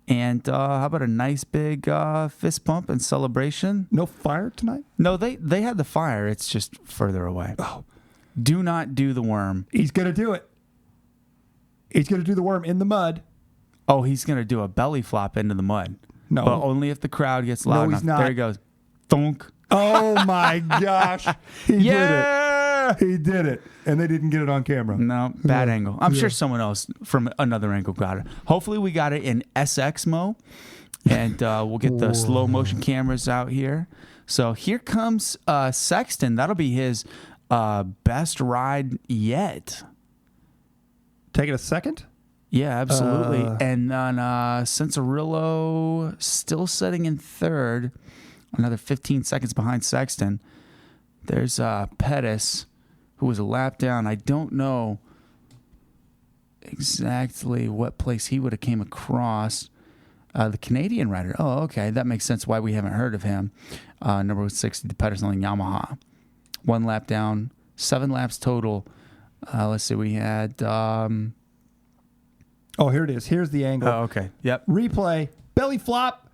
And how about a nice big fist pump and celebration? No fire tonight? No, they had the fire. It's just further away. Oh. Do not do the worm. He's going to do it. He's going to do the worm in the mud. Oh, he's going to do a belly flop into the mud. No. But only if the crowd gets loud enough. He's not. There he goes. Thunk. Oh, my gosh. He did Yeah! He did it. And they didn't get it on camera. No, bad angle. I'm sure someone else from another angle got it. Hopefully we got it in SX mode. And we'll get the slow motion cameras out here. So here comes Sexton. That'll be his best ride yet. Take it a second? Yeah, absolutely. And then Cincerillo still sitting in 3rd. Another 15 seconds behind Sexton. There's Pettis, who was a lap down. I don't know exactly what place he would have came across. The Canadian rider. Oh, okay. That makes sense why we haven't heard of him. Number 60, the Pettis on Yamaha. 1 lap down. 7 laps total. Let's see. We had... Oh, here it is. Here's the angle. Oh, okay. Yep. Replay. Belly flop.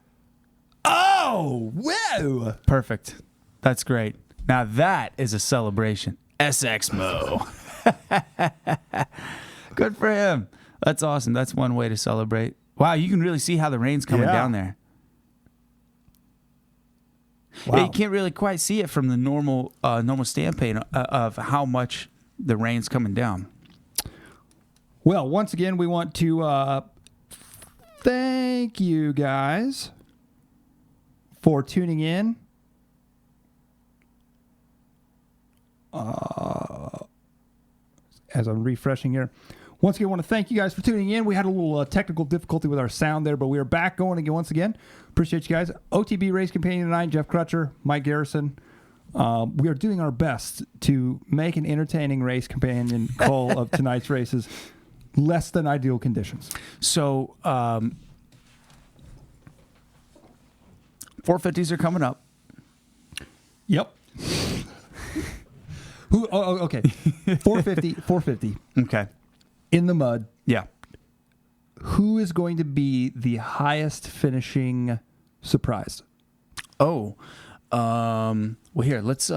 Oh, whoa. Perfect. That's great. Now that is a celebration. SXMO. Good for him. That's awesome. That's one way to celebrate. Wow, you can really see how the rain's coming down there. Wow. You can't really quite see it from the normal stand pane of how much the rain's coming down. Well, once again, we want to thank you guys for tuning in. As I'm refreshing here. Once again, I want to thank you guys for tuning in. We had a little technical difficulty with our sound there, but we are back going again once again. Appreciate you guys. OTB Race Companion tonight, Jeff Crutcher, Mike Garrison. We are doing our best to make an entertaining race companion call of tonight's races. Less than ideal conditions. So, 450s are coming up. Yep. Okay. 450. Okay. In the mud. Yeah. Who is going to be the highest finishing surprise? Oh, well, here let's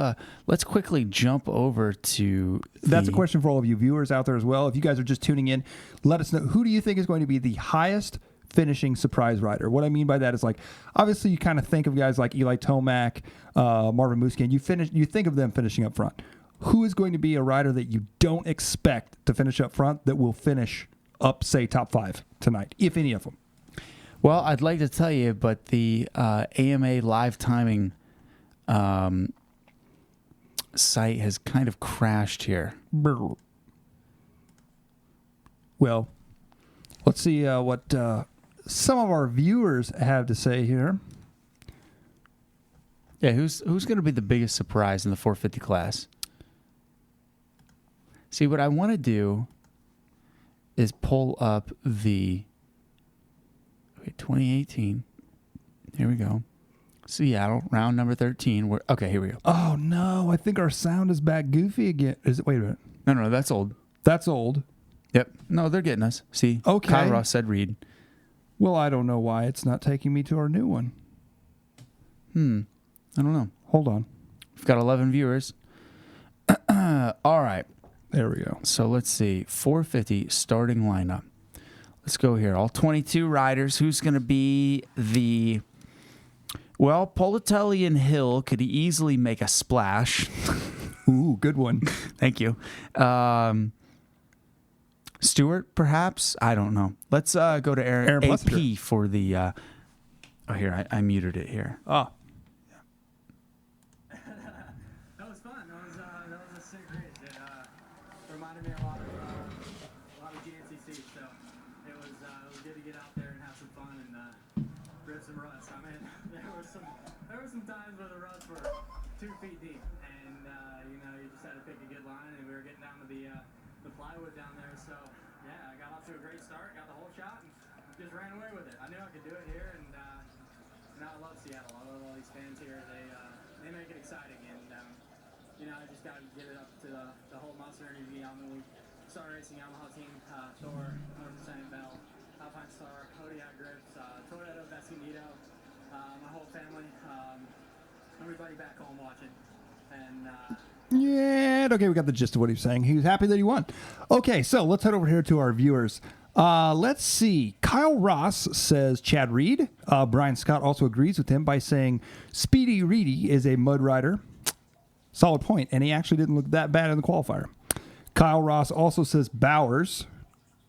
quickly jump over to. That's a question for all of you viewers out there as well. If you guys are just tuning in, let us know, who do you think is going to be the highest finishing surprise rider? What I mean by that is, like, obviously you kind of think of guys like Eli Tomac, Marvin Musquin. You think of them finishing up front. Who is going to be a rider that you don't expect to finish up front that will finish up, say, top 5 tonight, if any of them? Well, I'd like to tell you, but the AMA live timing site has kind of crashed here. Well, let's see what some of our viewers have to say here. Yeah, who's going to be the biggest surprise in the 450 class? See, what I want to do is pull up the 2018. Here we go. Seattle, round number 13. Okay, here we go. Oh, no. I think our sound is back goofy again. Wait a minute. No, that's old. That's old. Yep. No, they're getting us. See? Okay. Kyle Ross said read. Well, I don't know why it's not taking me to our new one. I don't know. Hold on. We've got 11 viewers. All right. There we go. So let's see. 450 starting lineup. Let's go here. All 22 riders. Who's going to be the... Well, Politelli and Hill could easily make a splash. Ooh, good one. Thank you. Stewart, perhaps? I don't know. Let's go to Aaron AP Plessinger for the... oh, here. I muted it here. Oh. That was fun. That was a sick race. It reminded me a lot of GNCC. So it was good to get out there and have some fun and rip some ruts. I mean, there were some times where the ruts were 2 feet deep, and you just had to pick a good line, and we were getting down to the plywood down there. So yeah, I got off to a great start, got the whole shot, and just ran away with it. I knew I could do it here, and I love Seattle. I love all these fans here. They make it exciting, and I just got to get it up to the whole monster energy. When we started racing Yamaha team, Thor, 100% Bell, Alpine Star, Kodiak Grips, Toyota, Vescanito, my whole family, everybody back home watching, and. Yeah, okay, we got the gist of what he was saying. He was happy that he won. Okay, so let's head over here to our viewers. Let's see. Kyle Ross says Chad Reed. Brian Scott also agrees with him by saying Speedy Reedy is a mud rider. Solid point, and he actually didn't look that bad in the qualifier. Kyle Ross also says Bowers.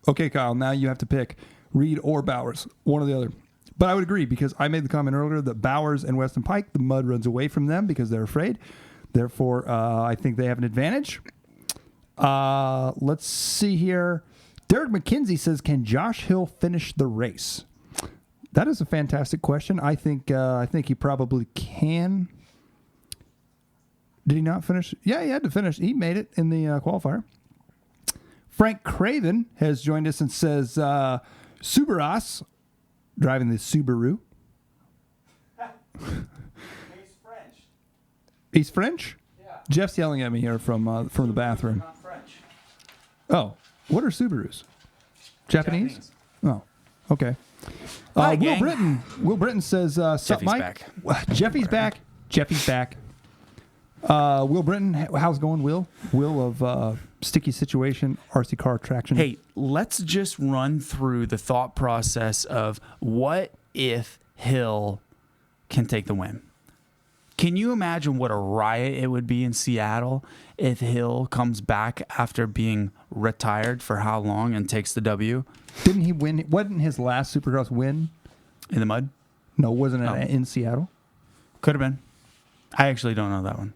Okay, Kyle, now you have to pick Reed or Bowers, one or the other. But I would agree, because I made the comment earlier that Bowers and Weston Pike, the mud runs away from them because they're afraid. Therefore, I think they have an advantage. Let's see here. Derek McKenzie says, can Josh Hill finish the race? That is a fantastic question. I think he probably can. Did he not finish? Yeah, he had to finish. He made it in the qualifier. Frank Craven has joined us and says, Subaras, driving the Subaru. He's French. He's French? Yeah. Jeff's yelling at me here from the bathroom. Not French. Oh, what are Subarus? Japanese? Oh, okay. Hi, Will gang. Britton. Will Britton says, "Sup, Jeffy's Mike?" back. Jeffy's back. Jeffy's back. Will Britton, how's it going, Will? Will of Sticky Situation, RC Car Attraction. Hey, let's just run through the thought process of what if Hill can take the win. Can you imagine what a riot it would be in Seattle if Hill comes back after being retired for how long and takes the W? Didn't he win? Wasn't his last Supercross win? In the mud? No, wasn't it in Seattle? Could have been. I actually don't know that one.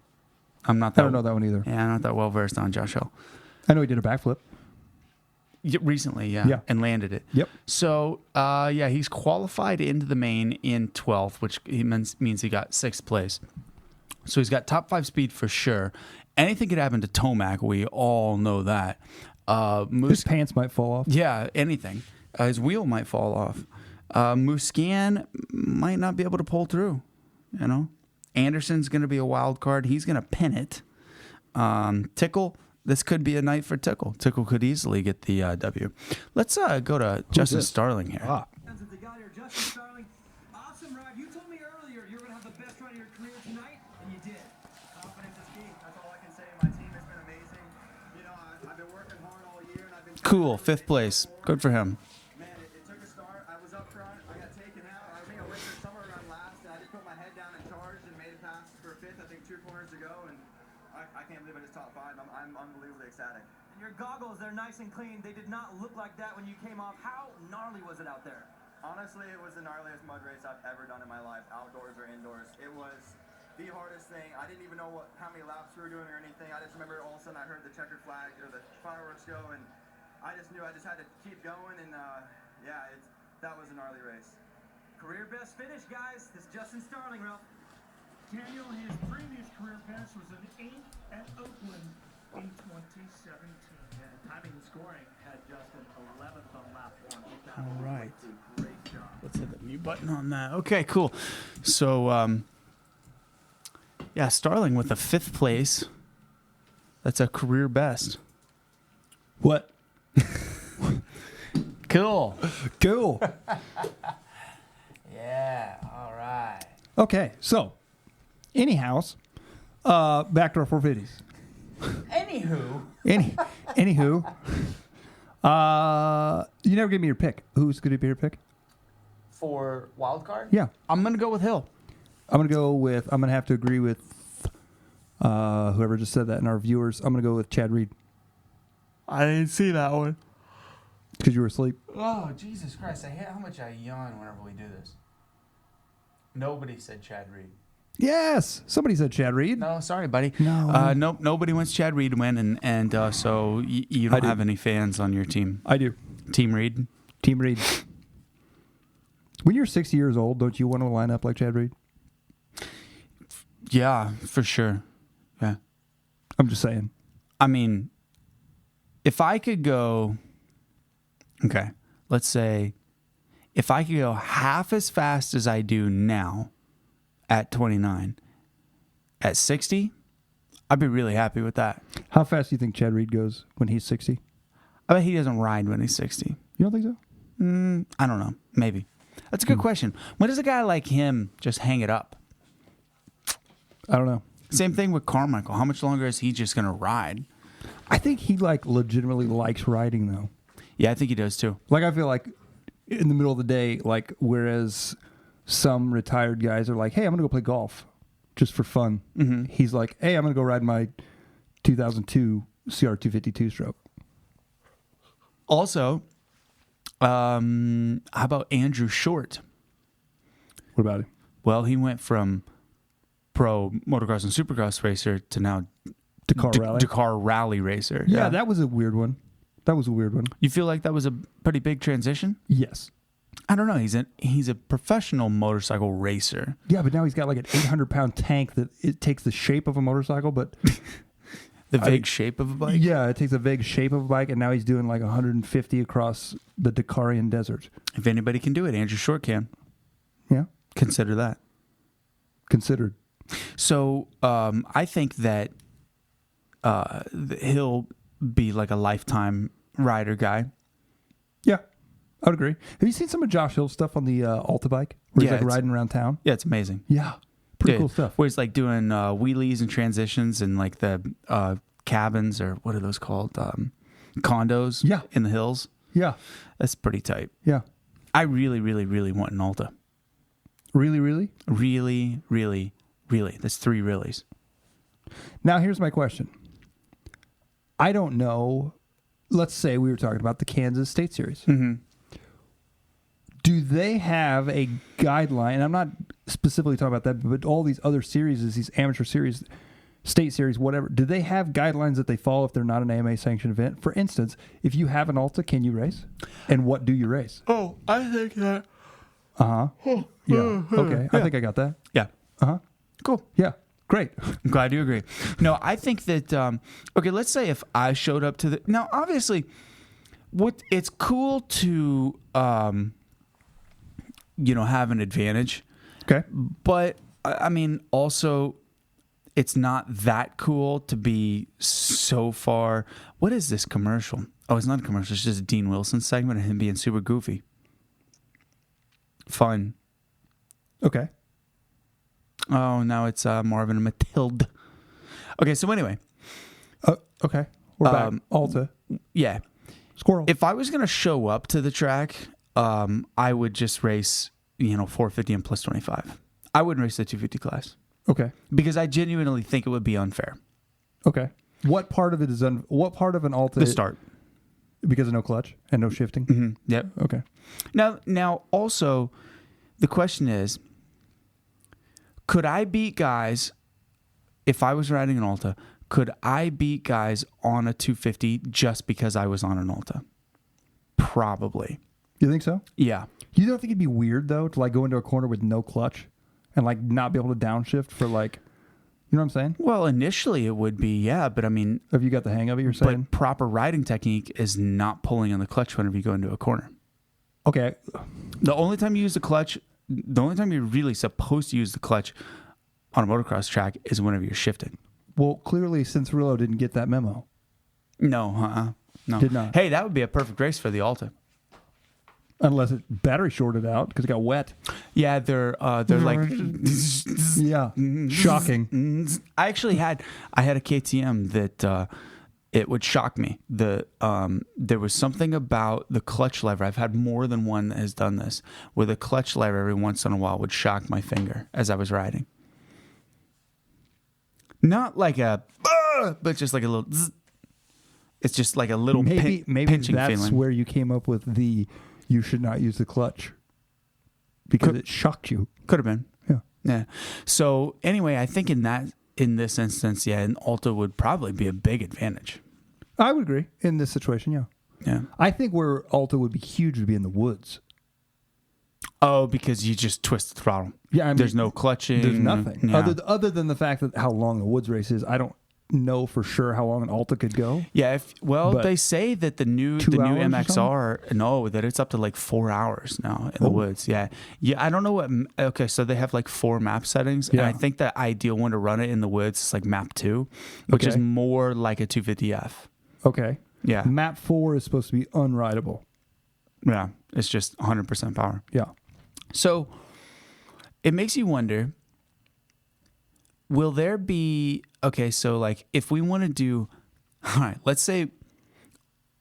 I'm not that. I don't know that one either. Yeah, I'm not that well versed on Josh Hill. I know he did a backflip. Recently, yeah, and landed it. Yep. So, he's qualified into the main in 12th, which means he got 6th place. So he's got top 5 speed for sure. Anything could happen to Tomac. We all know that. His pants might fall off. Yeah, anything. His wheel might fall off. Muscan might not be able to pull through. You know, Anderson's going to be a wild card. He's going to pin it. Tickle. This could be a night for Tickle. Tickle could easily get the W. Let's go to Justin Starling here. Justin Starling, awesome ride. You told me earlier you were going to have the best ride of your career tonight, and you did. Confidence is key. That's all I can say. My team has been amazing. You know, I've been working hard all year, and I've been Cool, 5th place. Good for him. Man, it took a start. I was up front. I got taken out. I think I went through somewhere around last, and I just put my head down and charged and made it past for 5th, I think 2 corners ago, and I can't believe I just top 5. I'm unbelievably ecstatic. And your goggles, they're nice and clean. They did not look like that when you came off. How gnarly was it out there? Honestly, it was the gnarliest mud race I've ever done in my life, outdoors or indoors. It was the hardest thing. I didn't even know how many laps we were doing or anything. I just remember all of a sudden I heard the checkered flag or the fireworks go, and I just knew I just had to keep going. And that was a gnarly race. Career best finish, guys. This Justin Starling, Ralph. Daniel, his previous career best was an 8th at Oakland in 2017. Yeah, timing and scoring had Justin 11th on lap 1. All right. Great job. Let's hit the mute button on that. Okay, cool. So, Starling with a 5th place. That's a career best. What? Cool. Cool. Yeah, all right. Okay, so, anyhow, back to our 450s. Anywho, you never gave me your pick. Who's going to be your pick? For wild card? Yeah. I'm going to go with Hill. I'm going to have to agree with whoever just said that in our viewers. I'm going to go with Chad Reed. I didn't see that one. Because you were asleep. Oh, Jesus Christ. I hate how much I yawn whenever we do this. Nobody said Chad Reed. Yes. Somebody said Chad Reed. No, sorry, buddy. No. Nope. Nobody wants Chad Reed to win, and so you don't have any fans on your team. I do. Team Reed. Team Reed. When you're 60 years old, don't you want to line up like Chad Reed? Yeah, for sure. Yeah. I'm just saying. I mean, if I could go, okay, let's say if I could go half as fast as I do now at 29, at 60, I'd be really happy with that. How fast do you think Chad Reed goes when he's 60? I bet he doesn't ride when he's 60. You don't think so? I don't know. Maybe. That's a good question. When does a guy like him just hang it up? I don't know. Same thing with Carmichael. How much longer is he just going to ride? I think he legitimately likes riding though. Yeah, I think he does too. I feel like in the middle of the day, whereas some retired guys are like, hey, I'm going to go play golf just for fun. Mm-hmm. He's like, hey, I'm going to go ride my 2002 CR252 stroke. Also, how about Andrew Short? What about him? Well, he went from pro motocross and supercross racer to now Dakar rally racer. Yeah, that was a weird one. You feel like that was a pretty big transition? Yes. I don't know. He's a professional motorcycle racer. Yeah, but now he's got like an 800-pound tank that it takes the shape of a motorcycle, but the vague shape of a bike. Yeah, it takes a vague shape of a bike, and now he's doing like 150 across the Dakarian desert. If anybody can do it, Andrew Short can. Yeah, consider that. Considered. So I think that he'll be like a lifetime rider guy. Yeah, I would agree. Have you seen some of Josh Hill's stuff on the Alta bike? Where he's like riding around town? Yeah, it's amazing. Yeah. Pretty cool stuff. Where he's like doing wheelies and transitions and like the cabins, or what are those called? Condos in the hills. Yeah. That's pretty tight. Yeah. I really, really, really want an Alta. Really, really? Really, really, really. That's 3 reallys. Now, here's my question. I don't know. Let's say we were talking about the Kansas State Series. Mm-hmm. Do they have a guideline? And I'm not specifically talking about that, but all these other series, these amateur series, state series, whatever, do they have guidelines that they follow if they're not an AMA sanctioned event? For instance, if you have an Alta, can you race? And what do you race? Oh, I think that. Uh-huh. Yeah. Okay. I think I got that. Yeah. Uh-huh. Cool. Yeah. Great. I'm glad you agree. No, I think that, okay, let's say if I showed up to the, now obviously it's cool to, have an advantage. Okay. But I mean, also it's not that cool to be so far. What is this commercial? Oh, it's not a commercial. It's just a Dean Wilson segment of him being super goofy. Fun. Okay. Oh, now it's Marvin and Matilda. Okay, so anyway. Okay. We're back. Alta. Yeah. Squirrel. If I was going to show up to the track, I would just race, 450 and plus 25. I wouldn't race the 250 class. Okay. Because I genuinely think it would be unfair. Okay. What part of it is what part of an Alta? The start. Because of no clutch and no shifting? Mm-hmm. Yep. Okay. Now also, the question is, could I beat guys, if I was riding an Alta, could I beat guys on a 250 just because I was on an Alta? Probably. You think so? Yeah. You don't think it'd be weird, though, to like go into a corner with no clutch and like not be able to downshift for like, you know what I'm saying? Well, initially it would be, yeah, but I mean... Have you got the hang of it, you're saying? But proper riding technique is not pulling on the clutch whenever you go into a corner. Okay. The only time you use the clutch, the only time you're really supposed to use the clutch on a motocross track is whenever you're shifting. Well, clearly Cincerillo didn't get that memo. No, no. Did not. Hey, that would be a perfect race for the Alta. Unless it battery shorted out because it got wet. Yeah, they're like... Yeah, shocking. I actually had a KTM that it would shock me. There was something about the clutch lever. I've had more than one that has done this, where the clutch lever every once in a while would shock my finger as I was riding. Not like but just like a little... It's just like a little maybe pinching that's feeling. Where you came up with the you should not use the clutch because it shocked you. Could have been. Yeah. So anyway, I think in this instance, yeah, an Alta would probably be a big advantage. I would agree in this situation. Yeah. Yeah. I think where Alta would be huge would be in the woods. Oh, because you just twist the throttle. Yeah. I mean, there's no clutching. There's nothing Yeah. other than the fact that how long the woods race is. I don't know for sure how long an Alta could go. Yeah, they say that the new MXR, that it's up to like 4 hours now in the woods. Yeah. I don't know what. Okay, so they have like 4 map settings, and I think the ideal one to run it in the woods is like map 2, which is more like a 250F. Okay. Yeah. Map 4 is supposed to be unrideable. Yeah, it's just 100% power. Yeah. So it makes you wonder. Will there be, okay, so like if we want to do, all right, let's say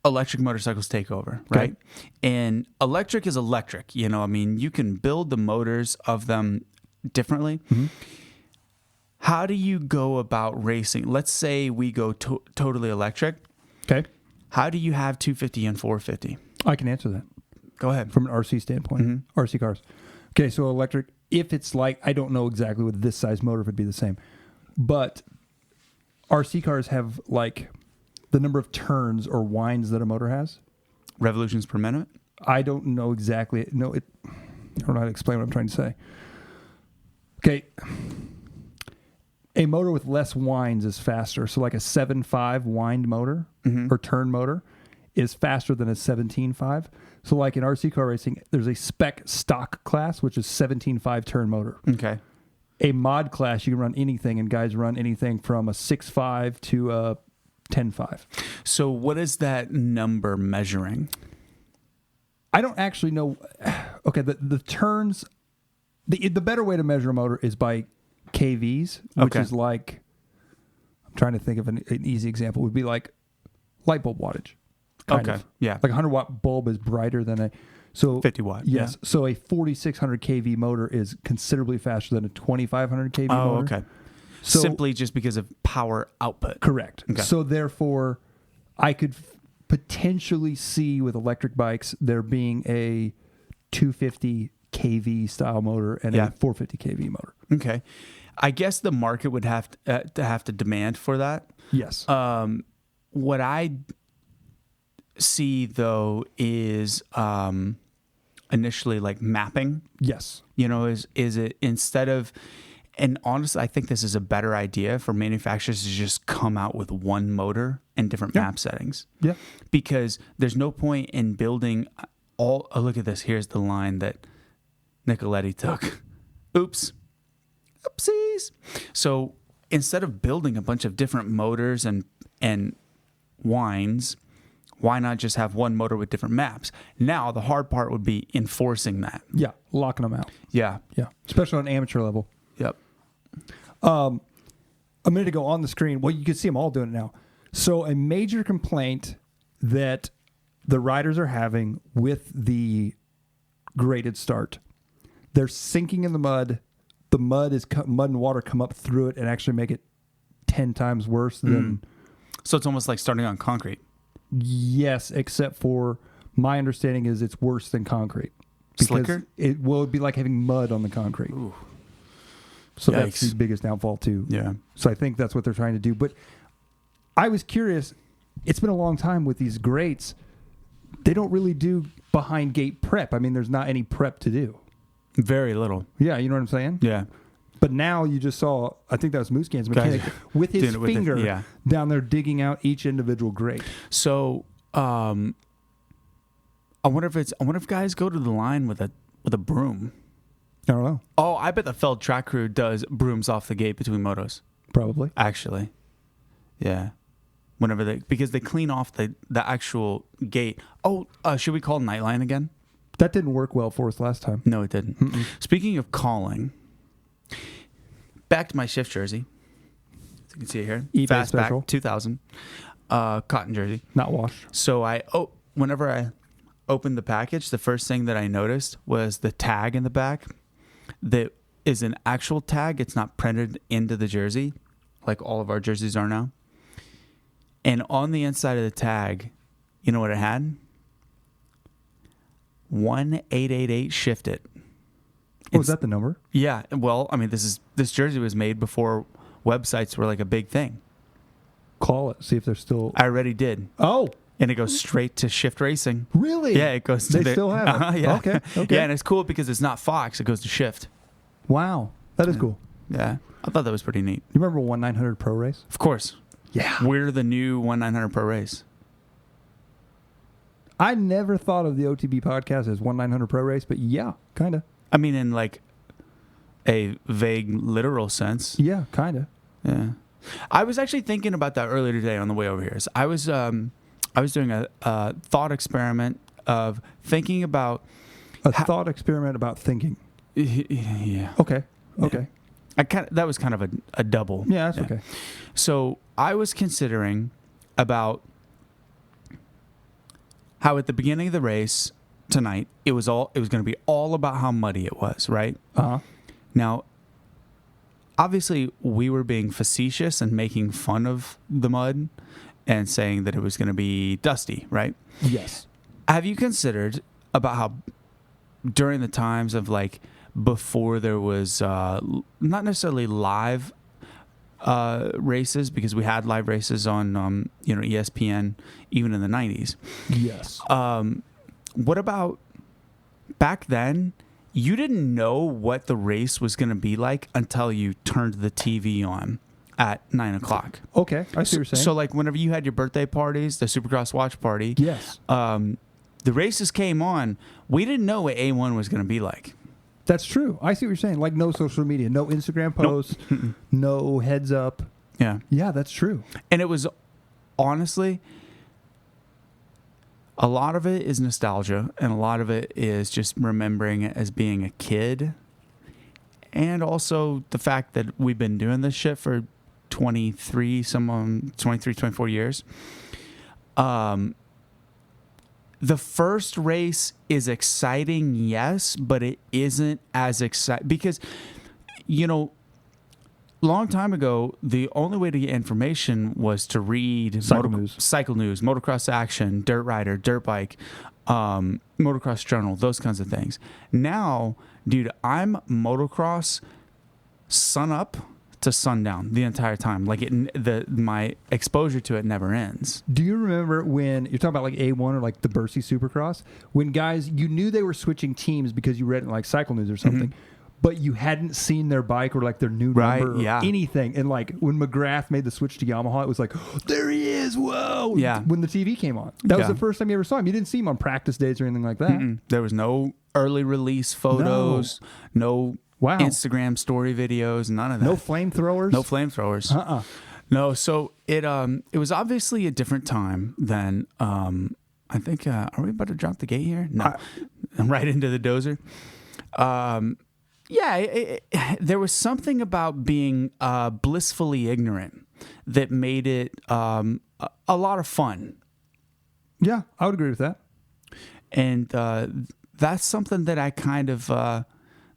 electric motorcycles take over, right? Okay. And electric is electric, I mean, you can build the motors of them differently. Mm-hmm. How do you go about racing? Let's say we go totally electric. Okay. How do you have 250 and 450? I can answer that. Go ahead. From an RC standpoint, mm-hmm. RC cars. Okay, so electric, if it's like, I don't know exactly with this size motor if it'd be the same, but RC cars have like the number of turns or winds that a motor has. Revolutions per minute? I don't know exactly. No, I don't know how to explain what I'm trying to say. Okay. A motor with less winds is faster. So like a 7.5 wind motor or turn motor is faster than a 17.5. So like in RC car racing, there's a spec stock class, which is 17.5 turn motor. Okay. A mod class, you can run anything, and guys run anything from a 6.5 to a 10.5. So what is that number measuring? I don't actually know. Okay, the turns. The better way to measure a motor is by KVs, which is like, I'm trying to think of an easy example. Would be like light bulb wattage. Kind of. Yeah. Like a 100-watt bulb is brighter than a 50-watt. Yes. Yeah. So a 4600 kV motor is considerable faster than a 2500 kV motor. Oh, okay. So, simply just because of power output. Correct. Okay. So therefore, I could potentially see with electric bikes there being a 250 kV style motor and a 450 kV motor. Okay. I guess the market would have to demand for that. Yes. What I see though is initially like mapping. Yes. You know, is it instead of, and honestly, I think this is a better idea for manufacturers to just come out with one motor and different map settings. Yeah. Because there's no point in building all. Oh, look at this. Here's the line that Nicoletti took. Oops. Oopsies. So instead of building a bunch of different motors and wines, why not just have one motor with different maps? Now, the hard part would be enforcing that. Yeah. Locking them out. Yeah. Yeah. Especially on amateur level. Yep. A minute ago on the screen, well, you can see them all doing it now. So a major complaint that the riders are having with the graded start, they're sinking in the mud. The mud and water come up through it and actually make it 10 times worse than. So it's almost like starting on concrete. Yes, except for my understanding is it's worse than concrete. Slicker? It'd be like having mud on the concrete. Ooh. So that's the biggest downfall too. Yeah. So I think that's what they're trying to do. But I was curious. It's been a long time with these grates. They don't really do behind gate prep. I mean, there's not any prep to do. Very little. Yeah, you know what I'm saying? Yeah. But now you just saw, I think that was Moose Can's mechanic with his finger down there digging out each individual grate. So I wonder if guys go to the line with a broom. I don't know. Oh, I bet the Feld track crew does brooms off the gate between motos. Probably. Actually. Yeah. Because they clean off the actual gate. Oh, should we call Nightline again? That didn't work well for us last time. No, it didn't. Mm-mm. Speaking of calling, back to my shift jersey. As you can see it here. eBay Fastback special. 2000. Cotton jersey. Not washed. So whenever I opened the package, the first thing that I noticed was the tag in the back. That is an actual tag. It's not printed into the jersey like all of our jerseys are now. And on the inside of the tag, you know what it had? 1888 shifted. Oh, is that the number? Yeah. Well, I mean, this jersey was made before websites were like a big thing. Call it. See if they're still. I already did. Oh. And it goes straight to Shift Racing. Really? Yeah, it goes to They still have it? Yeah. Okay. Yeah, and it's cool because it's not Fox. It goes to Shift. Wow. That is cool. Yeah. I thought that was pretty neat. You remember 1-900 Pro Race? Of course. Yeah. We're the new 1-900 Pro Race. I never thought of the OTB podcast as 1-900 Pro Race, but yeah, kind of. I mean, in like a vague, literal sense. Yeah, kind of. Yeah. I was actually thinking about that earlier today on the way over here. So I was doing a thought experiment of thinking about... thought experiment about thinking. Yeah. Okay. Okay. That was kind of a double. Yeah, that's okay. So I was considering about how at the beginning of the race tonight, it was going to be all about how muddy it was, right? Uh-huh. Now, obviously, we were being facetious and making fun of the mud and saying that it was going to be dusty, right? Yes. Have you considered about how during the times of like before there was not necessarily live races, because we had live races on ESPN even in the 90s. Yes. What about back then? You didn't know what the race was going to be like until you turned the TV on at 9 o'clock. Okay, I see what you're saying. So like whenever you had your birthday parties, the Supercross watch party, yes, the races came on. We didn't know what A1 was going to be like. That's true. I see what you're saying. Like no social media, no Instagram posts, no heads up. Yeah. Yeah, that's true. And it was honestly, A lot of it is nostalgia, and a lot of it is just remembering it as being a kid. And also the fact that we've been doing this shit for 23, 24 years. The first race is exciting, yes, but it isn't as exciting because, long time ago, the only way to get information was to read Cycle News, Motocross Action, Dirt Rider, Dirt Bike, Motocross Journal, those kinds of things. Now, dude, I'm motocross sun up to sundown the entire time. Like my exposure to it never ends. Do you remember when you're talking about like A1 or like the Bercy Supercross, when guys, you knew they were switching teams because you read it in like Cycle News or something, but you hadn't seen their bike or like their new number or anything. And like when McGrath made the switch to Yamaha, it was like, oh, there he is, whoa. Yeah. When the TV came on. That was the first time you ever saw him. You didn't see him on practice days or anything like that. There was no early release photos, no Instagram story videos, none of that. No flamethrowers? No flamethrowers. No, so it was obviously a different time than, I think, are we about to drop the gate here? No. I'm right into the dozer. There was something about being blissfully ignorant that made it a lot of fun. Yeah, I would agree with that. And that's something that I kind of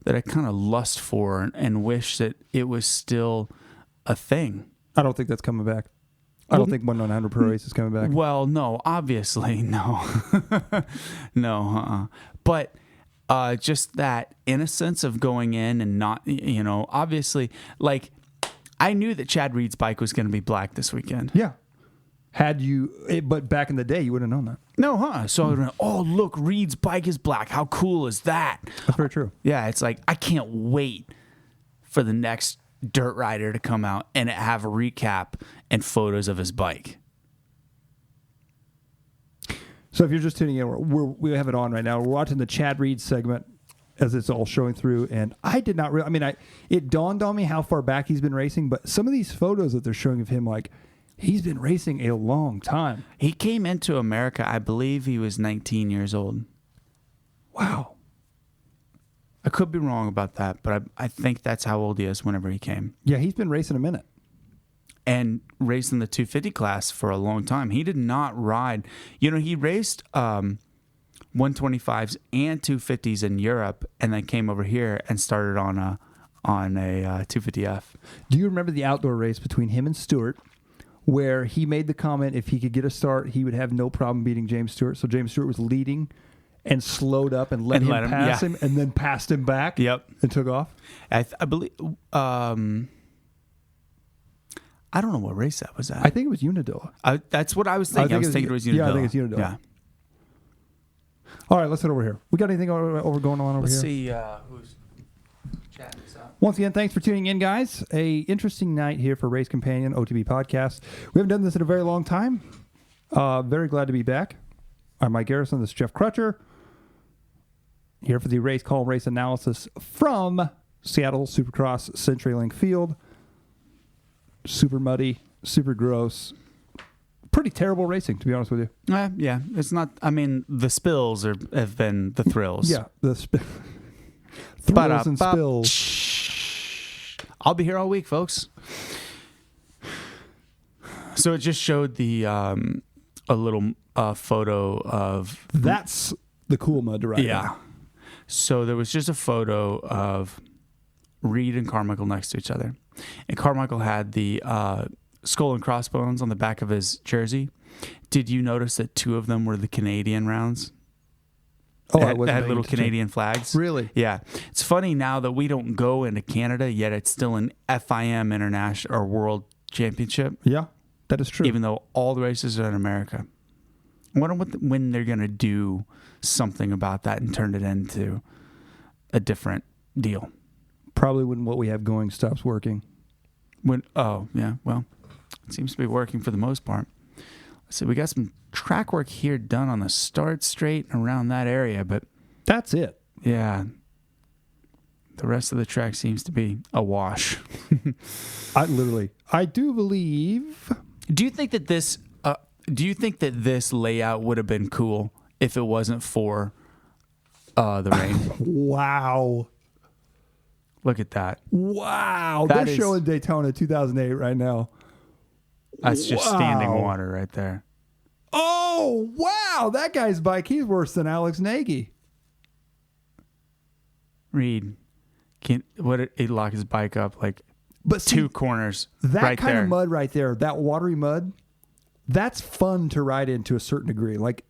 lust for and wish that it was still a thing. I don't think that's coming back. I don't think 1-900 Pro Race is coming back. Well, no, obviously, no. No, But just that innocence of going in and not, obviously, like, I knew that Chad Reed's bike was going to be black this weekend. Yeah. But back in the day, you wouldn't have known that. No, So I would have been, oh, look, Reed's bike is black. How cool is that? That's very true. Yeah, it's like, I can't wait for the next Dirt Rider to come out and have a recap and photos of his bike. So if you're just tuning in, we have it on right now. We're watching the Chad Reed segment as it's all showing through. And I did not it dawned on me how far back he's been racing. But some of these photos that they're showing of him, like, he's been racing a long time. He came into America, I believe he was 19 years old. Wow. I could be wrong about that, but I think that's how old he is whenever he came. Yeah, he's been racing a minute. And raced in the 250 class for a long time. He did not ride. He raced 125s and 250s in Europe, and then came over here and started on a 250F. Do you remember the outdoor race between him and Stewart, where he made the comment if he could get a start, he would have no problem beating James Stewart? So James Stewart was leading and slowed up and let him pass him, and then passed him back. Yep, and took off. I believe. I don't know what race that was at. I think it was Unadilla. That's what I was thinking. I was thinking it was Unadilla. Yeah, I think it's Unadilla. Yeah. All right, let's head over here. We got anything over going on over here? Let's see who's chatting this up. Once again, thanks for tuning in, guys. A interesting night here for Race Companion OTB Podcast. We haven't done this in a very long time. Very glad to be back. I'm Mike Garrison. This is Jeff Crutcher. Here for the race call race analysis from Seattle Supercross CenturyLink Field. Super muddy, super gross. Pretty terrible racing, to be honest with you. Yeah, it's not. I mean, the spills have been the thrills. Yeah, the thrills and spills. I'll be here all week, folks. So it just showed the a little photo of. That's the cool mud to ride. Yeah. So there was just a photo of Reed and Carmichael next to each other. And Carmichael had the skull and crossbones on the back of his jersey. Did you notice that two of them were the Canadian rounds? Oh, they had little Canadian flags. Really? Yeah. It's funny now that we don't go into Canada, yet it's still an FIM international or world championship. Yeah, that is true. Even though all the races are in America. I wonder when they're going to do something about that and turn it into a different deal. Probably when what we have going stops working. Well, it seems to be working for the most part. So we got some track work here done on the start straight around that area, but that's it. Yeah. The rest of the track seems to be a wash. I do believe. Do you think that this, do you think that this layout would have been cool if it wasn't for the rain? Wow. Look at that. Wow. That They're showing Daytona 2008 right now. That's just standing water right there. Oh, wow. That guy's bike, he's worse than Alex Nagy. Reed, he lock his bike up like but see, 2 corners that right kind there. of mud right there, that watery mud, that's fun to ride in to a certain degree. Like,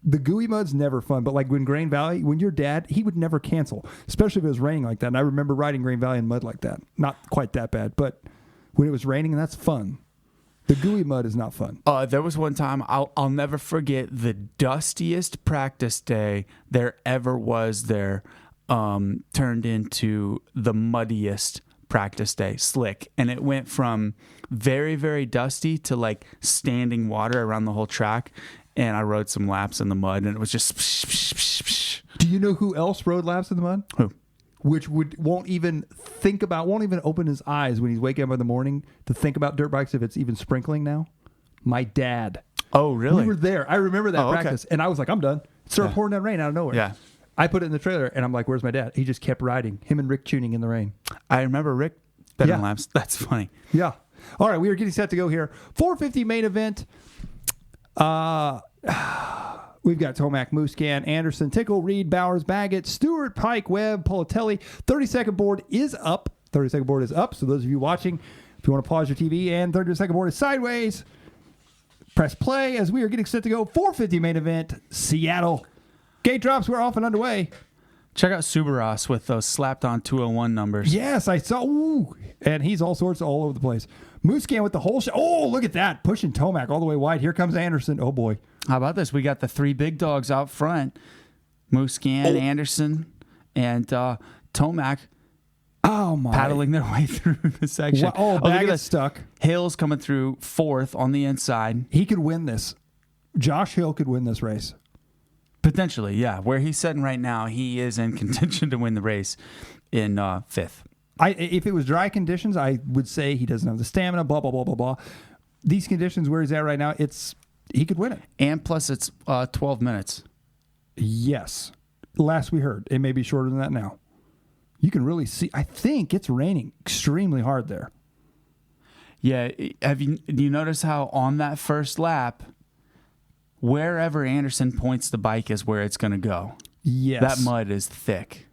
the gooey mud's never fun, but like when Grain Valley, when your dad, he would never cancel, especially if it was raining like that. And I remember riding Grain Valley in mud like that. Not quite that bad, but when it was raining, that's fun. The gooey mud is not fun. There was one time, I'll never forget the dustiest practice day there ever was there, turned into the muddiest practice day, slick. And it went from very, very dusty to like standing water around the whole track. And I rode some laps in the mud, and it was just... Psh, psh, psh, psh. Do you know who else rode laps in the mud? Who? Which won't even open his eyes when he's waking up in the morning to think about dirt bikes if it's even sprinkling now? My dad. Oh, really? We were there. I remember that practice, and I was like, I'm done. It started pouring that rain out of nowhere. Yeah. I put it in the trailer, and I'm like, where's my dad? He just kept riding. Him and Rick tuning in the rain. I remember Rick betting laps. That's funny. Yeah. All right, we are getting set to go here. 450 main event. We've got Tomac, Musquin, Anderson, Tickle, Reed, Bowers, Baggett, Stewart, Pike, Webb, Politelli. 30-second board is up. 30-second board is up. So those of you watching, if you want to pause your TV, and 30-second board is sideways. Press play as we are getting set to go. 450 main event, Seattle. Gate drops, we're off and underway. Check out Supercross with those slapped on 201 numbers. Yes, I saw. Ooh, and he's all sorts all over the place. Musquin with the whole shot. Oh, look at that. Pushing Tomac all the way wide. Here comes Anderson. Oh, boy. How about this? We got the 3 big dogs out front. Musquin, Anderson, and Tomac. Oh, my. Paddling their way through the section. Oh, Baggett's stuck. Hill's coming through 4th on the inside. He could win this. Josh Hill could win this race. Potentially, yeah. Where he's sitting right now, he is in contention to win the race in 5th. If it was dry conditions, I would say he doesn't have the stamina, blah, blah, blah, blah, blah. These conditions where he's at right now, he could win it. And plus it's 12 minutes. Yes. Last we heard. It may be shorter than that now. You can really see. I think it's raining extremely hard there. Yeah. Do you notice how on that first lap, wherever Anderson points the bike is where it's going to go? Yes. That mud is thick.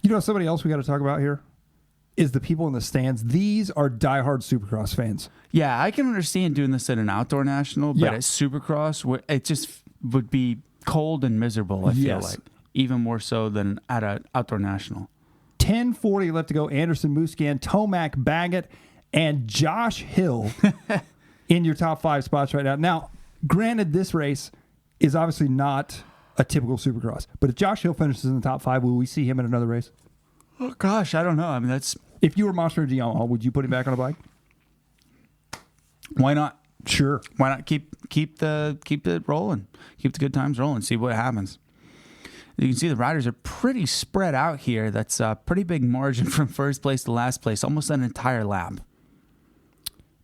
You know somebody else we got to talk about here? Is the people in the stands. These are diehard Supercross fans. Yeah, I can understand doing this at an outdoor national, but at Supercross, it just would be cold and miserable, I feel like. Even more so than at an outdoor national. 10:40 left to go. Anderson, Musquin, Tomac, Baggett, and Josh Hill in your top 5 spots right now. Now, granted, this race is obviously not a typical Supercross, but if Josh Hill finishes in the top 5, will we see him in another race? Oh, gosh, I don't know. I mean, that's... If you were Monster Energy Yamaha, would you put him back on a bike? Why not? Sure. Why not keep it rolling? Keep the good times rolling. See what happens. You can see the riders are pretty spread out here. That's a pretty big margin from first place to last place, almost an entire lap.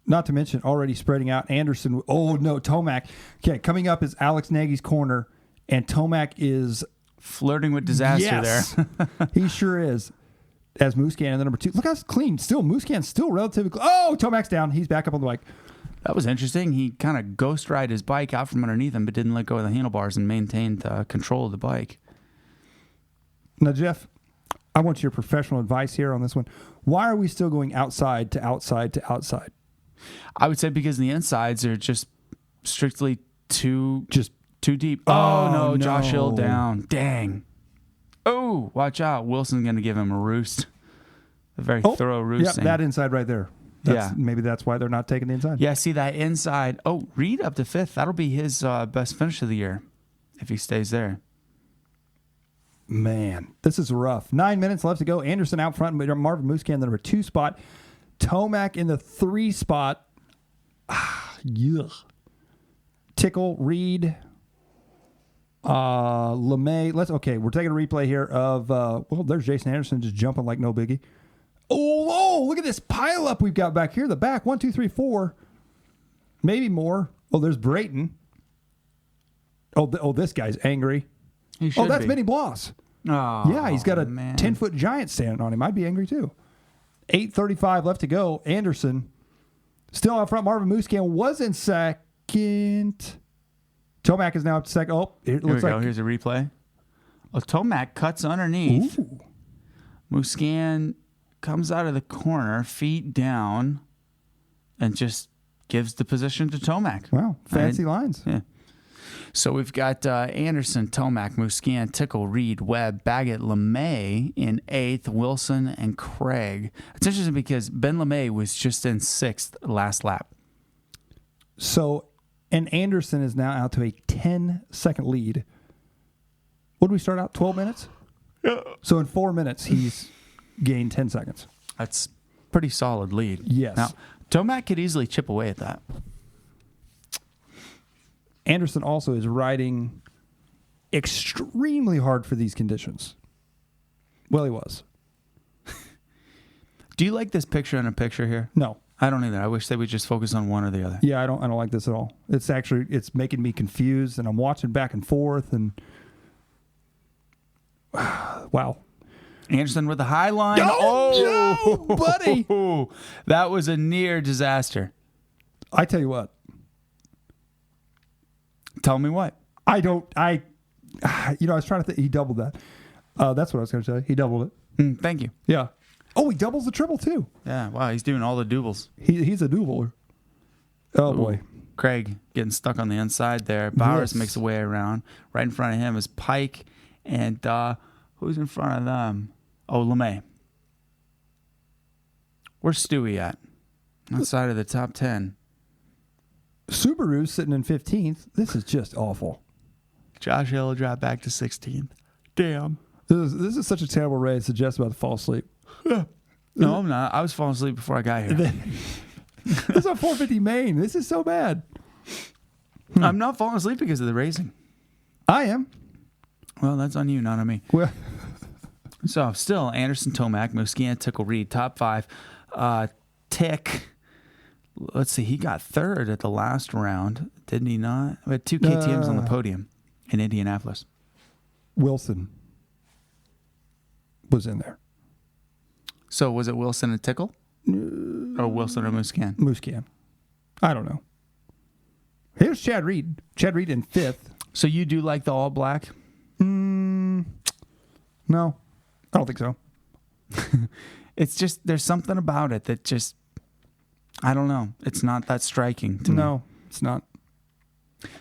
Not to mention already spreading out. Anderson. Oh, no, Tomac. Okay, coming up is Alex Nagy's corner, and Tomac is... flirting with disaster there. He sure is. As Musquin in the number 2. Look how it's clean. Still, Musquin's still relatively clean. Oh, Tomac's down. He's back up on the bike. That was interesting. He kind of ghost ride his bike out from underneath him, but didn't let go of the handlebars and maintained control of the bike. Now, Jeff, I want your professional advice here on this one. Why are we still going outside to outside to outside? I would say because the insides are just strictly too deep. Oh, no, Josh Hill down. Dang. Oh, watch out. Wilson's going to give him a roost. A very thorough roosting. Yeah, that inside right there. Maybe that's why they're not taking the inside. Yeah, see that inside. Oh, Reed up to 5th. That'll be his best finish of the year if he stays there. Man, this is rough. 9 minutes left to go. Anderson out front. Marvin Musquin in the number 2 spot. Tomac in the 3 spot. Yuck. Tickle, Reed, LeMay. We're taking a replay here of, there's Jason Anderson just jumping like no biggie. Oh, look at this pile up we've got back here. The back, 1, 2, 3, 4. Maybe more. Oh, there's Brayton. Oh, this guy's angry. He should That's be. Benny Bloss. Oh, Yeah, he's got a man. 10-foot giant standing on him. I'd be angry too. 8:35 left to go. Anderson still out front. Marvin Muscan was in second. Tomac is now up to second. Oh, it Here looks we go. like Here's a replay. Oh, Tomac cuts underneath. Ooh. Muscan comes out of the corner, feet down, and just gives the position to Tomac. Wow, fancy lines. Yeah. So we've got Anderson, Tomac, Muscan, Tickle, Reed, Webb, Baggett, LeMay in 8th, Wilson, and Craig. It's interesting because Ben LeMay was just in 6th last lap. So, and Anderson is now out to a 10-second lead. What did we start out? 12 minutes? Yeah. So in 4 minutes, he's gained 10 seconds. That's pretty solid lead. Yes. Now, Tomac could easily chip away at that. Anderson also is riding extremely hard for these conditions. Well, he was. Do you like this picture in a picture here? No. I don't either. I wish they would just focus on one or the other. Yeah, I don't like this at all. It's making me confused, and I'm watching back and forth, and wow. Anderson with the high line. No, buddy. That was a near disaster. I tell you what. Tell me what. I was trying to think. He doubled that. That's what I was going to say. He doubled it. Thank you. Yeah. Oh, he doubles the triple too. Yeah, wow, he's doing all the doubles. He's a doubler. Oh, boy. Craig getting stuck on the inside there. Bowers Yes. makes a way around. Right in front of him is Pike. And who's in front of them? Oh, LeMay. Where's Stewie at? Outside of the top 10. Subaru's sitting in 15th. This is just awful. Josh Hill dropped back to 16th. Damn. This is such a terrible race. It's just about to fall asleep. No, I'm not. I was falling asleep before I got here. This is on 450 Main. This is so bad. I'm not falling asleep because of the racing. I am. Well, that's on you, not on me. Well, So, still, Anderson, Tomac, Muscan, Tickle, Reed, top 5. Tick, let's see, he got 3rd at the last round, didn't he not? We had 2 KTMs on the podium in Indianapolis. Wilson was in there. So, was it Wilson and Tickle? Or Wilson or Muscan? Muscan. I don't know. Here's Chad Reed. Chad Reed in 5th. So, you do like the all black? No, I don't think so. It's just, there's something about it that just, I don't know. It's not that striking to me. No, it's not.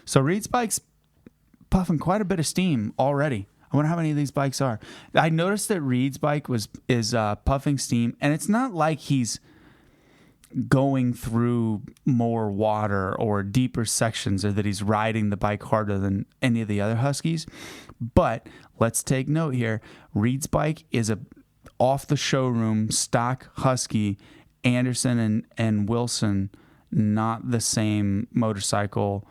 So Reed's bike's puffing quite a bit of steam already. I wonder how many of these bikes are. I noticed that Reed's bike is puffing steam, and it's not like he's going through more water or deeper sections, or that he's riding the bike harder than any of the other Huskies. But let's take note here. Reed's bike is a off the showroom stock Husky. Anderson and Wilson, not the same motorcycle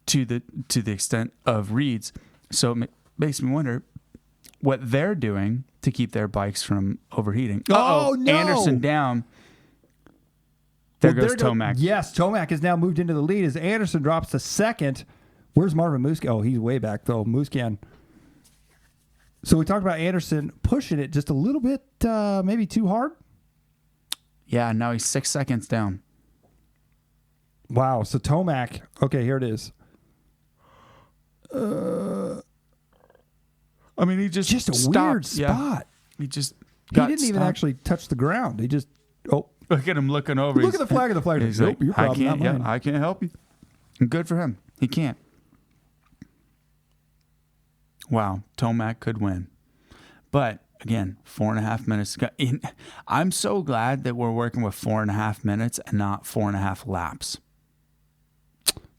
to the extent of Reed's. So it makes me wonder what they're doing to keep their bikes from overheating. Oh, no. Anderson down. There goes Tomac. Yes, Tomac has now moved into the lead as Anderson drops to 2nd. Where's Marvin Muscan? Oh, he's way back, though. Muscan. So we talked about Anderson pushing it just a little bit, maybe too hard. Yeah, now he's 6 seconds down. Wow. So Tomac. Okay, here it is. I mean, he just a stopped. weird spot. He just He didn't even actually touch the ground. He just, look at him looking over. Look at the flag of the flag. He's Nope, like, your problem, not mine. I can't help you. And good for him. He can't. Wow, Tomac could win. But again, 4.5 minutes to go. I'm so glad that we're working with 4.5 minutes and not 4.5 laps.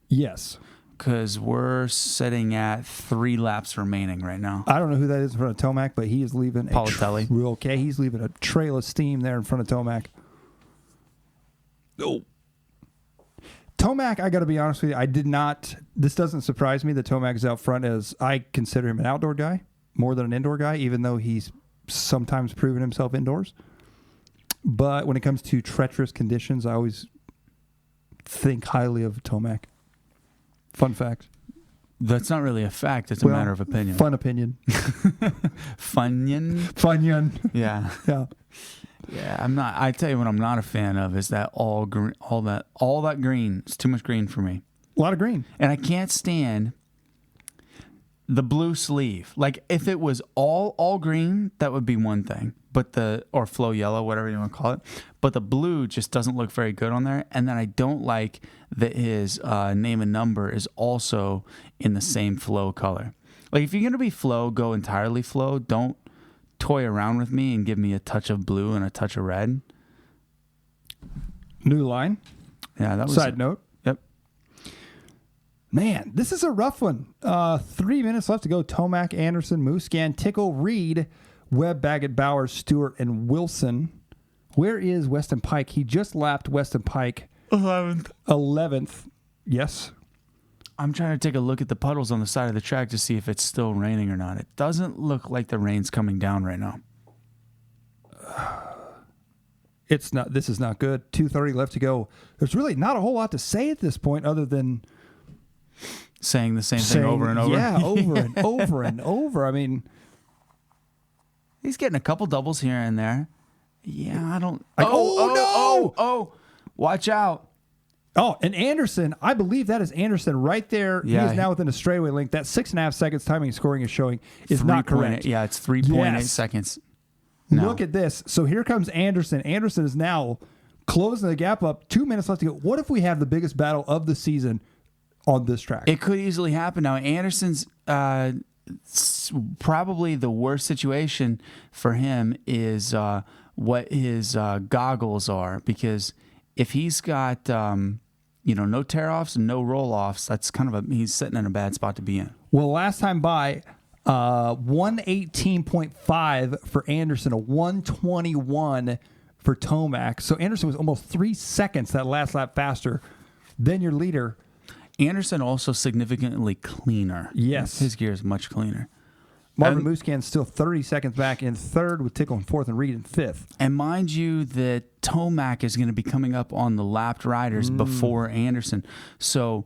Yes. Because we're sitting at 3 laps remaining right now. I don't know who that is in front of Tomac, but he is leaving Politelli. Okay, he's leaving a trail of steam there in front of Tomac. Oh. Tomac, I got to be honest with you, this doesn't surprise me that Tomac is out front, as I consider him an outdoor guy more than an indoor guy, even though he's sometimes proven himself indoors. But when it comes to treacherous conditions, I always think highly of Tomac. Fun fact. That's not really a fact. It's a matter of opinion. Fun opinion. Funyon. Yeah. Yeah. Yeah. I'm not. I tell you what, I'm not a fan of is that all that green. It's too much green for me. A lot of green. And I can't stand the blue sleeve. Like if it was all green, that would be one thing. But or flow yellow, whatever you want to call it. But the blue just doesn't look very good on there. And then I don't like that his name and number is also in the same flow color. Like if you're gonna be flow, go entirely flow. Don't toy around with me and give me a touch of blue and a touch of red. New line. Yeah, that was Side note. Yep. Man, this is a rough one. 3 minutes left to go. Tomac, Anderson, Muscan, Tickle, Reed, Webb, Baggett, Bowers, Stewart, and Wilson. Where is Weston Pike? He just lapped Weston Pike. 11th. Yes. I'm trying to take a look at the puddles on the side of the track to see if it's still raining or not. It doesn't look like the rain's coming down right now. It's not. This is not good. 2:30 left to go. There's really not a whole lot to say at this point other than saying the same thing over and over. Yeah, over and over and over. I mean, he's getting a couple doubles here and there. Yeah, I don't. No! Watch out. Oh, and Anderson, I believe that is Anderson right there. Yeah. He is now within a straightaway link. That 6.5 seconds timing and scoring is showing is not correct. Yeah, it's 3.8 seconds. No. Look at this. So here comes Anderson. Anderson is now closing the gap up. 2 minutes left to go. What if we have the biggest battle of the season on this track? It could easily happen. Now, Anderson's probably the worst situation for him is what his goggles are, because if he's got no tear-offs and no roll-offs, that's kind of he's sitting in a bad spot to be in. Well, last time by 118.5 for Anderson, a 121 for Tomac. So Anderson was almost 3 seconds that last lap faster than your leader. Anderson also significantly cleaner. Yes. His gear is much cleaner. Marvin Muscan's still 30 seconds back in third with Tickle in fourth and Reed in fifth. And mind you that Tomac is going to be coming up on the lapped riders before Anderson. So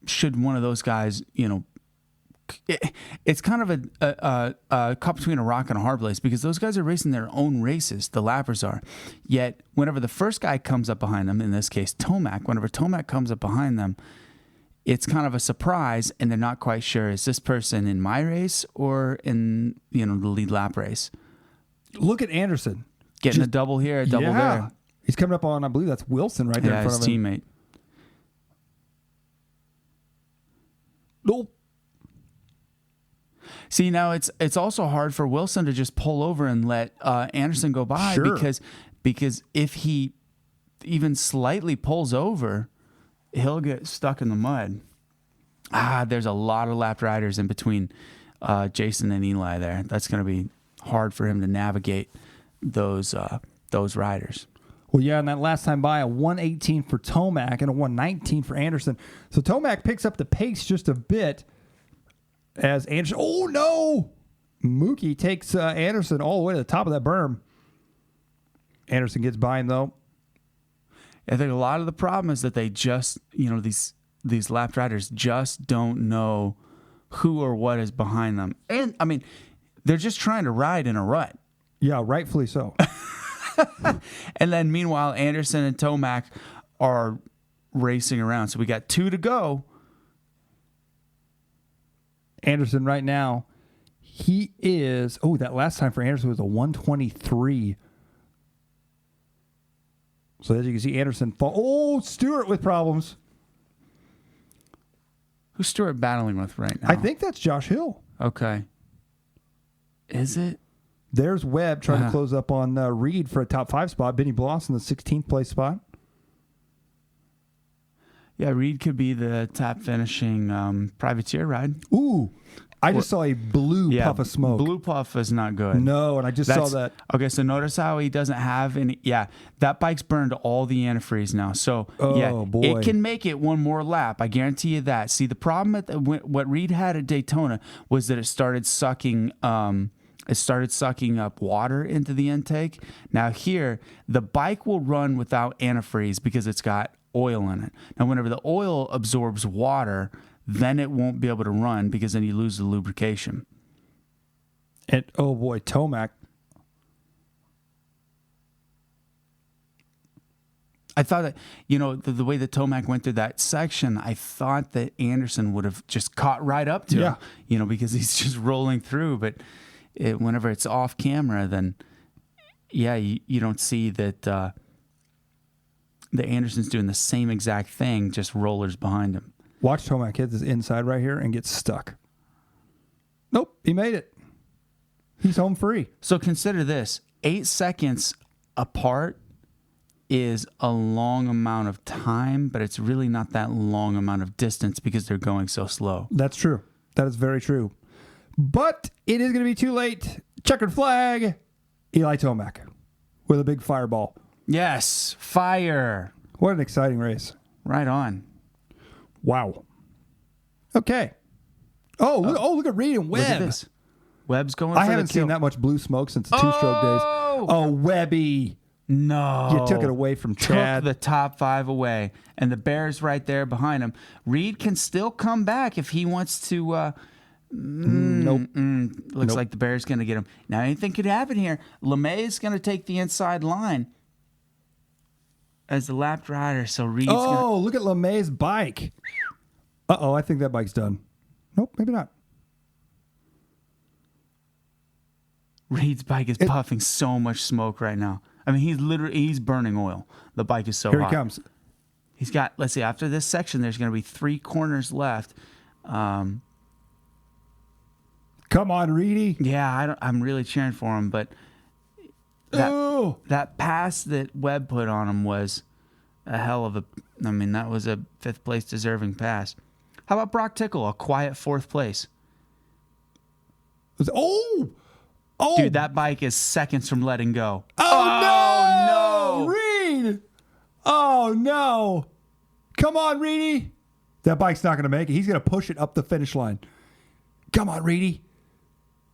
should one of those guys, it's kind of a cup between a rock and a hard place, because those guys are racing their own races, the lappers are. Yet whenever the first guy comes up behind them, in this case Tomac, whenever Tomac comes up behind them, it's kind of a surprise, and they're not quite sure, is this person in my race or in the lead lap race? Look at Anderson. Getting a double here, a double there. He's coming up on, I believe that's Wilson right there in front of him. His teammate. Nope. See, now it's also hard for Wilson to just pull over and let Anderson go by, because if he even slightly pulls over, he'll get stuck in the mud. There's a lot of lapped riders in between Jason and Eli there. That's going to be hard for him to navigate those riders. Well, yeah, and that last time by, a 118 for Tomac and a 119 for Anderson. So Tomac picks up the pace just a bit as Anderson. Oh, no! Mookie takes Anderson all the way to the top of that berm. Anderson gets by him, though. I think a lot of the problem is that they just, these lapped riders just don't know who or what is behind them. And, I mean, they're just trying to ride in a rut. Yeah, rightfully so. And then, meanwhile, Anderson and Tomac are racing around. So we got 2 to go. Anderson right now, he is... Oh, that last time for Anderson was a 123. So as you can see, Anderson fall. Oh, Stewart with problems. Who's Stewart battling with right now? I think that's Josh Hill. Okay. Is it? There's Webb trying to close up on Reed for a top 5 spot. Benny Bloss in the 16th place spot. Yeah, Reed could be the top finishing privateer ride. Ooh. I just saw a blue puff of smoke. Blue puff is not good. No, and I just saw that. Okay, so notice how he doesn't have any. Yeah, that bike's burned all the antifreeze now. So, boy. It can make it one more lap. I guarantee you that. See, the problem what Reed had at Daytona was that it started sucking it started sucking up water into the intake. Now here, the bike will run without antifreeze because it's got oil in it. Now, whenever the oil absorbs water, then it won't be able to run because then you lose the lubrication. And, oh boy, Tomac. I thought that, the way that Tomac went through that section, I thought that Anderson would have just caught right up to him, because he's just rolling through. But whenever it's off camera, then, you don't see that the Anderson's doing the same exact thing, just rollers behind him. Watch Tomac hit this inside right here and get stuck. Nope, he made it. He's home free. So consider this, 8 seconds apart is a long amount of time, but it's really not that long amount of distance because they're going so slow. That's true. That is very true. But it is going to be too late. Checkered flag. Eli Tomac with a big fireball. Yes, fire. What an exciting race. Right on. Wow. Okay. Look at Reed and Webb. Look at this. Webb's going for I haven't the kill. seen that much blue smoke since the two-stroke days. Oh, Webby. No. You took it away from Chad. Took the top 5 away, and the Bear's right there behind him. Reed can still come back if he wants to. Nope. Looks like the Bear's going to get him. Now, anything could happen here. LeMay is going to take the inside line as the lapped rider, so Reed's going to... look at LeMay's bike. Uh-oh, I think that bike's done. Nope, maybe not. Reed's bike is puffing so much smoke right now. I mean, he's burning oil. The bike is so hot. Here he comes. He's got, let's see, after this section, there's going to be 3 corners left. Come on, Reedy. Yeah, I'm really cheering for him, but that pass that Webb put on him was a hell of that was a 5th place deserving pass. How about Brock Tickle, a quiet 4th place? Dude, that bike is seconds from letting go. Oh, no! Reed! Oh, no. Come on, Reedy. That bike's not going to make it. He's going to push it up the finish line. Come on, Reedy.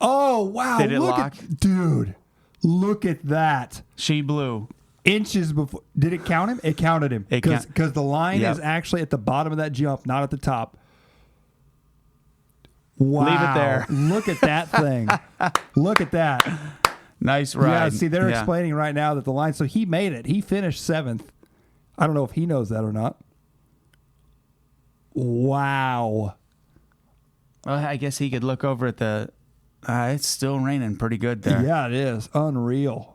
Oh, wow. Did it lock? Dude, look at that. She blew. Inches before. Did it count him? It counted him. Because the line is actually at the bottom of that jump, not at the top. Wow. Leave it there. Look at that thing. Look at that. Nice ride. Yeah, see, they're explaining right now that the line, so he made it. He finished 7th. I don't know if he knows that or not. Wow. Well, I guess he could look over at the... it's still raining pretty good there. Yeah, it is. Unreal.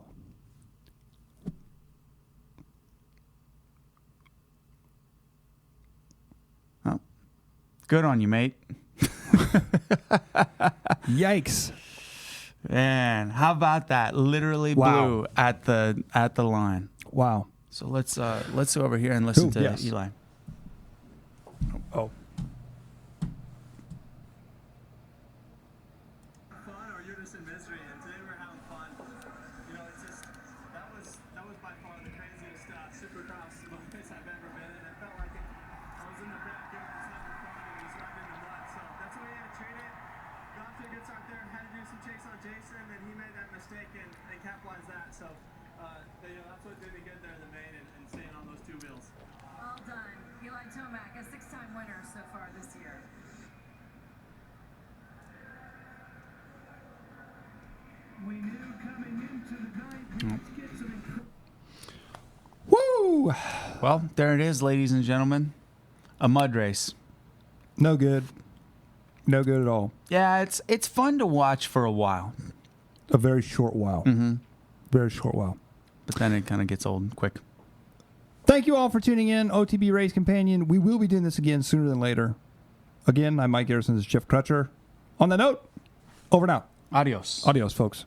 Oh, good on you, mate. Yikes. Man, how about that? Literally blew at the line. Wow. So let's go over here and listen to Eli. Oh. Fun or you're just in misery, and today we're having fun. It's just that was by far the craziest Supercross place I've ever been in. It felt like I was in the backyard just having fun and just riding in the mud. So that's the way you had to treat it. Got to a good start there, had to do some chase on Jason, and he made that mistake and capitalized that. So that's what did me good there in the main and staying on those 2 wheels. Well done. Eli Tomac, a 6-time winner so far this year. We knew coming into the night, let's get some Woo! Well, there it is, ladies and gentlemen. A mud race. No good. No good at all. Yeah, it's fun to watch for a while. A very short while. Mm-hmm. Very short while. But then it kind of gets old quick. Thank you all for tuning in. OTB Race Companion. We will be doing this again sooner than later. Again, I'm Mike Garrison. This is Jeff Crutcher. On that note, over now. Adios. Adios, folks.